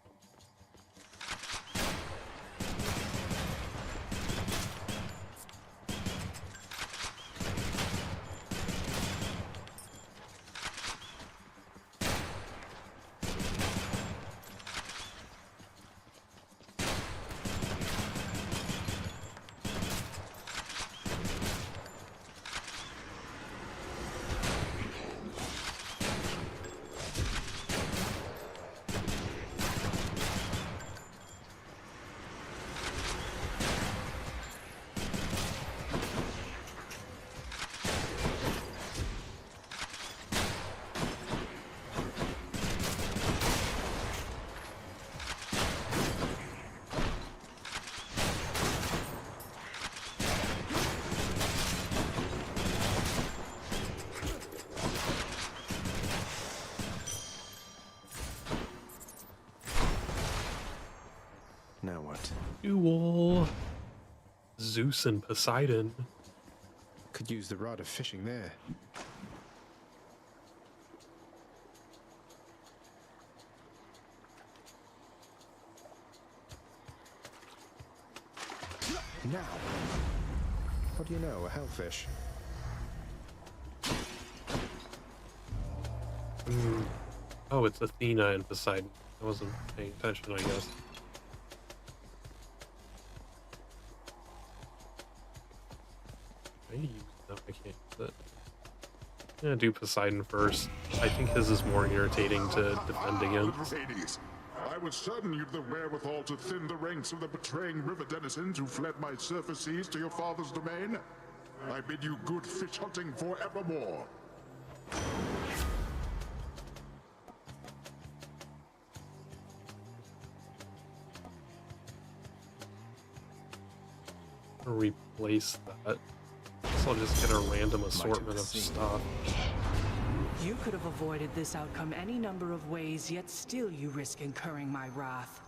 Now what? Duel. Zeus and Poseidon. Could use the rod of fishing there. Now! What do you know, a hellfish? Oh, it's Athena and Poseidon. I wasn't paying attention, I guess. No, I can't use it. I'm gonna do Poseidon first. I think his is more irritating to defend against. Hades, I was certain you'd the wherewithal to thin the ranks of the betraying river denizens who fled my surface seas to your father's domain. I bid you good fish hunting forevermore. Replace that. So I'll just get a random assortment of stuff. You could have avoided this outcome any number of ways, yet still you risk incurring my wrath.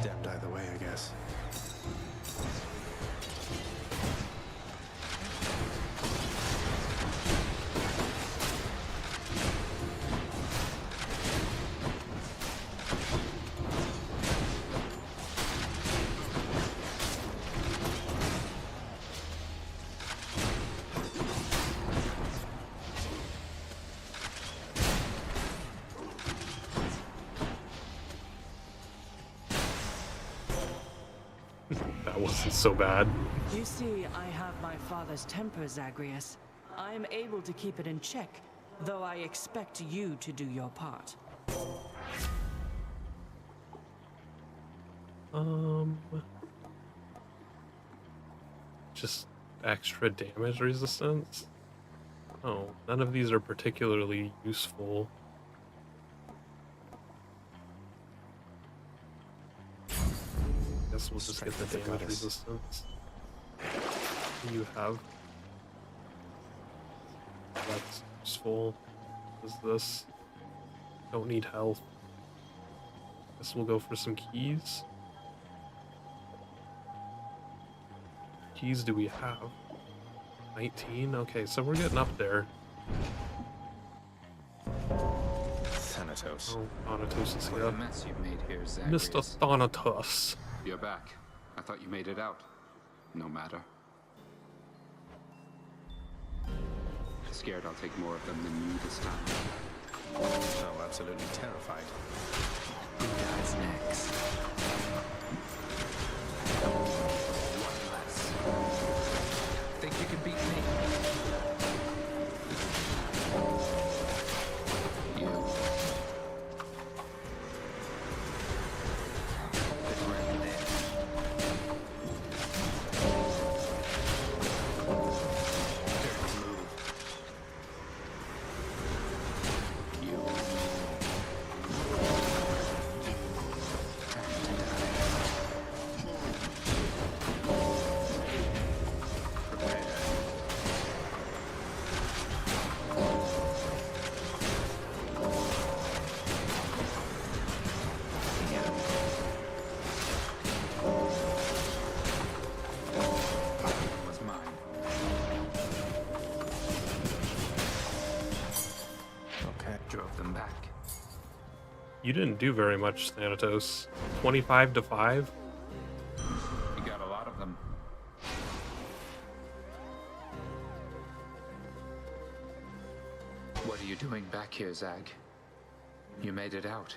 Damned either way, I guess. That wasn't so bad. You see, I have my father's temper, Zagreus. I am able to keep it in check, though I expect you to do your part. Just extra damage resistance? Oh, none of these are particularly useful. Guess we'll just get the damage resistance. You have. That's useful. What is this? Don't need health. Guess we'll go for some keys. Keys do we have? 19? Okay, so we're getting up there. Thanatos. Oh, Thanatos is What here. a mess you've made here, Zagreus. Mr. Thanatos. You're back. I thought you made it out. No matter. Scared I'll take more of them than you this time. Oh, absolutely terrified. Who dies next? One less. Think you can beat me? You. Hold it right there. Dirty move. You. Was mine. Okay. Drove them back. You didn't do very much, Thanatos. 25 to 5? You got a lot of them. What are you doing back here, Zag? You made it out.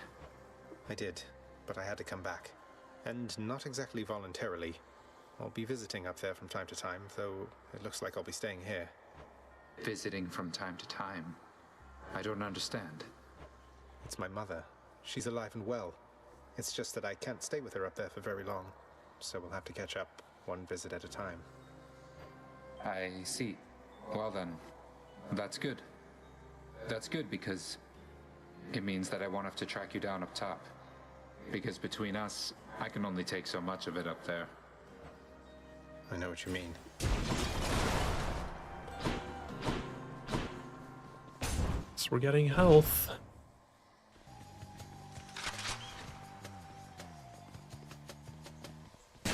I did, but I had to come back. And not exactly voluntarily. I'll be visiting up there from time to time, though it looks like I'll be staying here. Visiting from time to time. I don't understand. It's my mother. She's alive and well. It's just that I can't stay with her up there for very long, so we'll have to catch up one visit at a time. I see. Well then, that's good. That's good because it means that I won't have to track you down up top. Because between us, I can only take so much of it up there. I know what you mean. So we're getting health.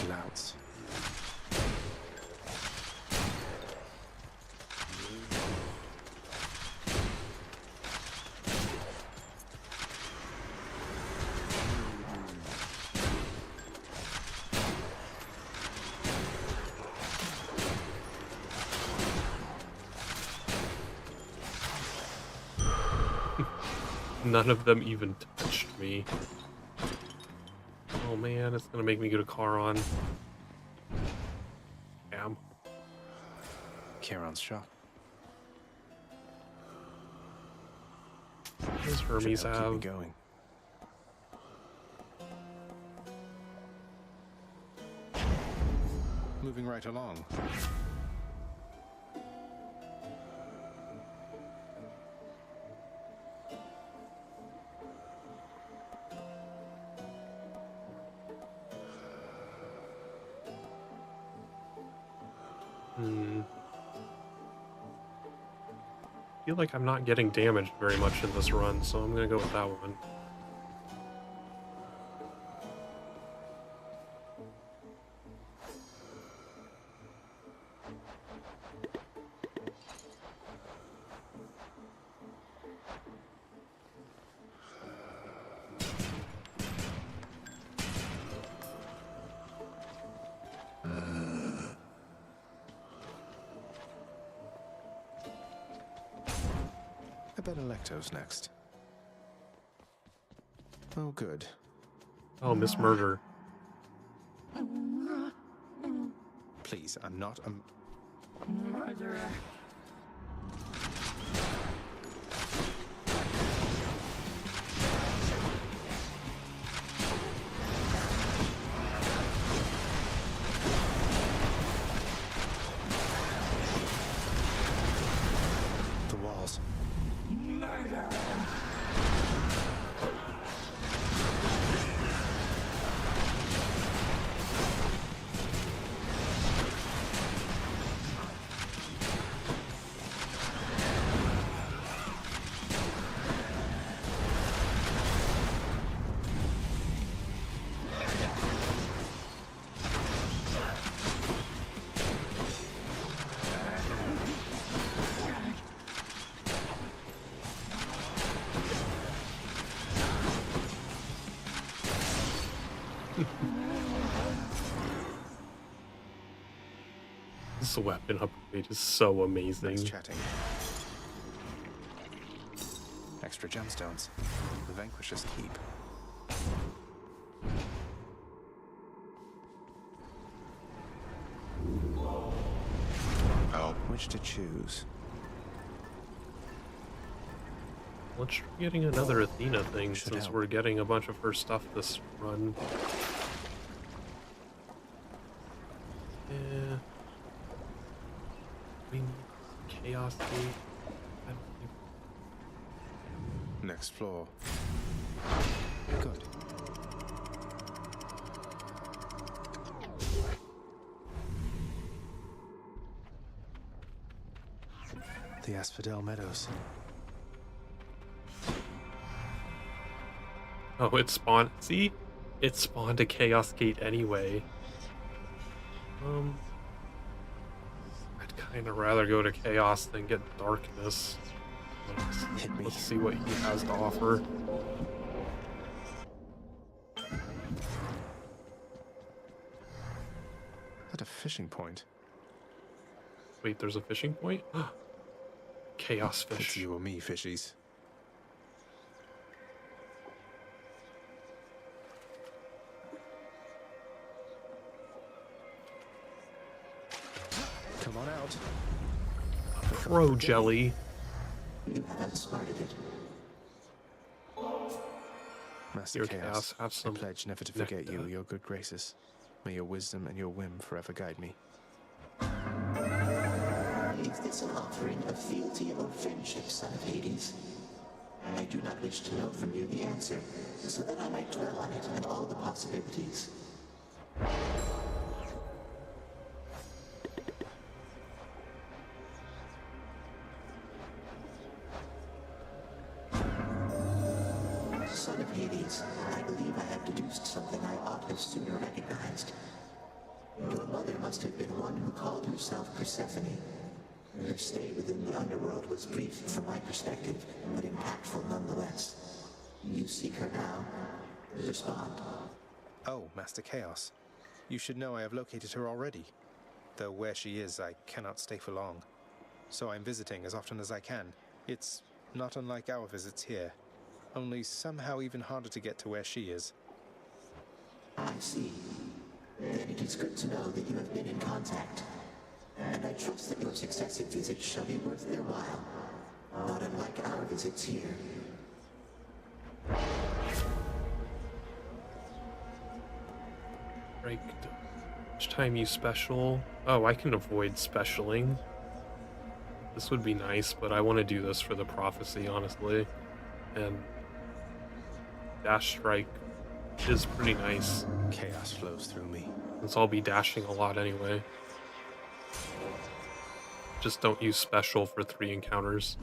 Louts. None of them even touched me. Oh man, it's gonna make me go to Charon. Damn. Charon's shop. What does Hermes Should help keep have? me going. Moving right along. I feel like I'm not getting damaged very much in this run, so I'm gonna go with that one. I bet Electo's next. Oh, good. Oh, Miss Murder. Please, I'm not a... balls. This weapon upgrade is so amazing. Nice chatting. Extra gemstones. The Vanquishers keep. Oh, which to choose? Let's try getting another Athena thing since we're getting a bunch of her stuff this run. Yeah. I mean, Chaos Gate. I don't think. Next floor. Good. The Asphodel Meadows. Oh, it spawned. See? It spawned a Chaos Gate anyway. I'd kind of rather go to Chaos than get Darkness. Let's see what he has to offer. At a fishing point. Wait, there's a fishing point? Chaos fish. It's you or me, fishies. Come on out. Throw jelly. You have outsmarted it. Master Here, Chaos, have some I pledge never to forget you or your good graces. May your wisdom and your whim forever guide me. Is this an offering of fealty or friendship, son of Hades? I do not wish to know from you the answer, so that I might dwell on it and all the possibilities. Son of Hades, I believe I have deduced something I ought have sooner recognized. Your mother must have been one who called herself Persephone. Her stay within the underworld was brief from my perspective, but impactful nonetheless. You seek her now. Respond. Oh, Master Chaos. You should know I have located her already. Though where she is, I cannot stay for long. So I'm visiting as often as I can. It's not unlike our visits here. Only somehow even harder to get to where she is. I see. Then it is good to know that you have been in contact. And I trust that your successive visits shall be worth their while. Not unlike our visits here. Right. Each time you special. Oh, I can avoid specialing. This would be nice, but I want to do this for the prophecy, honestly. And Dash Strike is pretty nice. Chaos flows through me. Since I'll be dashing a lot anyway. Just don't use special for 3 encounters.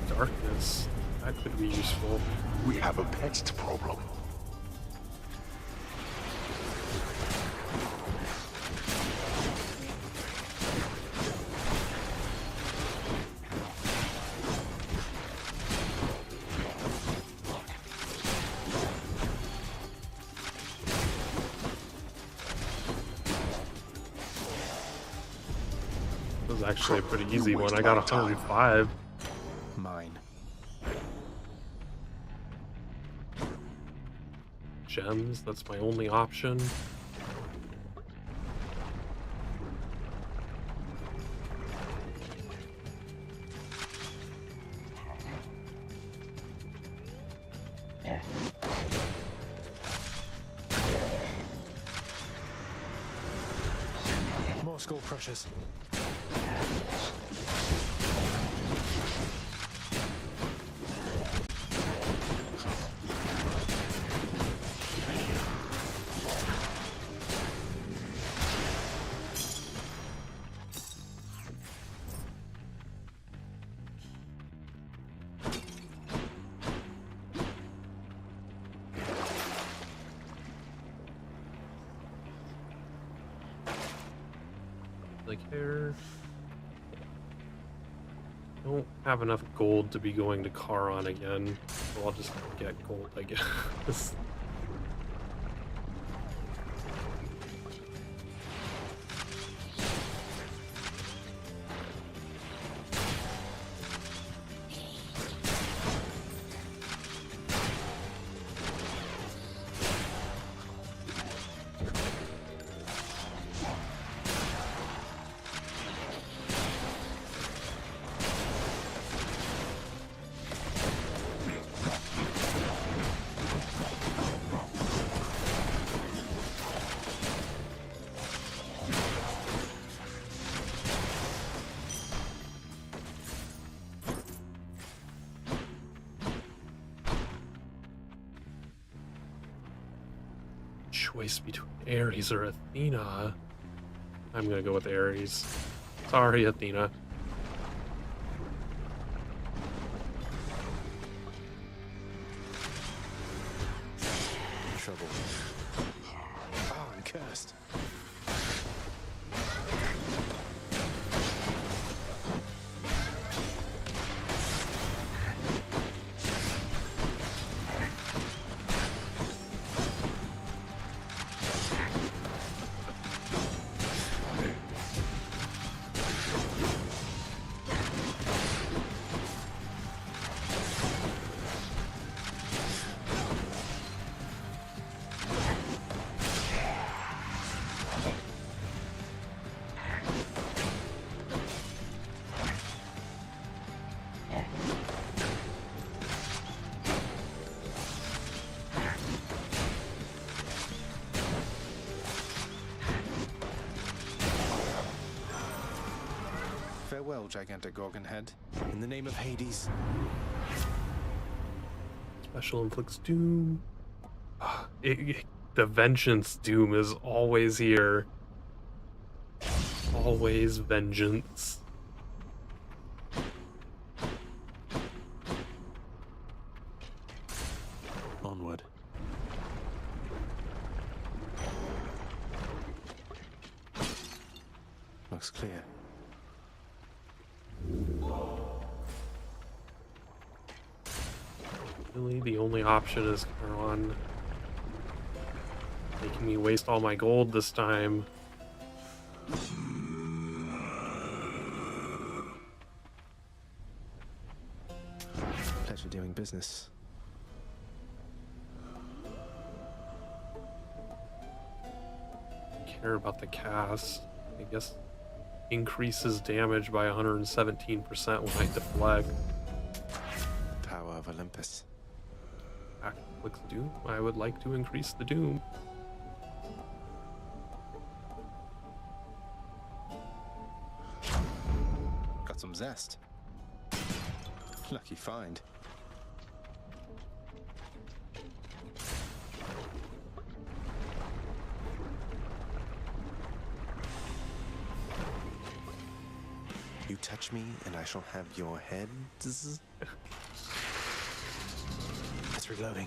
Darkness. That could be useful. We have a pest problem. actually a pretty easy one. I got 105. Mine. Gems, that's my only option. More skull crushers. Like here. Don't have enough gold to be going to Charon again, so I'll just get gold, I guess. Choice between Ares or Athena. I'm gonna go with Ares. Sorry, Athena. Trouble. Oh, I'm cursed. Farewell, gigantic Gorgon head. In the name of Hades. Special inflicts doom. The vengeance doom is always here. Always vengeance. Onward. Looks clear. Really, the only option is Charon. Making me waste all my gold this time. Pleasure doing business. Care about the cast. I guess increases damage by 117% when I deflect. Power of Olympus. Clicks doom. I would like to increase the doom. Got some zest. Lucky find. You touch me and I shall have your head. It's reloading.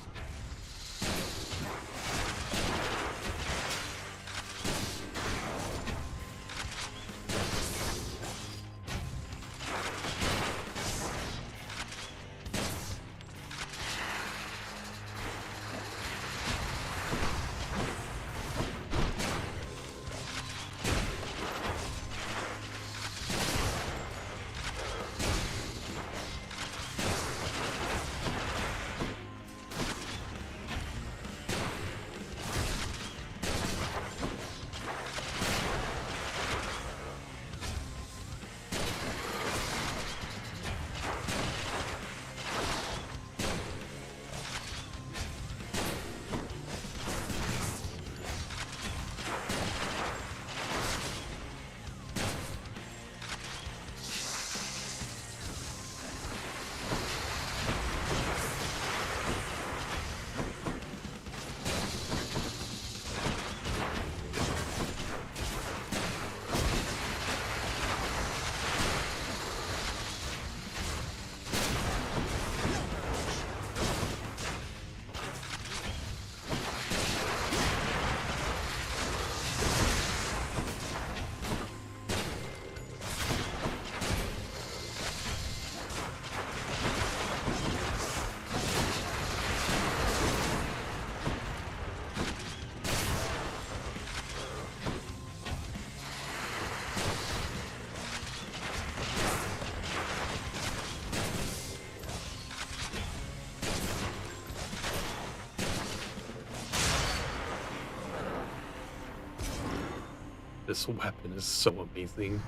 this weapon is so amazing.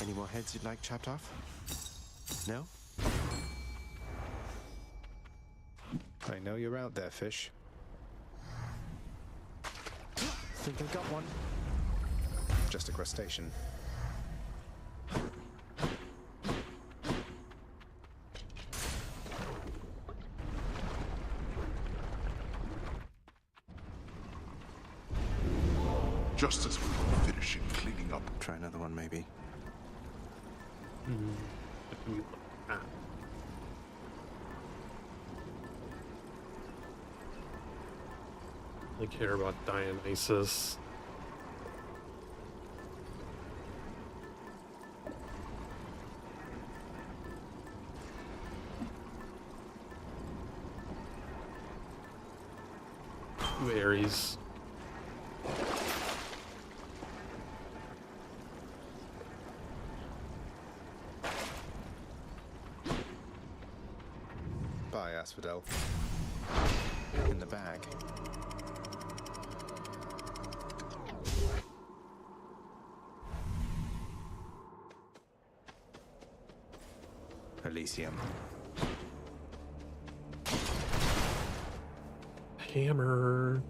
Any more heads you'd like chopped off? No? I know you're out there, fish. Think I got one. Just a crustacean. Just as we were finishing cleaning up. Try another one, maybe. What can we look at? I care about Dionysus. Ares. Bye, Asphodel. In the bag. Elysium. Hammer.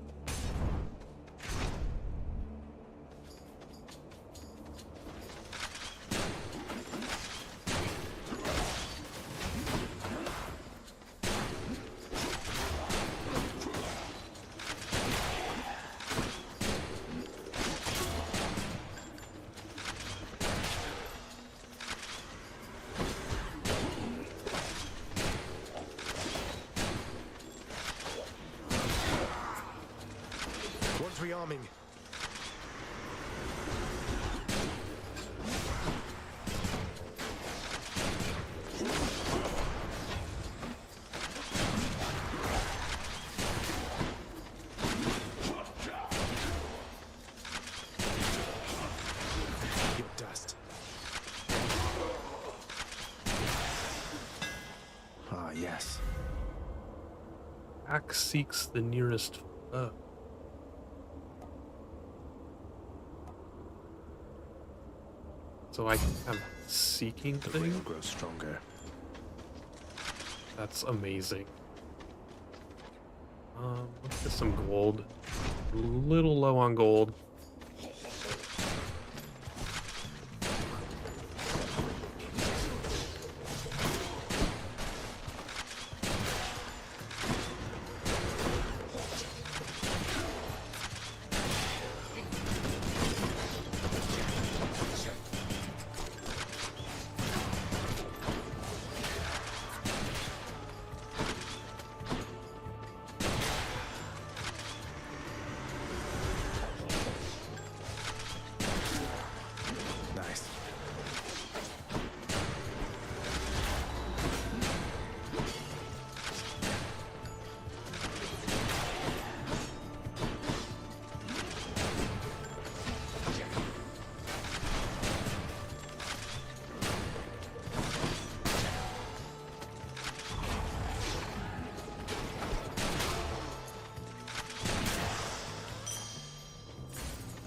One's rearming. Your dust. Ah, yes. Axe seeks the nearest foe. So I can have a seeking The thing? will grow stronger. That's amazing. Let's get some gold. A little low on gold. Nice.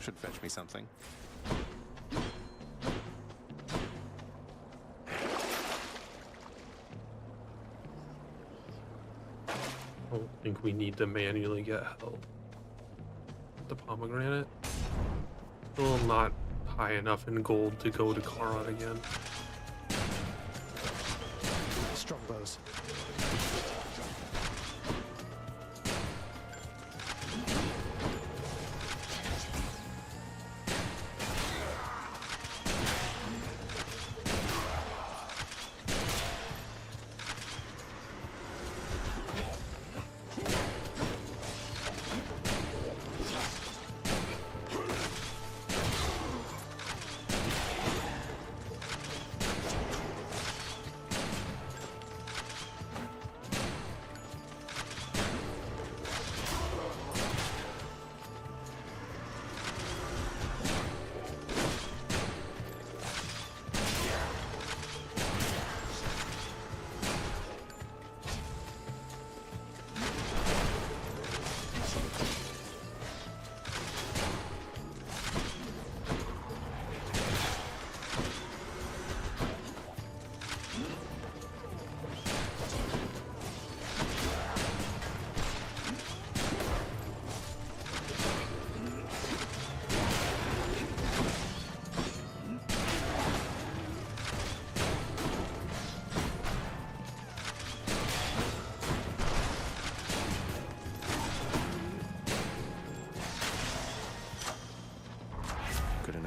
Should fetch me something. I don't think we need to manually get help. The pomegranate. Still not high enough in gold to go to Charon again. Strongbows.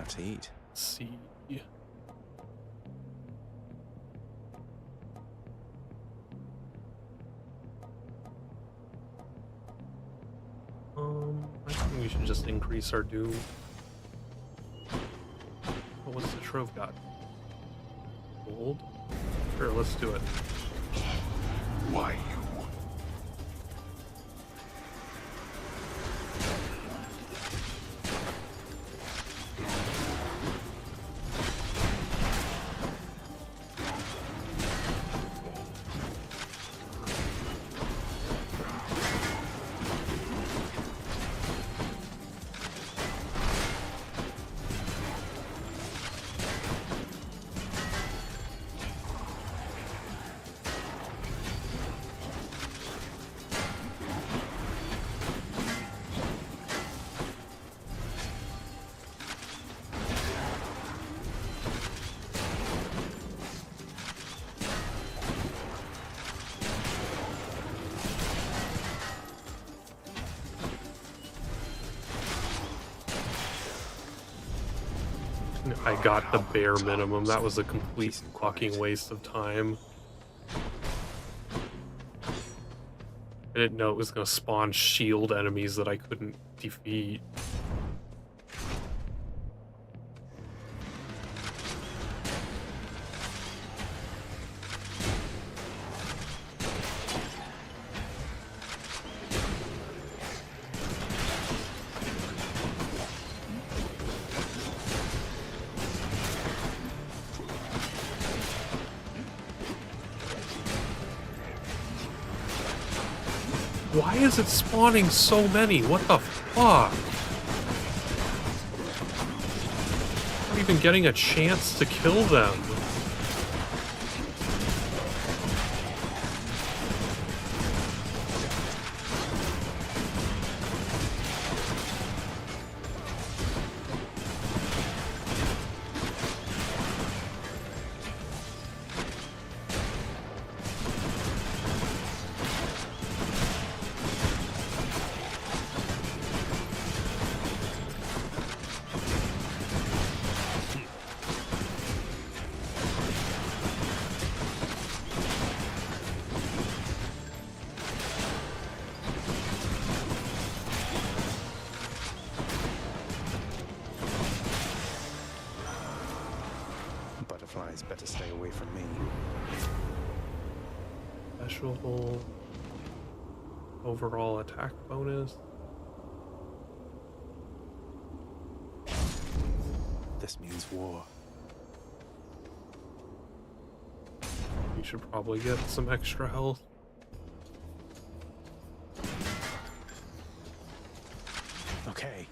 what to eat. Let's see. I think we should just increase our doom. Oh, what's the trove got? Gold? Sure, let's do it. Why you? I got the bare minimum. That was a complete fucking waste of time. I didn't know it was going to spawn shield enemies that I couldn't defeat. Why is it spawning so many? What the fuck? I'm not even getting a chance to kill them. Butterflies better stay away from me. Special overall attack bonus. This means war. You should probably get some extra health. Okay.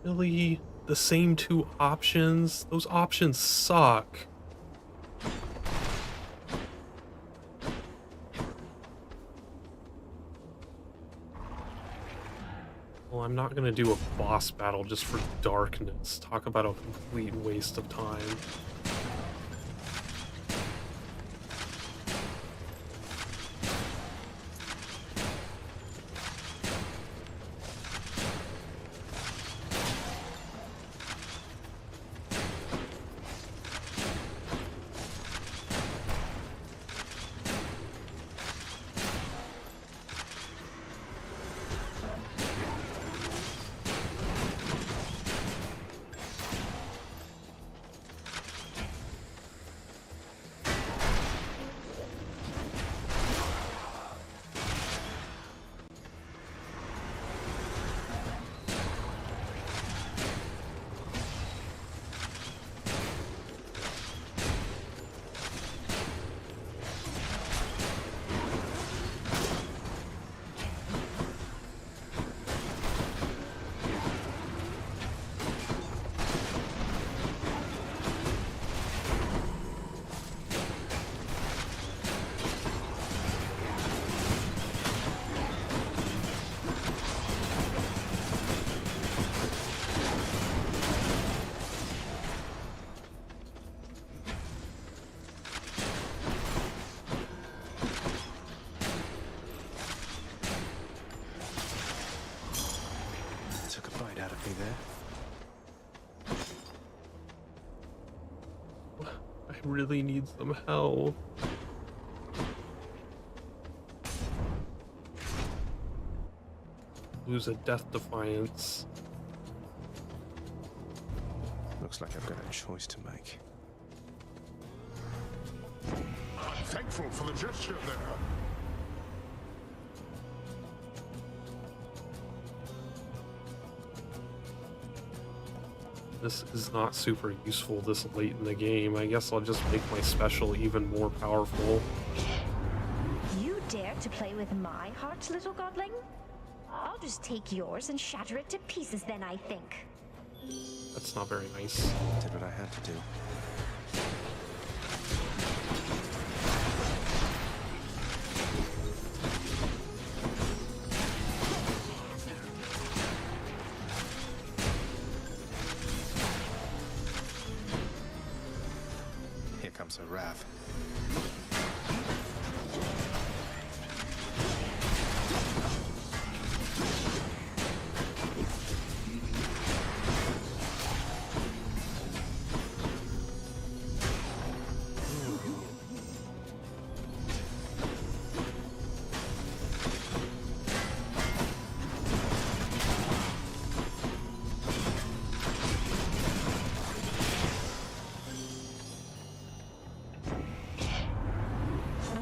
Really? The same two options? Those options suck. Well, I'm not gonna do a boss battle just for darkness. Talk about a complete waste of time. really need some help. Lose a Death Defiance. Looks like I've got a choice to make. I'm thankful for the gesture there. This is not super useful this late in the game. I guess I'll just make my special even more powerful. You dare to play with my heart, little godling? I'll just take yours and shatter it to pieces then, I think. That's not very nice. Did what I had to do. Here comes a Rav.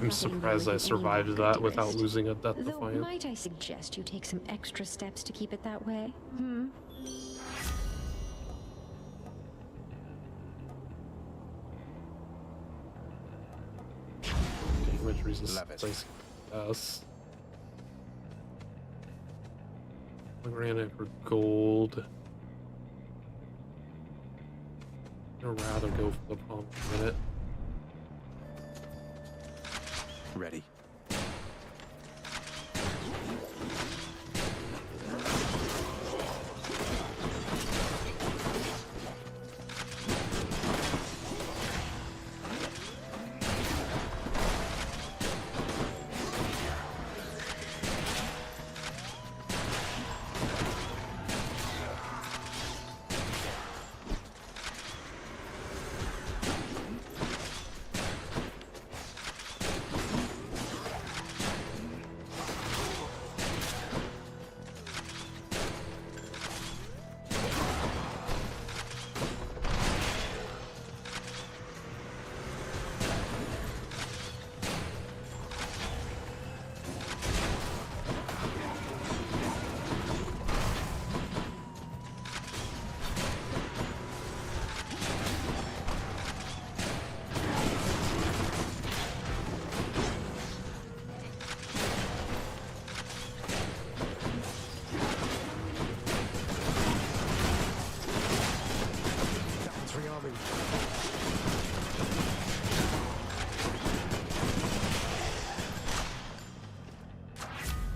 I'm surprised I survived that without losing a Death Though, Defiance. might I suggest you take some extra steps to keep it that way? Hmm? Damage resistance. Yes. Granite or gold. I'd rather go for the pomegranate. Ready.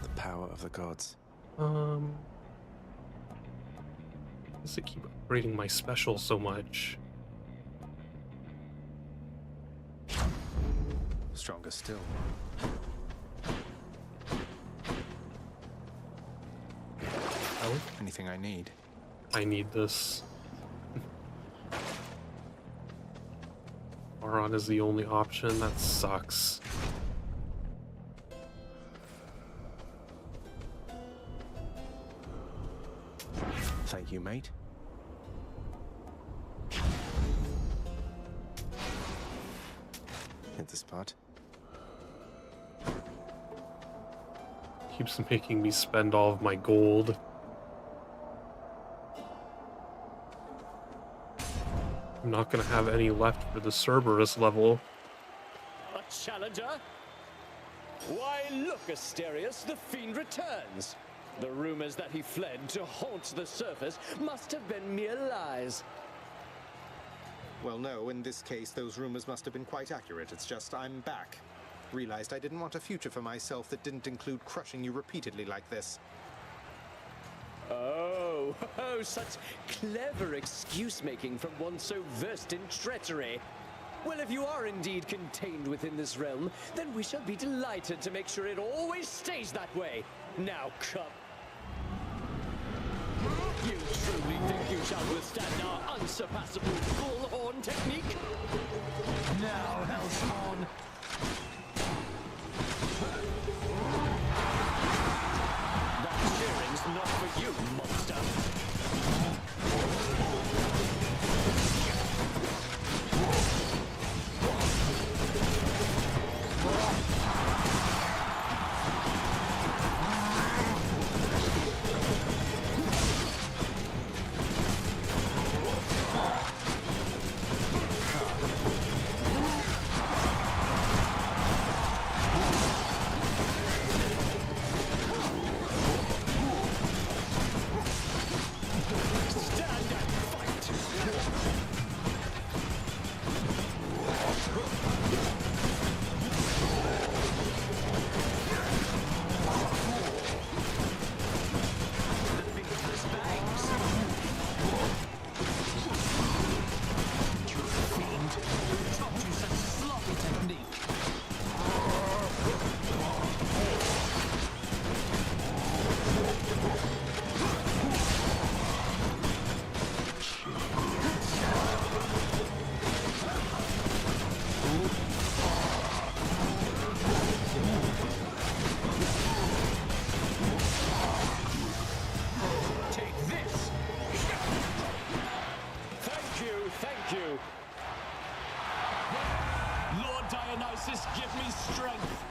The power of the gods. Does it keep upgrading my special so much? Stronger still. Oh? Anything I need. I need this. Auron is the only option. That sucks. Thank you, mate. Hit the spot. Keeps making me spend all of my gold. I'm not gonna have any left for the Cerberus level. A challenger? Why, look, Asterius, the fiend returns. The rumors that he fled to haunt the surface must have been mere lies. Well, no, in this case, those rumors must have been quite accurate. It's just I'm back. Realized I didn't want a future for myself that didn't include crushing you repeatedly like this. Oh, such clever excuse-making from one so versed in treachery. Well, if you are indeed contained within this realm, then we shall be delighted to make sure it always stays that way. Now, come. You truly think you shall withstand our unsurpassable bullhorn technique? Nemesis, give me strength.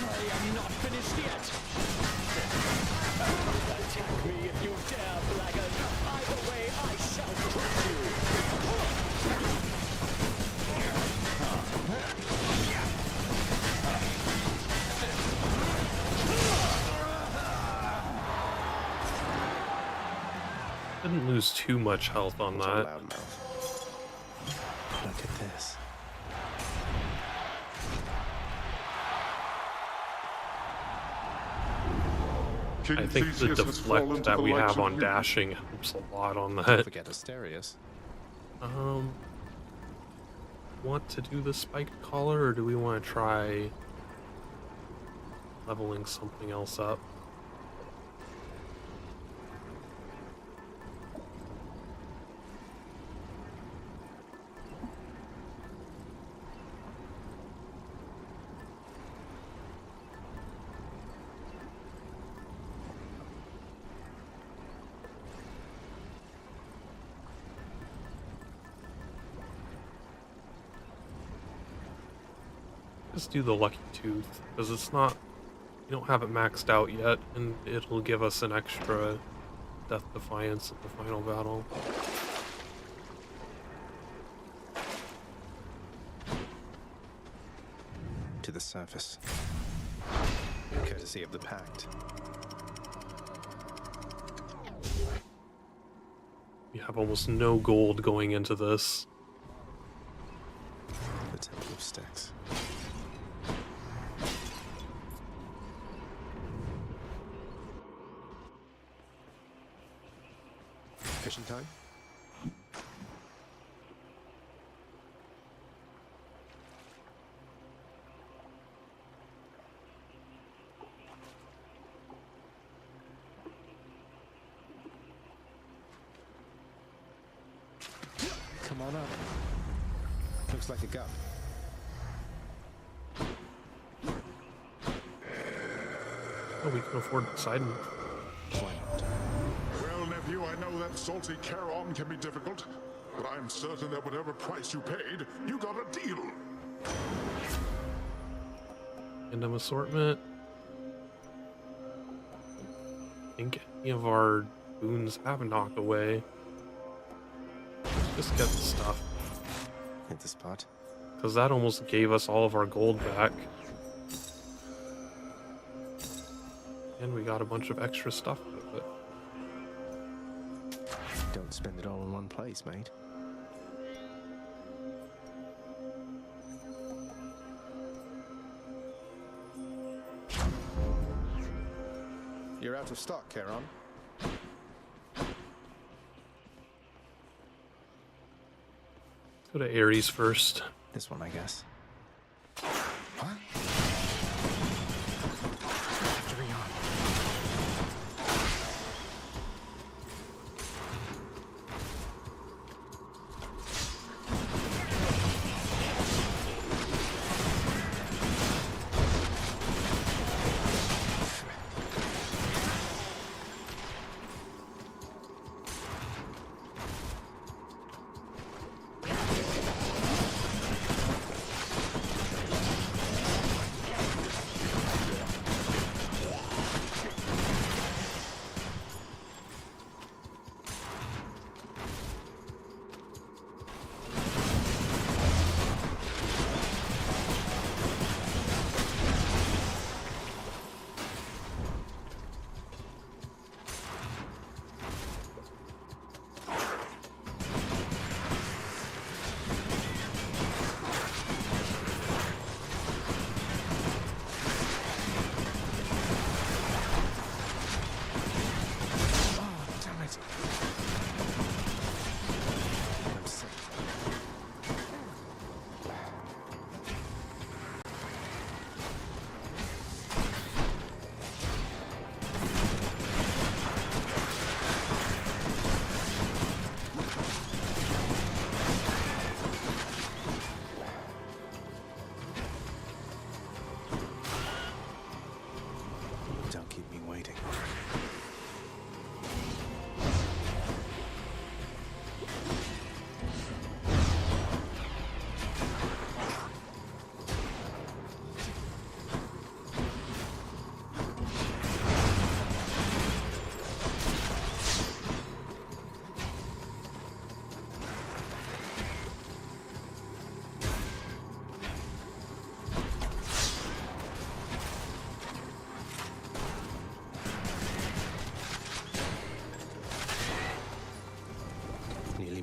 I am not finished yet. Attack me if you dare, blackguard. Either way, I shall crush you. Didn't lose too much health on that. Look at this. I think the deflect that we have on dashing helps a lot on that. Don't forget Asterius. Want to do the spiked collar, or do we want to try leveling something else up? Just do the Lucky Tooth, because it's not, we don't have it maxed out yet, and it'll give us an extra Death Defiance at the final battle. To the surface. Courtesy of the Pact. We have almost no gold going into this. The Temple of Styx. Fishing time? Come on up. Looks like a gap. Oh, we can afford Poseidon. Why not? Well, nephew, I know that salty Charon can be difficult, but I'm certain that whatever price you paid, you got a deal. Random assortment. I think any of our boons have knocked away. Just get the stuff. Hit the spot. Because that almost gave us all of our gold back. And we got a bunch of extra stuff with it. Don't spend it all in one place, mate. You're out of stock, Charon. Go to Ares first. This one, I guess.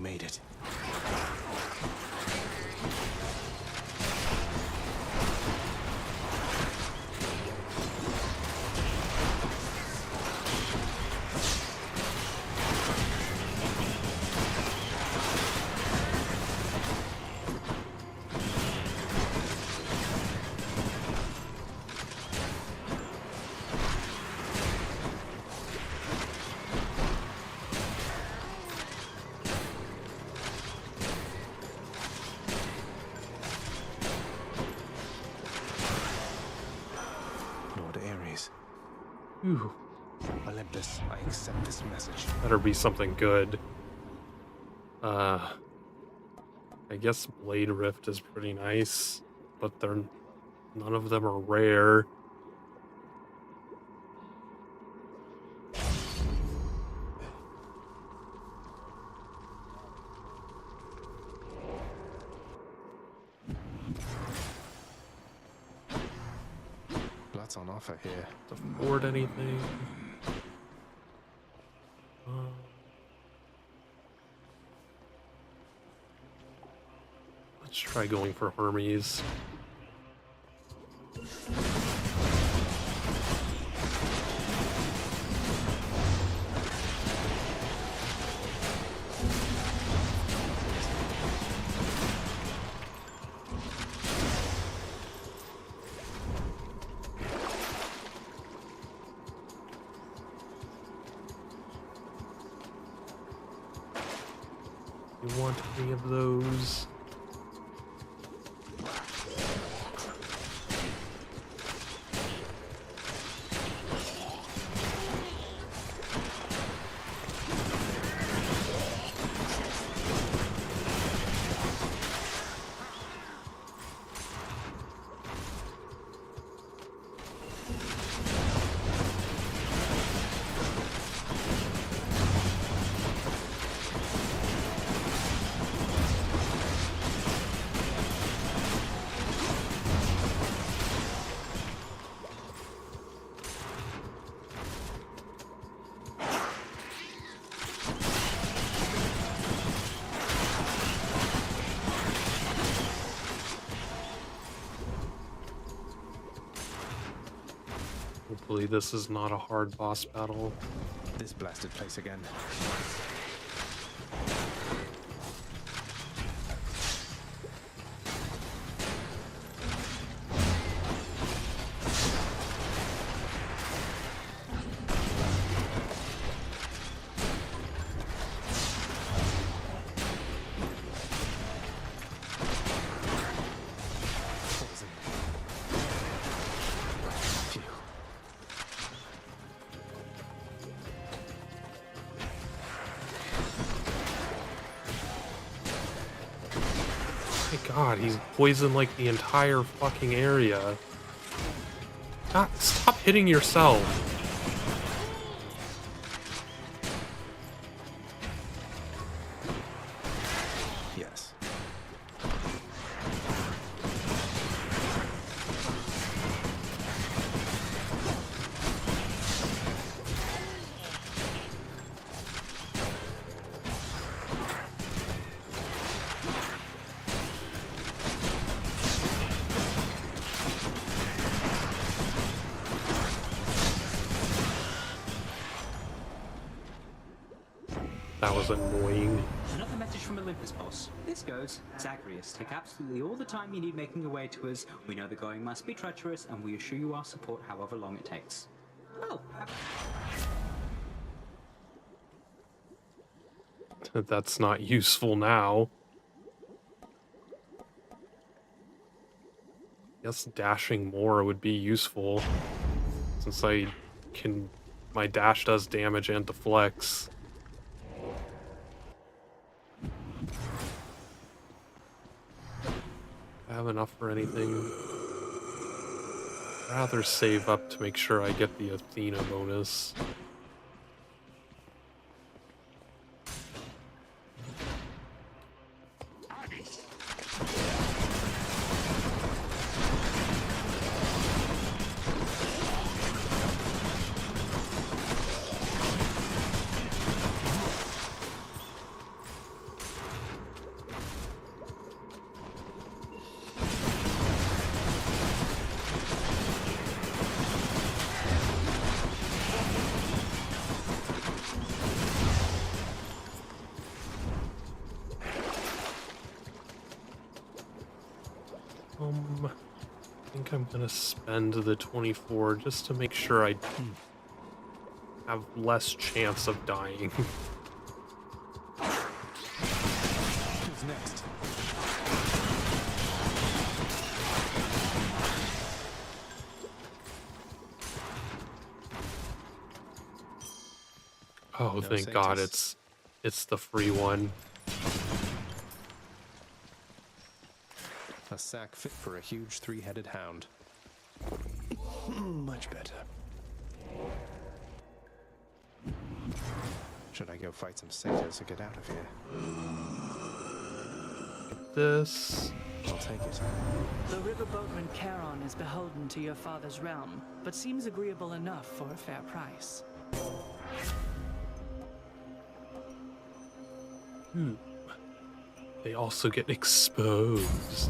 made it. Whew. Olympus, I accept this message. Better be something good. I guess Blade Rift is pretty nice, but none of them are rare. Lots on offer here. Afford anything? Let's try going for Hermes. You want any of those? Hopefully this is not a hard boss battle. This blasted place again. God, he's poisoned like the entire fucking area. God, stop hitting yourself. Yes. That was annoying. Another message from Olympus, boss. This goes, Zagreus, take absolutely all the time you need making your way to us. We know the going must be treacherous, and we assure you our support however long it takes. Oh. That's not useful now. Guess dashing more would be useful, since my dash does damage and deflects. I have enough for anything. I'd rather save up to make sure I get the Athena bonus. I think I'm gonna spend the 24 just to make sure I have less chance of dying. Who's next? Oh, No thank God, Sanctus. it's the free one. A sack fit for a huge three-headed hound. Much better. Should I go fight some satyrs or get out of here? This. I'll take it. The riverboatman Charon is beholden to your father's realm, but seems agreeable enough for a fair price. They also get exposed.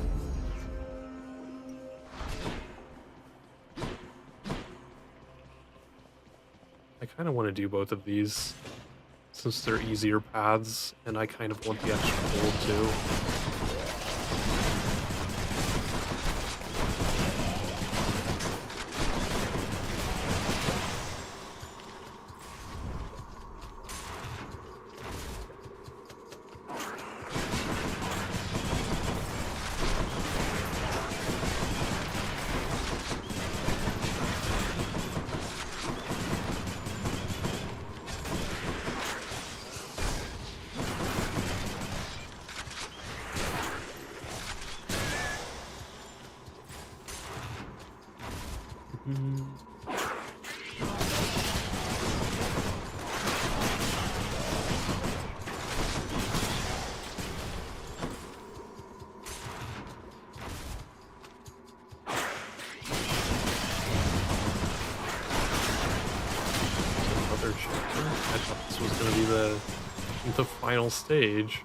I kind of want to do both of these since they're easier paths, and I kind of want the extra gold too. Another chapter? I thought this was going to be the final stage.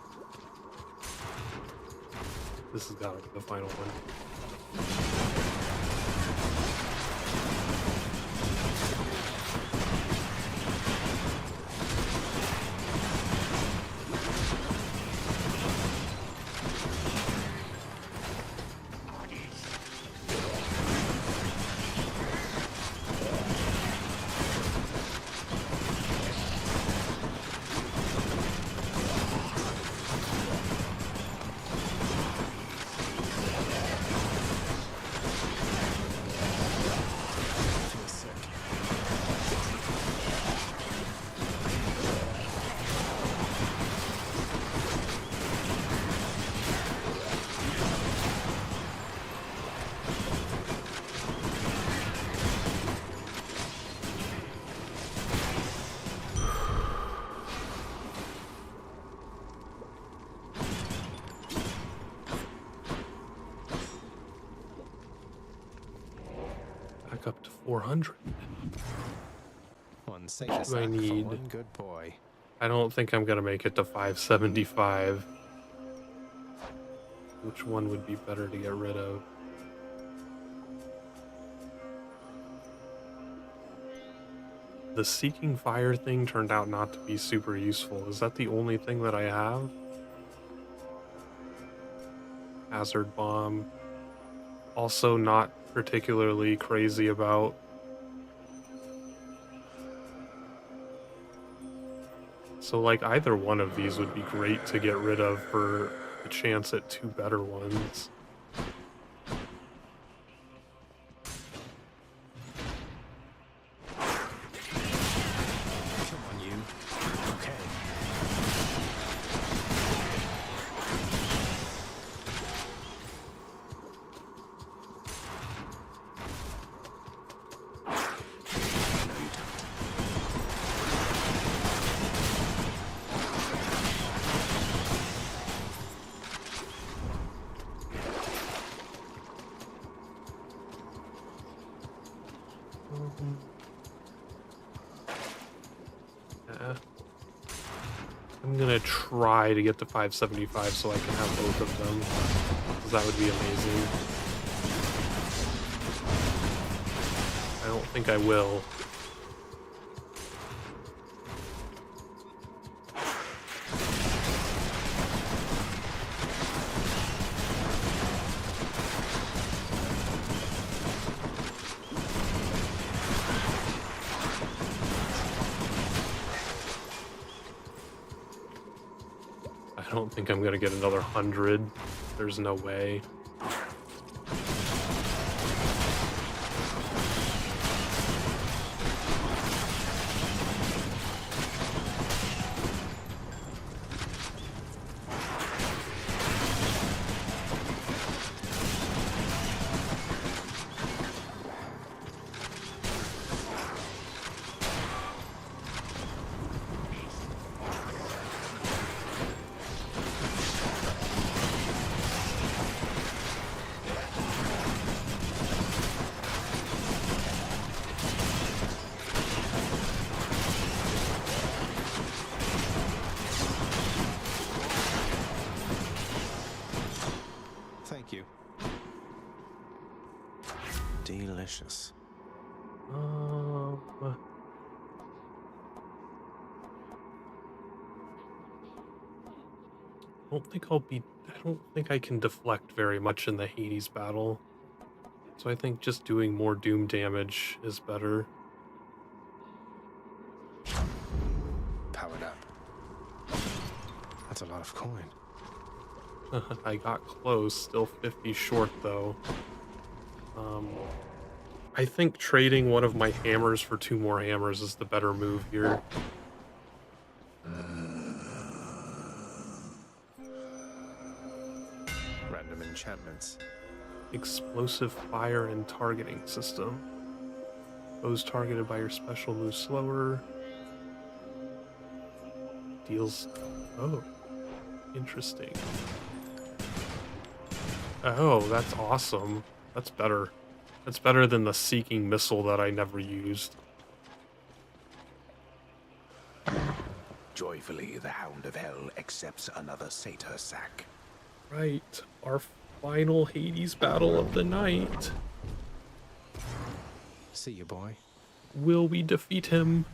This has got to be the final one. Back up to 400. One safe What do I sack for need? one good boy. I don't think I'm gonna make it to 575. Which one would be better to get rid of? The Seeking Fire thing turned out not to be super useful. Is that the only thing that I have? Hazard Bomb. Also not particularly crazy about. So like either one of these would be great to get rid of for a chance at two better ones. Come on, you. Okay. I'm gonna try to get to 575 so I can have both of them, because that would be amazing. I don't think I will. I don't think I'm gonna get another 100. There's no way. Thank you. Delicious. I don't think I can deflect very much in the Hades battle. So I think just doing more Doom damage is better. Powered up. That's a lot of coin. I got close, still 50 short though. I think trading one of my hammers for 2 more hammers is the better move here. Random enchantments. Explosive fire and targeting system. Foes targeted by your special move slower. Deals... Oh. Interesting. Oh, that's awesome. That's better. That's better than the Seeking Missile that I never used. Joyfully, the Hound of Hell accepts another satyr sack. Right. Our final Hades battle of the night. See you, boy. Will we defeat him?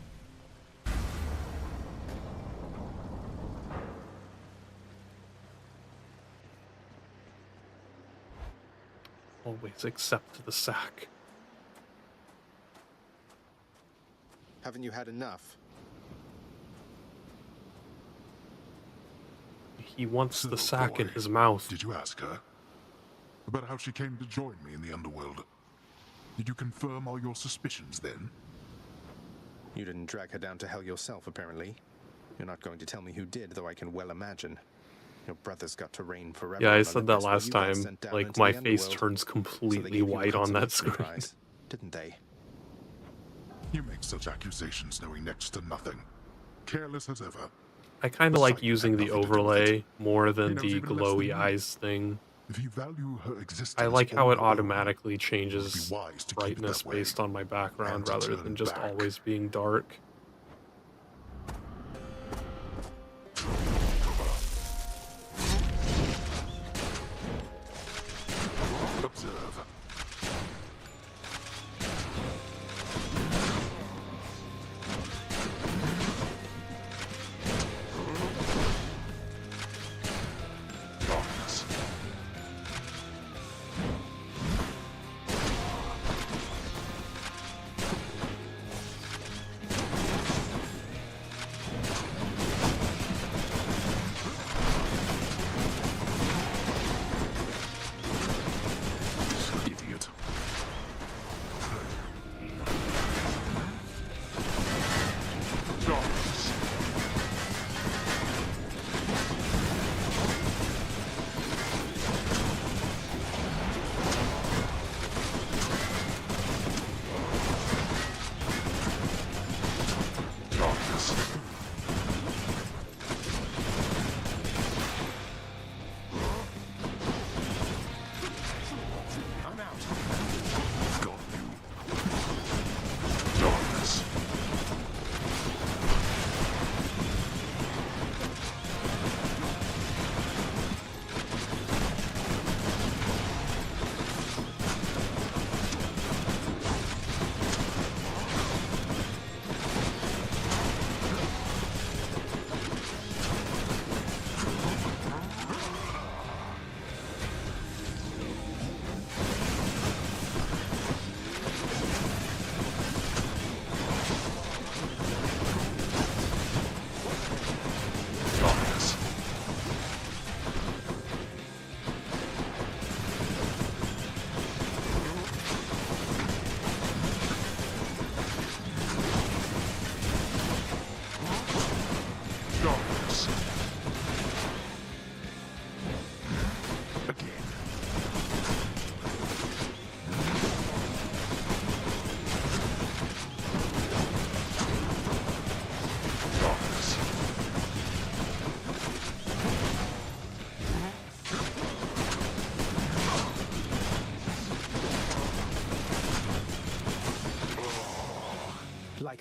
Always accept the sack. Haven't you had enough? He wants the sack in his mouth. Did you ask her about how she came to join me in the underworld? Did you confirm all your suspicions then? You didn't drag her down to hell yourself, apparently. You're not going to tell me who did, though I can well imagine. Your brother's got to reign forever. Yeah, I said that last time. Like, my face turns completely white on that screen. Prize, didn't they? You make such accusations knowing next to nothing. Careless as ever. I kind of like using the overlay more than the glowy eyes thing. If you value her existence, I like how it automatically changes brightness based on my background rather than just always being dark. Observe. Darkness.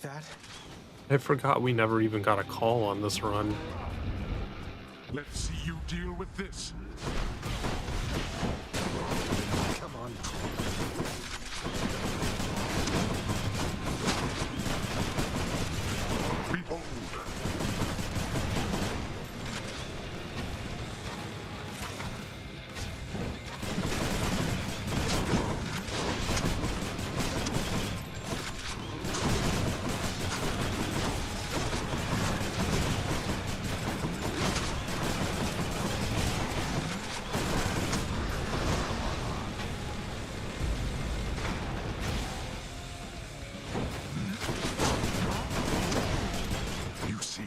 like that? I forgot we never even got a call on this run. Let's see you deal with this. Come on. Behold. You see.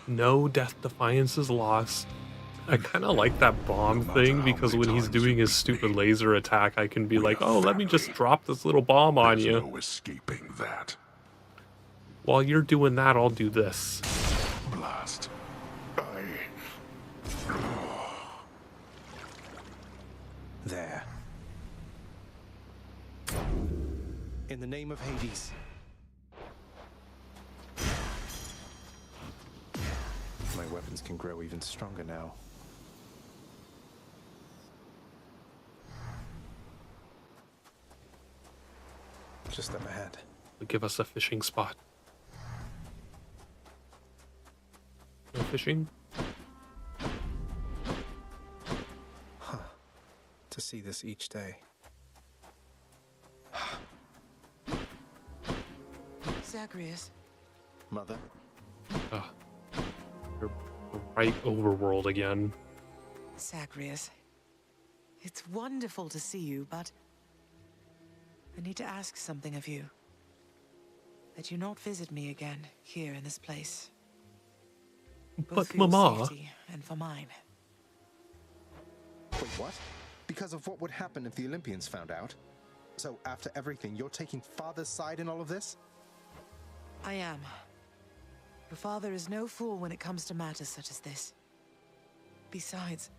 No Death Defiance is lost. I kind of like that bomb thing because when he's doing his stupid laser attack, I can be like, oh, let me just drop this little bomb on you. No escaping that. While you're doing that, I'll do this. Blast. There. In the name of Hades. My weapons can grow even stronger now. Just up ahead. Give us a fishing spot. No fishing? Huh. To see this each day. Zagreus. Mother? You're right overworld again. Zagreus. It's wonderful to see you, but I need to ask something of you. That you not visit me again here in this place. Both But for your Mama... safety and for mine. Wait, what? Because of what would happen if the Olympians found out? So after everything, you're taking Father's side in all of this? I am. Your father is no fool when it comes to matters such as this. Besides,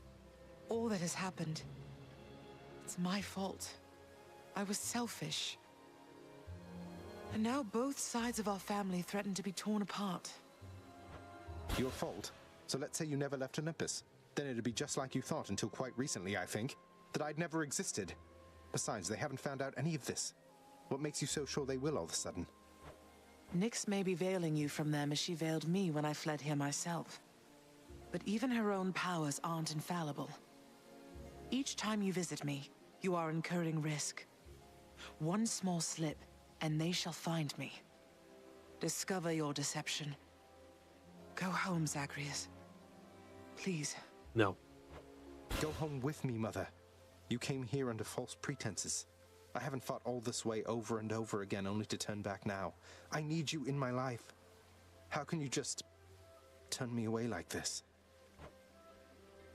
all that has happened, it's my fault. I was selfish. And now both sides of our family threaten to be torn apart. Your fault? So let's say you never left Olympus. Then it'd be just like you thought until quite recently, I think. That I'd never existed. Besides, they haven't found out any of this. What makes you so sure they will all of a sudden? Nyx may be veiling you from them as she veiled me when I fled here myself. But even her own powers aren't infallible. Each time you visit me, you are incurring risk. One small slip, and they shall find me. Discover your deception. Go home, Zagreus. Please. No. Go home with me, Mother. You came here under false pretenses. I haven't fought all this way over and over again only to turn back now. I need you in my life. How can you just turn me away like this?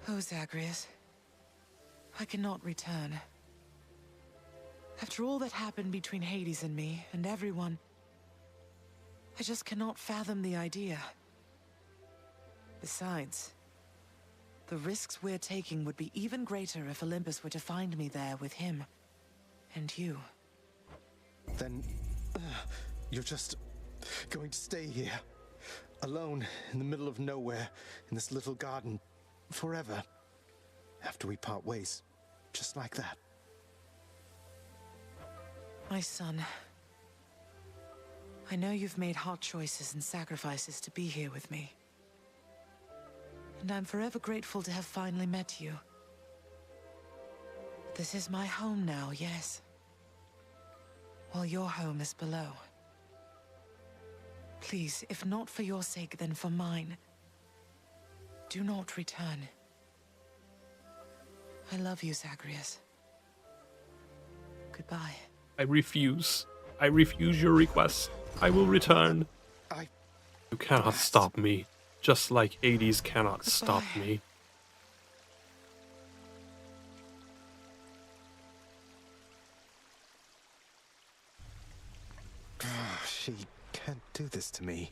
Oh, Zagreus. I cannot return. After all that happened between Hades and me, and everyone, I just cannot fathom the idea. Besides, the risks we're taking would be even greater if Olympus were to find me there with him. And you. Then, you're just going to stay here, alone in the middle of nowhere, in this little garden, forever, after we part ways, just like that. My son, I know you've made hard choices and sacrifices to be here with me. And I'm forever grateful to have finally met you. This is my home now, yes. While your home is below. Please, if not for your sake, then for mine. Do not return. I love you, Zagreus. Goodbye. I refuse. I refuse your request. I will return. You cannot stop me, just like Hades cannot stop me. She can't do this to me.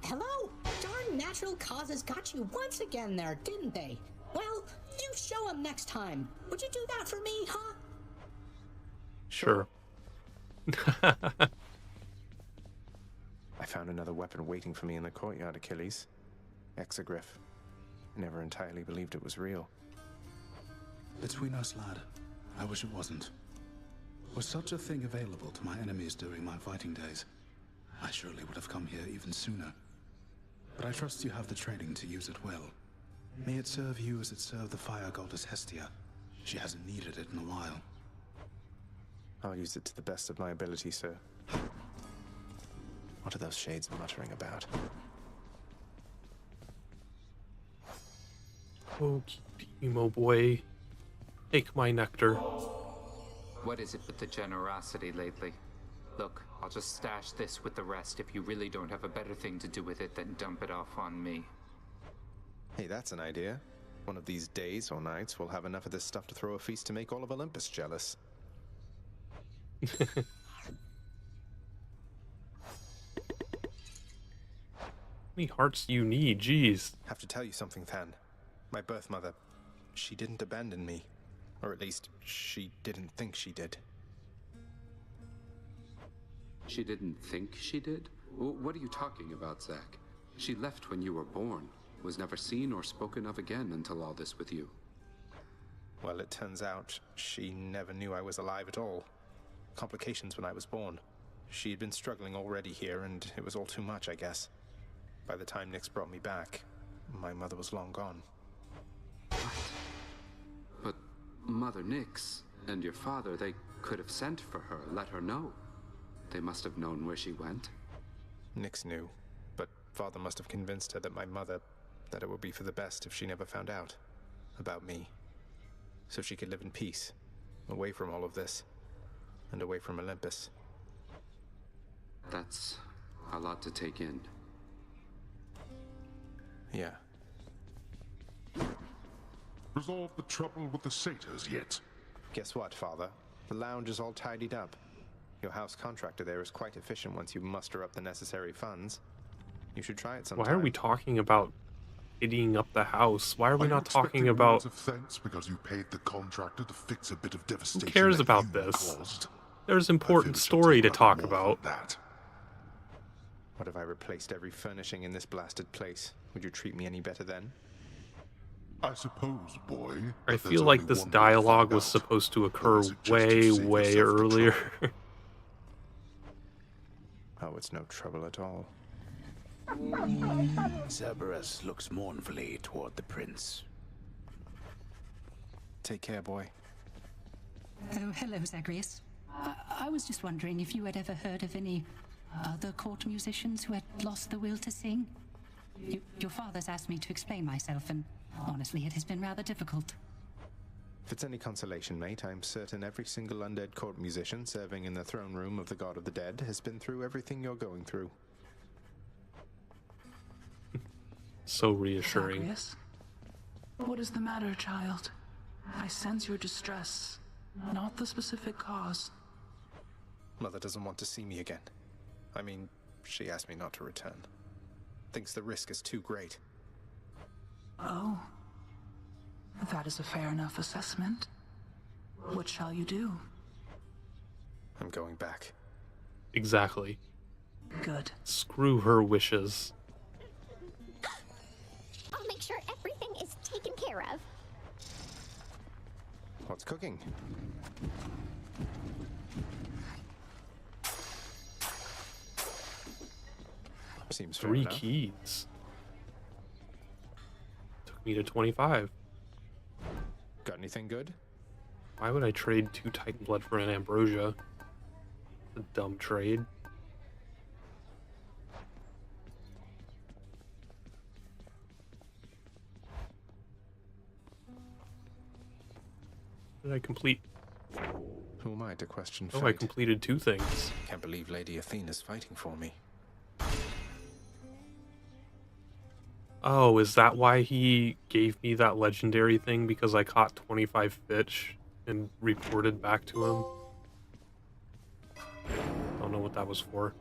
Hello? Darn natural causes got you once again there, didn't they? Well, you show 'em next time. Would you do that for me, huh? Sure. I found another weapon waiting for me in the courtyard, Achilles. Exogryph. I never entirely believed it was real. Between us, lad, I wish it wasn't. Was such a thing available to my enemies during my fighting days, I surely would have come here even sooner. But I trust you have the training to use it well. May it serve you as it served the fire goddess Hestia. She hasn't needed it in a while. I'll use it to the best of my ability, sir. What are those shades muttering about? Oh, emo boy. Take my nectar. What is it with the generosity lately? Look, I'll just stash this with the rest. If you really don't have a better thing to do with it, then dump it off on me. Hey, that's an idea. One of these days or nights, we'll have enough of this stuff to throw a feast to make all of Olympus jealous. How many hearts do you need? Jeez. Have to tell you something, Than. My birth mother, she didn't abandon me. Or at least, she didn't think she did. She didn't think she did? What are you talking about, Zack? She left when you were born. Was never seen or spoken of again until all this with you. Well, it turns out she never knew I was alive at all. Complications when I was born. She had been struggling already here, and it was all too much, I guess. By the time Nyx brought me back, my mother was long gone. But Mother Nyx and your father, they could have sent for her, let her know. They must have known where she went. Nyx knew, but father must have convinced her that that it would be for the best if she never found out about me. So she could live in peace, away from all of this, and away from Olympus. That's a lot to take in. Yeah. Resolved the trouble with the satyrs yet? Guess what, Father? The lounge is all tidied up. Your house contractor there is quite efficient once you muster up the necessary funds. You should try it sometime. Why are we talking about tidying up the house? Why are we not talking Words about... of thanks because you paid the contractor to fix a bit of devastation. Who cares that about you this? caused? There's important story to talk about. What if I replaced every furnishing in this blasted place? Would you treat me any better then? I suppose, boy. I feel like this dialogue was supposed to occur way earlier. Oh, it's no trouble at all. Cerberus looks mournfully toward the prince. Take care, boy. Oh, hello, Zagreus. I was just wondering if you had ever heard of any other court musicians who had lost the will to sing? Your father's asked me to explain myself, and honestly, it has been rather difficult. If it's any consolation, mate, I'm certain every single undead court musician serving in the throne room of the god of the dead has been through everything you're going through. So reassuring. Zagreus? What is the matter, child? I sense your distress, not the specific cause. Mother doesn't want to see me again. I mean, she asked me not to return. Thinks the risk is too great. Oh. That is a fair enough assessment. What shall you do? I'm going back. Exactly. Good. Screw her wishes. I'll make sure everything is taken care of. What's cooking? Seems fair 3 enough. keys. me to 25. Got anything good? Why would I trade 2 Titan Blood for an Ambrosia? A dumb trade. Did I complete? Who am I to question Oh, fate? I completed 2 things. Can't believe Lady Athena's fighting for me. Oh, is that why he gave me that legendary thing? Because I caught 25 fish and reported back to him? Don't know what that was for.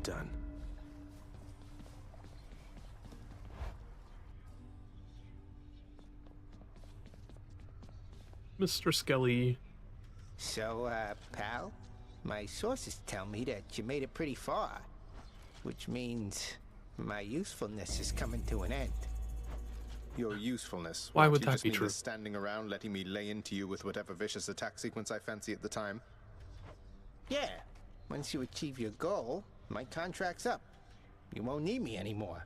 Done. Mr. Skelly. So, pal, my sources tell me that you made it pretty far, which means my usefulness is coming to an end. Your usefulness. Why What, would you that just be mean true? the standing around letting me lay into you with whatever vicious attack sequence I fancy at the time? Yeah, once you achieve your goal, my contract's up. You won't need me anymore.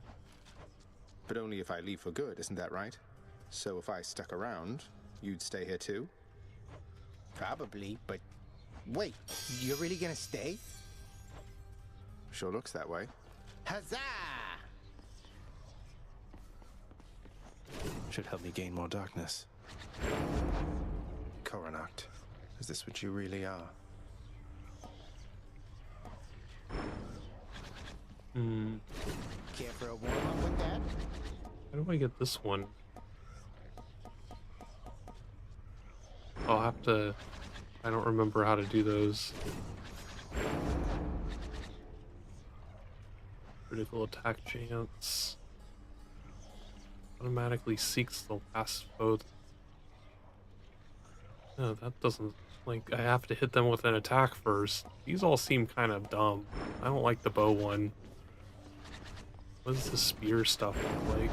But only if I leave for good, isn't that right? So if I stuck around, you'd stay here too? Probably, but wait, you're really gonna stay? Sure looks that way. Huzzah! Should help me gain more darkness. Coronact, is this what you really are? Care for a warm-up with that? How do I get this one? I'll have to... I don't remember how to do those. Critical attack chance. Automatically seeks the last foe. No, that doesn't... Like, I have to hit them with an attack first. These all seem kind of dumb. I don't like the bow one. What does the spear stuff look like?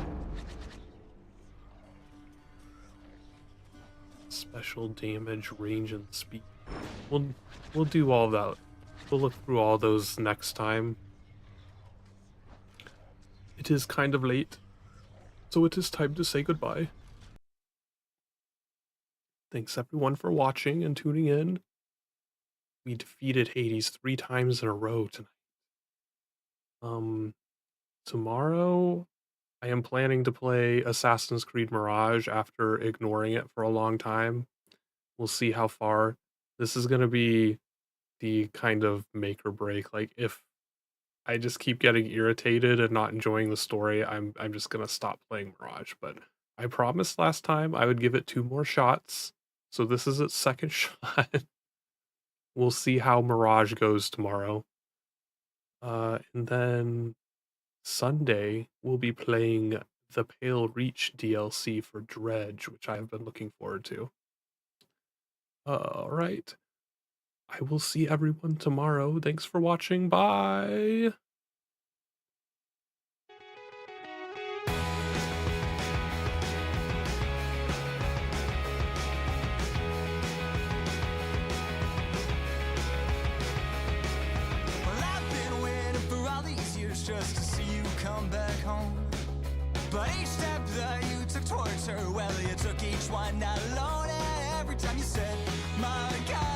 Special damage, range, and speed. We'll do all that. We'll look through all those next time. It is kind of late, so it is time to say goodbye. Thanks everyone for watching and tuning in. We defeated Hades 3 times in a row tonight. Tomorrow I am planning to play Assassin's Creed Mirage after ignoring it for a long time. We'll see how far. This is going to be the kind of make or break. Like, if I just keep getting irritated and not enjoying the story, I'm just going to stop playing Mirage. But I promised last time I would give it 2 more shots. So this is its second shot. We'll see how Mirage goes tomorrow. And then Sunday, we'll be playing the Pale Reach DLC for Dredge, which I've been looking forward to. Alright. I will see everyone tomorrow. Thanks for watching. Bye! Well, I've been waiting for all these years just to see you come back home. But each step that you took towards her, well, you took each one alone. And every time you said, my God.